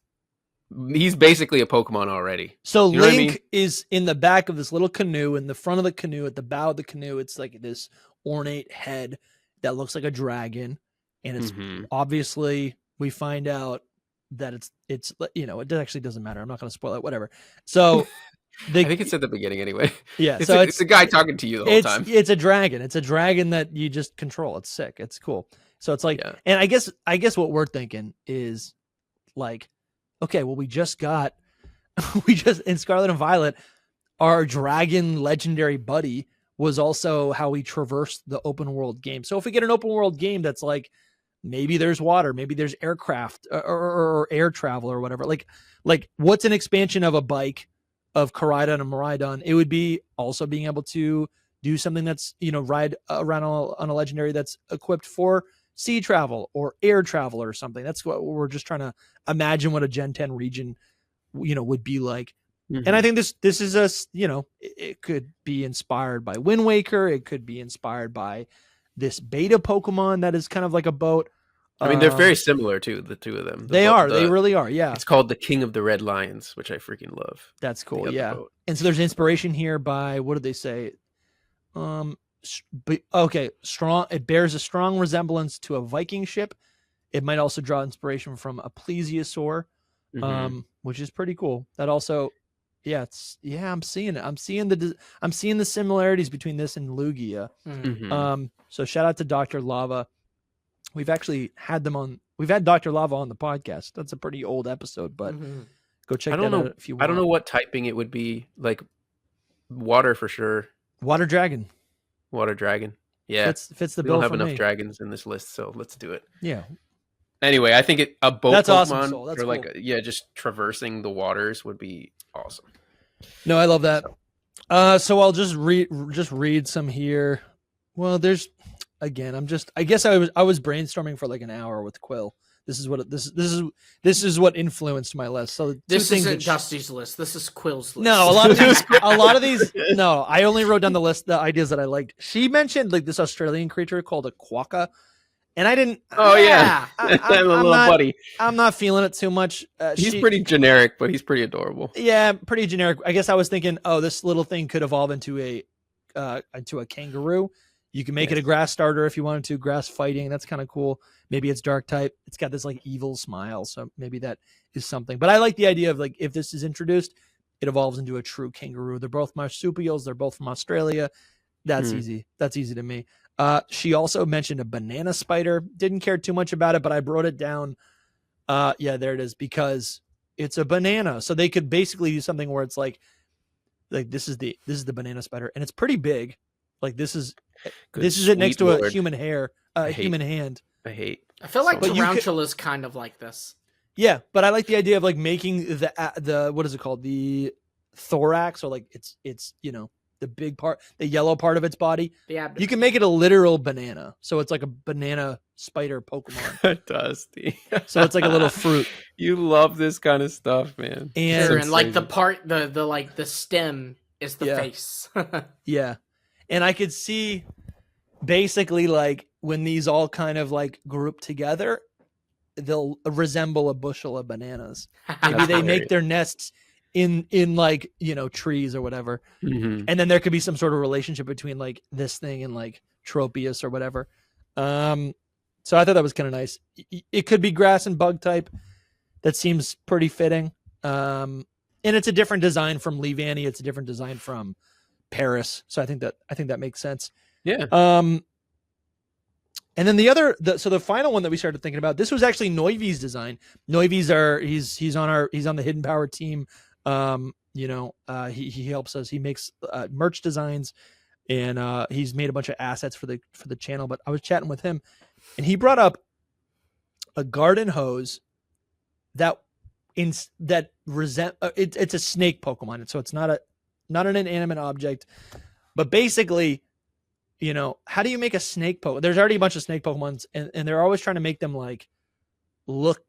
C: he's basically a Pokemon already.
A: So Link is in the back of this little canoe. In the front of the canoe, at the bow of the canoe, it's like this ornate head that looks like a dragon, and it's obviously, we find out that it's it actually doesn't matter. I'm not going to spoil it. Whatever. So
C: I think it's at the beginning anyway.
A: Yeah.
C: It's a guy talking to you the whole time.
A: It's a dragon. It's a dragon that you just control. It's sick. It's cool. So it's like, and I guess what we're thinking is like, okay, well, we just in Scarlet and Violet, our dragon legendary buddy was also how we traversed the open world game. So if we get an open world game that's like, maybe there's water, maybe there's aircraft or air travel or whatever, like what's an expansion of a bike of Koraidon and Miraidon? It would be also being able to do something that's, ride around on a legendary that's equipped for sea travel or air travel or something. That's what we're just trying to imagine what a Gen 10 region, would be like. And I think this is it could be inspired by Wind Waker. It could be inspired by this beta Pokemon that is kind of like a boat.
C: I mean, they're very similar too, the two of them.
A: They really are. Yeah.
C: It's called the King of the Red Lions, which I freaking love.
A: That's cool. Yeah. And so there's inspiration here by, what did they say? Strong. It bears a strong resemblance to a Viking ship. It might also draw inspiration from a plesiosaur, which is pretty cool. That also, I'm seeing it. I'm seeing the similarities between this and Lugia. So shout out to Dr. Lava. We've actually had them on. We've had Dr. Lava on the podcast. That's a pretty old episode, but go check that out if you want.
C: I don't know what typing it would be. Like water for sure.
A: Water dragon.
C: Yeah,
A: fits the
C: we
A: bill.
C: Don't have
A: for
C: enough
A: me.
C: dragons in this list, so let's do it.
A: Yeah.
C: Anyway, I think a boat
A: That's
C: Pokemon
A: awesome, Soul. That's
C: for
A: cool.
C: like just traversing the waters would be awesome.
A: No, I love that. So I'll just read some here. Well, there's again. I guess I was brainstorming for like an hour with Quill. This is what influenced my list. So
B: this isn't Dusty's list. This is Quill's list.
A: No, a lot of these. No, I only wrote down the ideas that I liked. She mentioned like this Australian creature called a Quokka, and I didn't.
C: Oh yeah, I'm a little buddy.
A: I'm not feeling it too much.
C: He's pretty generic, but he's pretty adorable.
A: Yeah, pretty generic. I guess I was thinking, this little thing could evolve into a kangaroo. You can make it a grass starter if you wanted to. Grass fighting, that's kind of cool. Maybe it's dark type. It's got this like evil smile, so maybe that is something. But I like the idea of like if this is introduced, it evolves into a true kangaroo. They're both marsupials. They're both from Australia. That's easy. That's easy to me. She also mentioned a banana spider. Didn't care too much about it, but I wrote it down. Yeah, there it is, because it's a banana. So they could basically do something where it's like this is the banana spider, and it's pretty big. Like this is it next to a human human hand.
B: I feel like Tarantula's kind of like this.
A: Yeah, but I like the idea of like making the what is it called? The thorax, or like it's the big part, the yellow part of its body. The abdomen. You can make it a literal banana. So it's like a banana spider Pokemon.
C: Dusty.
A: So it's like a little fruit.
C: You love this kind of stuff, man.
A: And,
B: sure, and like the part the stem is the face.
A: Yeah. And I could see basically like when these all kind of like group together, they'll resemble a bushel of bananas. Maybe they make their nests in like, you know, trees or whatever.
C: Mm-hmm.
A: And then there could be some sort of relationship between like this thing and like Tropius or whatever. So I thought that was kind of nice. It could be grass and bug type. That seems pretty fitting. And it's a different design from Leavanny. It's a different design from Paris. So I think that makes sense.
C: Yeah.
A: And then the final one that we started thinking about, this was actually Noivy's design. Noivy's he's on the Hidden Power team. You know, he helps us. He makes merch designs, and he's made a bunch of assets for the channel. But I was chatting with him, and he brought up a garden hose it's a snake Pokemon, so it's not an inanimate object, but basically, you know, how do you make a snake Pokemon? There's already a bunch of snake Pokemons, and they're always trying to make them like look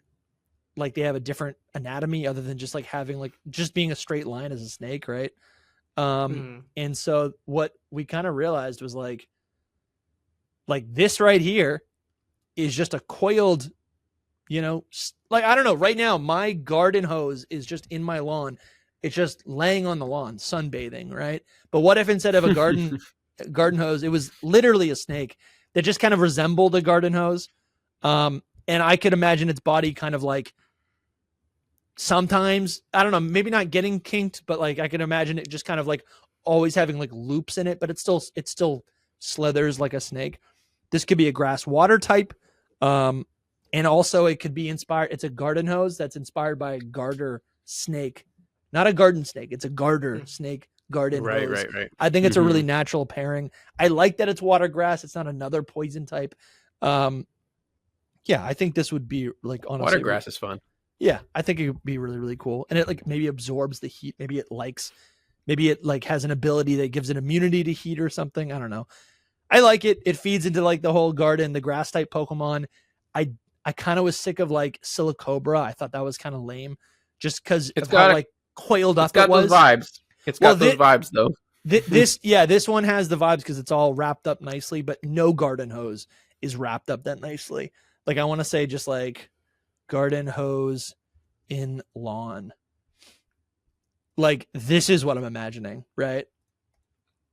A: like they have a different anatomy other than just like having like just being a straight line as a snake, right? And so what we kind of realized was like this right here is just a coiled, you know, like, I don't know, right now my garden hose is just in my lawn. It's just laying on the lawn, sunbathing, right? But what if instead of a garden hose, it was literally a snake that just kind of resembled a garden hose? And I could imagine its body kind of like sometimes, I don't know, maybe not getting kinked, but like I can imagine it just kind of like always having like loops in it, but it still slithers like a snake. This could be a grass water type. And also it could be inspired. It's a garden hose that's inspired by a garter snake, not a garden snake. It's a garter snake garden hose.
C: Right.
A: I think it's a really natural pairing. I like that it's water grass. It's not another poison type. Yeah, I think this would be like, honestly,
C: water grass is fun.
A: Yeah, I think it would be really, really cool. And it like maybe absorbs the heat. Maybe it like has an ability that gives it immunity to heat or something. I don't know. I like it. It feeds into like the whole garden, the grass type Pokemon. I kind of was sick of like Silicobra. I thought that was kind of lame just because of how like coiled up it was.
C: Those vibes. It's got those vibes though.
A: This one has the vibes because it's all wrapped up nicely, but no garden hose is wrapped up that nicely. Like I want to say just like garden hose in lawn. Like this is what I'm imagining, right?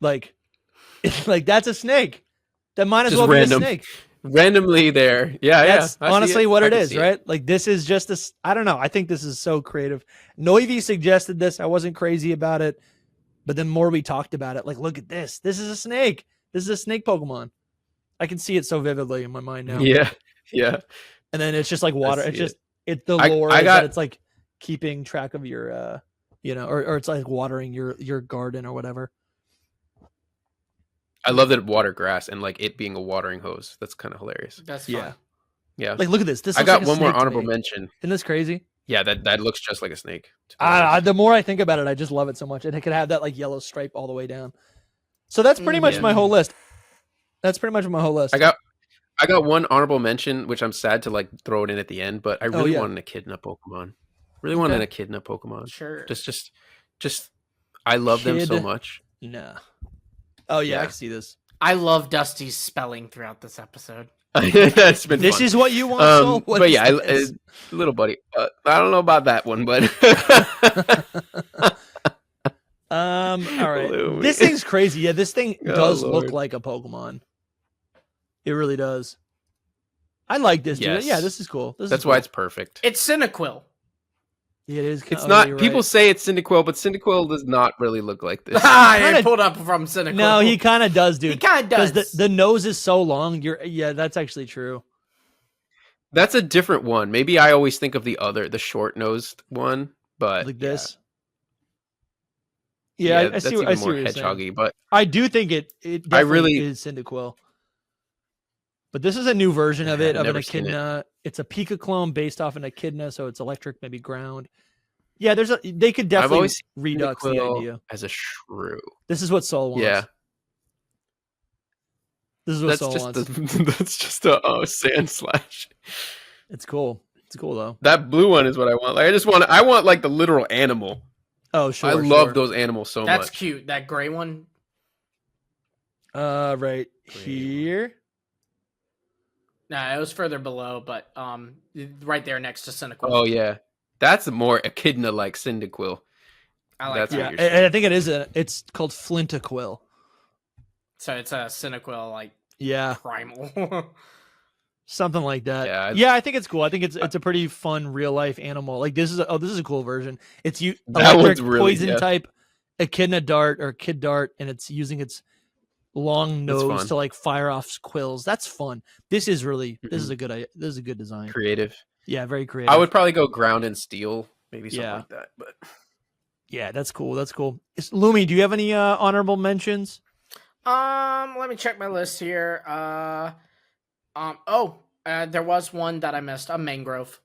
A: Like it's like that's a snake. That might as well be a snake.
C: Randomly there. That's
A: honestly what it is, right? Like this is just this, I don't know. I think this is so creative. Noivy suggested this. I wasn't crazy about it, but the more we talked about it, like, look at this. This is a snake. This is a snake Pokemon. I can see it so vividly in my mind now.
C: Yeah.
A: And then it's just like water. It's the lore that it's like keeping track of your, you know, or it's like watering your garden or whatever.
C: I love that water grass and like it being a watering hose. That's kind of hilarious.
B: That's fun.
C: Yeah.
A: Like, look at this.
C: I got one more honorable mention.
A: Isn't this crazy?
C: Yeah, that looks just like a snake.
A: The more I think about it, I just love it so much. And it could have that like yellow stripe all the way down. So that's pretty much my whole list. I
C: got one honorable mention, which I'm sad to like throw it in at the end, but I really want an Echidna Pokemon. Really want an Echidna Pokemon.
B: Sure.
C: Just I love them so much.
A: Nah. Oh yeah, I can see this.
B: I love Dusty's spelling throughout this episode.
C: That's been
A: this
C: fun.
A: Is what you want, Soul?
C: But yeah, little buddy. I don't know about that one, but
A: all right. This thing's crazy. Yeah, this thing does look like a Pokemon. It really does. I like this, dude. Yeah, this is cool.
C: That's why it's perfect.
B: It's Cyndaquil.
A: Yeah, it is.
C: It's not. People say it's Cyndaquil, but Cyndaquil does not really look like this.
B: I pulled up from Cyndaquil.
A: No, he kind of does, dude.
B: He kind of does.
A: Because the nose is so long. Yeah, that's actually true.
C: That's a different one. Maybe I always think of the short-nosed one, but
A: like this. Yeah, I see what you're saying.
C: But
A: I do think it definitely is Cyndaquil. But this is a new version of it, of an Echidna. It's a Pika clone based off an Echidna, so it's electric, maybe ground. Yeah, they could definitely redux the idea.
C: As a shrew.
A: This is what Soul wants.
C: Yeah.
A: This is what Soul wants.
C: That's just a sand slash.
A: It's cool. It's cool though.
C: That blue one is what I want. Like I want like the literal animal.
A: Oh, sure.
C: I love those animals so much.
B: That's cute. That gray one.
A: Right here.
B: Nah, it was further below, but right there next to Cyndaquil.
C: Oh yeah, that's more Echidna like Cyndaquil.
B: I like
C: That's
B: that.
C: what
A: Yeah,
C: you're
A: and I think it's called Flintaquill.
B: So it's a Cynical, like
A: Yeah,
B: primal.
A: something like that.
C: Yeah,
A: Yeah, I think it's cool. I think it's a pretty fun real life animal. Like this is a cool version. It's
C: That
A: electric
C: one's really-
A: poison
C: yeah.
A: type Echidna dart or Kid Dart, and it's using its long
C: That's
A: nose
C: fun.
A: to like fire off quills. That's fun. This is
C: Mm-hmm.
A: this is a good design.
C: creative.
A: Yeah, very creative.
C: I would probably go ground and steel, maybe something
A: Yeah.
C: like that. But
A: Yeah, that's cool. That's cool. Lumi, do you have any honorable mentions?
B: Let me check my list here. There was one that I missed. A mangrove.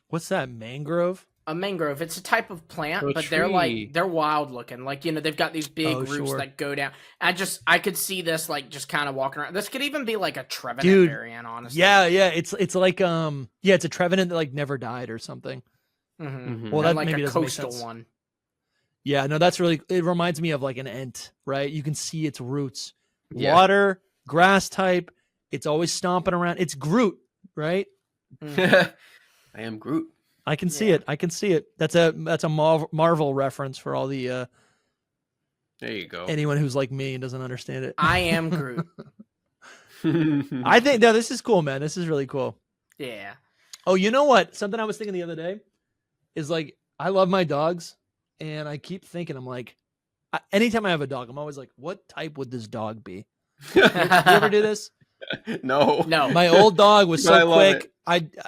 A: What's that? Mangrove?
B: A mangrove. It's a type of plant,
C: A
B: but
C: tree.
B: they're wild looking. Like, they've got these big roots
A: sure.
B: that go down. I could see this like just kind of walking around. This could even be like a Trevenant
A: Dude,
B: variant, honestly.
A: Yeah. It's like it's a Trevenant that like never died or something.
B: Mm-hmm.
A: Well,
B: And
A: that
B: like
A: maybe
B: a
A: doesn't make
B: coastal
A: sense.
B: one.
A: Yeah, no, that's really. It reminds me of like an ant, right? You can see its roots,
C: Yeah.
A: water, grass type. It's always stomping around. It's Groot, right?
B: Mhm.
C: I am Groot.
A: I can see
B: Yeah.
A: it. I can see it. That's a Marvel reference for all the
C: There you go.
A: anyone who's like me and doesn't understand it.
B: I am Groot.
A: I think no, this is cool, man. This is really cool.
B: Yeah.
A: Oh, you know what? Something I was thinking the other day is like I love my dogs, and I keep thinking I'm like, anytime I have a dog, I'm always like, what type would this dog be? You ever do this?
C: No.
B: No.
A: My old dog was
C: But I
A: so
C: love
A: quick.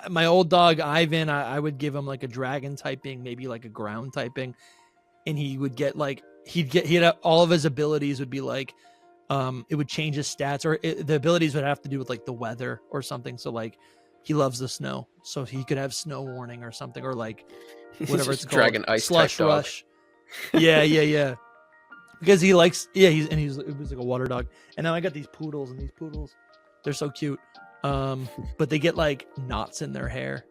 A: My old dog Ivan, I would give him like a dragon typing, maybe like a ground typing, and he would get like he'd all of his abilities would be like it would change his stats, or the abilities would have to do with like the weather or something. So like he loves the snow, so he could have snow warning or something, or like whatever it's called,
C: Dragon ice
A: slush
C: type dog.
A: rush. Yeah. Because he likes, it was like a water dog. And now I got these poodles, and these poodles, they're so cute. But they get like knots in their hair.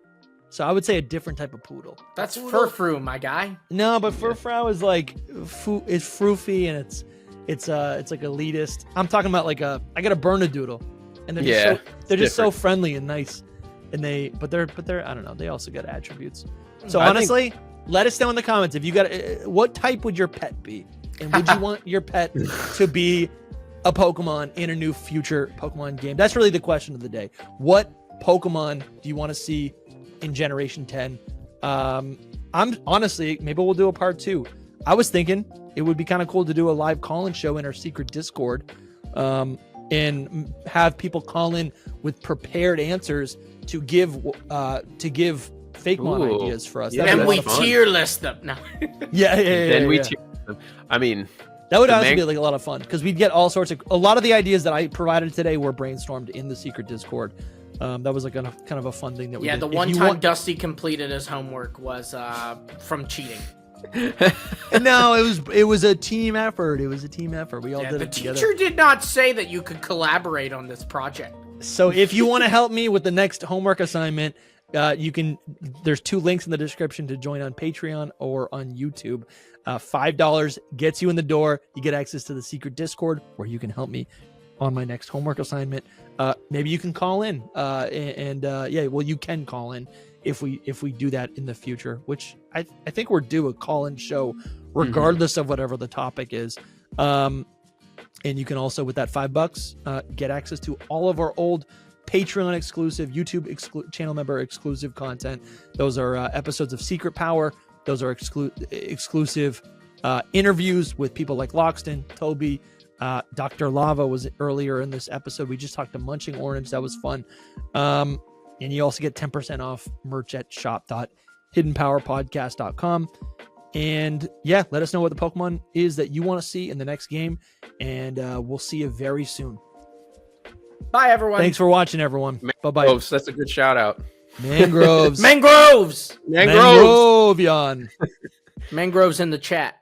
A: So I would say a different type of poodle.
B: That's Furfrou, my guy.
A: No, but Furfrou is like, it's froofy, and it's like elitist. I'm talking about like I got a Bernedoodle, and they're just so friendly and nice. And but they're I don't know, they also got attributes. So honestly, let us know in the comments if you got what type would your pet be, and would you want your pet to be a Pokemon in a new future Pokemon game? That's really the question of the day. What Pokemon do you want to see in Generation 10? I'm honestly, maybe we'll do a part 2. I was thinking it would be kind of cool to do a live call-in show in our secret Discord, and have people call in with prepared answers to give Fakemon ideas for us.
C: Yeah,
B: And
C: that's
B: we
C: fun.
B: tier list them. No.
A: Yeah.
C: Then we
A: yeah.
C: tier them. I mean,
A: That would
C: the
A: honestly be like a lot of fun, because we'd get all sorts of. A lot of the ideas that I provided today were brainstormed in the secret Discord. That was like kind of a fun thing that we
B: Yeah,
A: did.
B: the
A: If
B: one
A: you
B: time
A: want-
B: Dusty completed his homework was from cheating.
A: No, it was a team effort. It was a team effort. We all
B: Yeah,
A: did
B: the
A: it together.
B: teacher did not say that you could collaborate on this project.
A: So if you want to help me with the next homework assignment, you can. There's 2 links in the description to join on Patreon or on YouTube. $5 gets you in the door. You get access to the secret Discord where you can help me on my next homework assignment. Maybe you can call in, you can call in if we do that in the future, which I think we're due a call-in show regardless of whatever the topic is. And you can also, with that $5, get access to all of our old Patreon exclusive, YouTube channel member exclusive content. Those are episodes of Secret Power. Those are exclusive interviews with people like Loxton, Toby, Dr. Lava was earlier in this episode. We just talked to Munching Orange. That was fun. And you also get 10% off merch at shop.hiddenpowerpodcast.com. And yeah, let us know what the Pokemon is that you want to see in the next game. And we'll see you very soon.
B: Bye, everyone.
A: Thanks for watching, everyone. Bye-bye.
C: Mangroves, that's a good shout out.
A: Mangroves.
B: Mangroves.
C: Mangroves.
A: Mangrovian.
B: Mangroves in the chat.